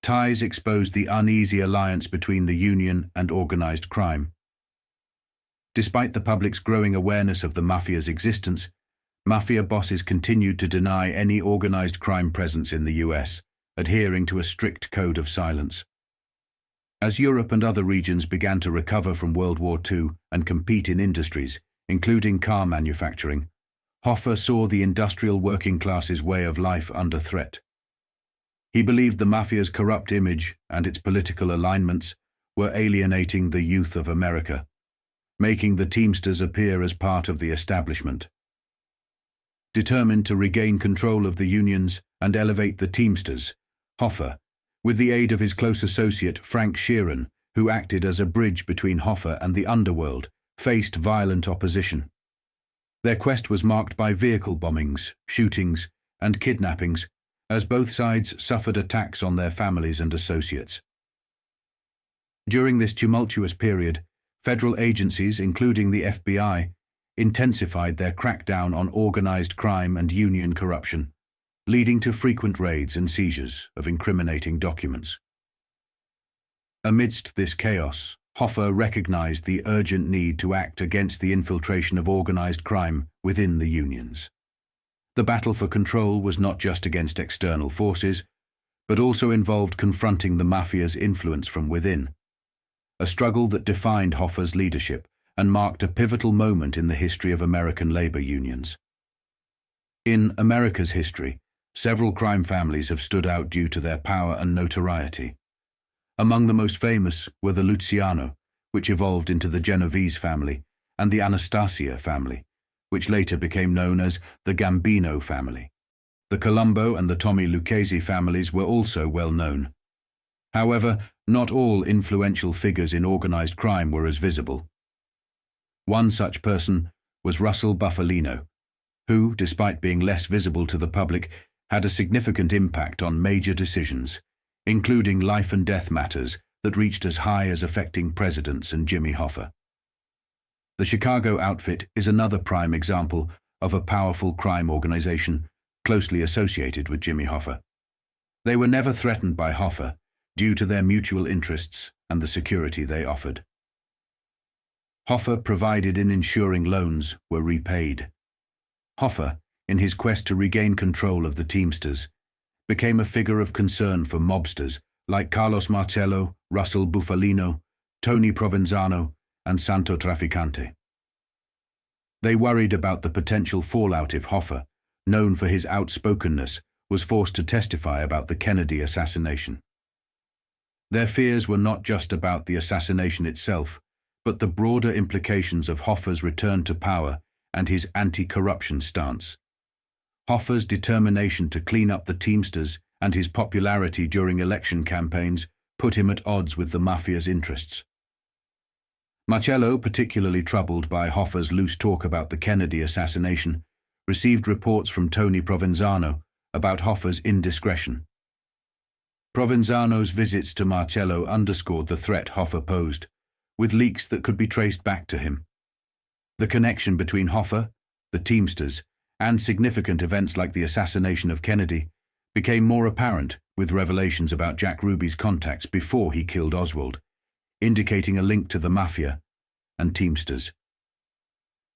ties exposed the uneasy alliance between the union and organized crime. Despite the public's growing awareness of the mafia's existence, mafia bosses continued to deny any organized crime presence in the US, adhering to a strict code of silence. As Europe and other regions began to recover from World War II and compete in industries, including car manufacturing, Hoffa saw the industrial working class's way of life under threat. He believed the mafia's corrupt image and its political alignments were alienating the youth of America, making the Teamsters appear as part of the establishment. Determined to regain control of the unions and elevate the Teamsters, Hoffa, with the aid of his close associate Frank Sheeran, who acted as a bridge between Hoffa and the Underworld, faced violent opposition. Their quest was marked by vehicle bombings, shootings, and kidnappings, as both sides suffered attacks on their families and associates. During this tumultuous period, federal agencies, including the FBI, intensified their crackdown on organized crime and union corruption, leading to frequent raids and seizures of incriminating documents. Amidst this chaos, Hoffa recognized the urgent need to act against the infiltration of organized crime within the unions. The battle for control was not just against external forces, but also involved confronting the mafia's influence from within, a struggle that defined Hoffa's leadership and marked a pivotal moment in the history of American labor unions. In America's history, several crime families have stood out due to their power and notoriety. Among the most famous were the Luciano, which evolved into the Genovese family, and the Anastasia family, which later became known as the Gambino family. The Colombo and the Tommy Lucchese families were also well known. However, not all influential figures in organized crime were as visible. One such person was Russell Bufalino, who, despite being less visible to the public, had a significant impact on major decisions, including life and death matters that reached as high as affecting presidents and Jimmy Hoffa. The Chicago outfit is another prime example of a powerful crime organization closely associated with Jimmy Hoffa. They were never threatened by Hoffa due to their mutual interests and the security they offered. Hoffa provided in ensuring loans were repaid. Hoffa, in his quest to regain control of the Teamsters, became a figure of concern for mobsters like Carlos Marcello, Russell Bufalino, Tony Provenzano, and Santo Trafficante. They worried about the potential fallout if Hoffa, known for his outspokenness, was forced to testify about the Kennedy assassination. Their fears were not just about the assassination itself, but the broader implications of Hoffa's return to power and his anti-corruption stance. Hoffa's determination to clean up the Teamsters and his popularity during election campaigns put him at odds with the mafia's interests. Marcello, particularly troubled by Hoffa's loose talk about the Kennedy assassination, received reports from Tony Provenzano about Hoffa's indiscretion. Provenzano's visits to Marcello underscored the threat Hoffa posed, with leaks that could be traced back to him. The connection between Hoffa, the Teamsters, and significant events like the assassination of Kennedy became more apparent with revelations about Jack Ruby's contacts before he killed Oswald, indicating a link to the Mafia and Teamsters.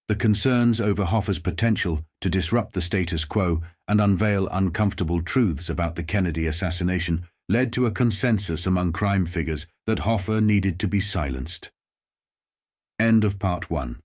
The concerns over Hoffa's potential to disrupt the status quo and unveil uncomfortable truths about the Kennedy assassination led to a consensus among crime figures that Hoffa needed to be silenced. End of Part 1.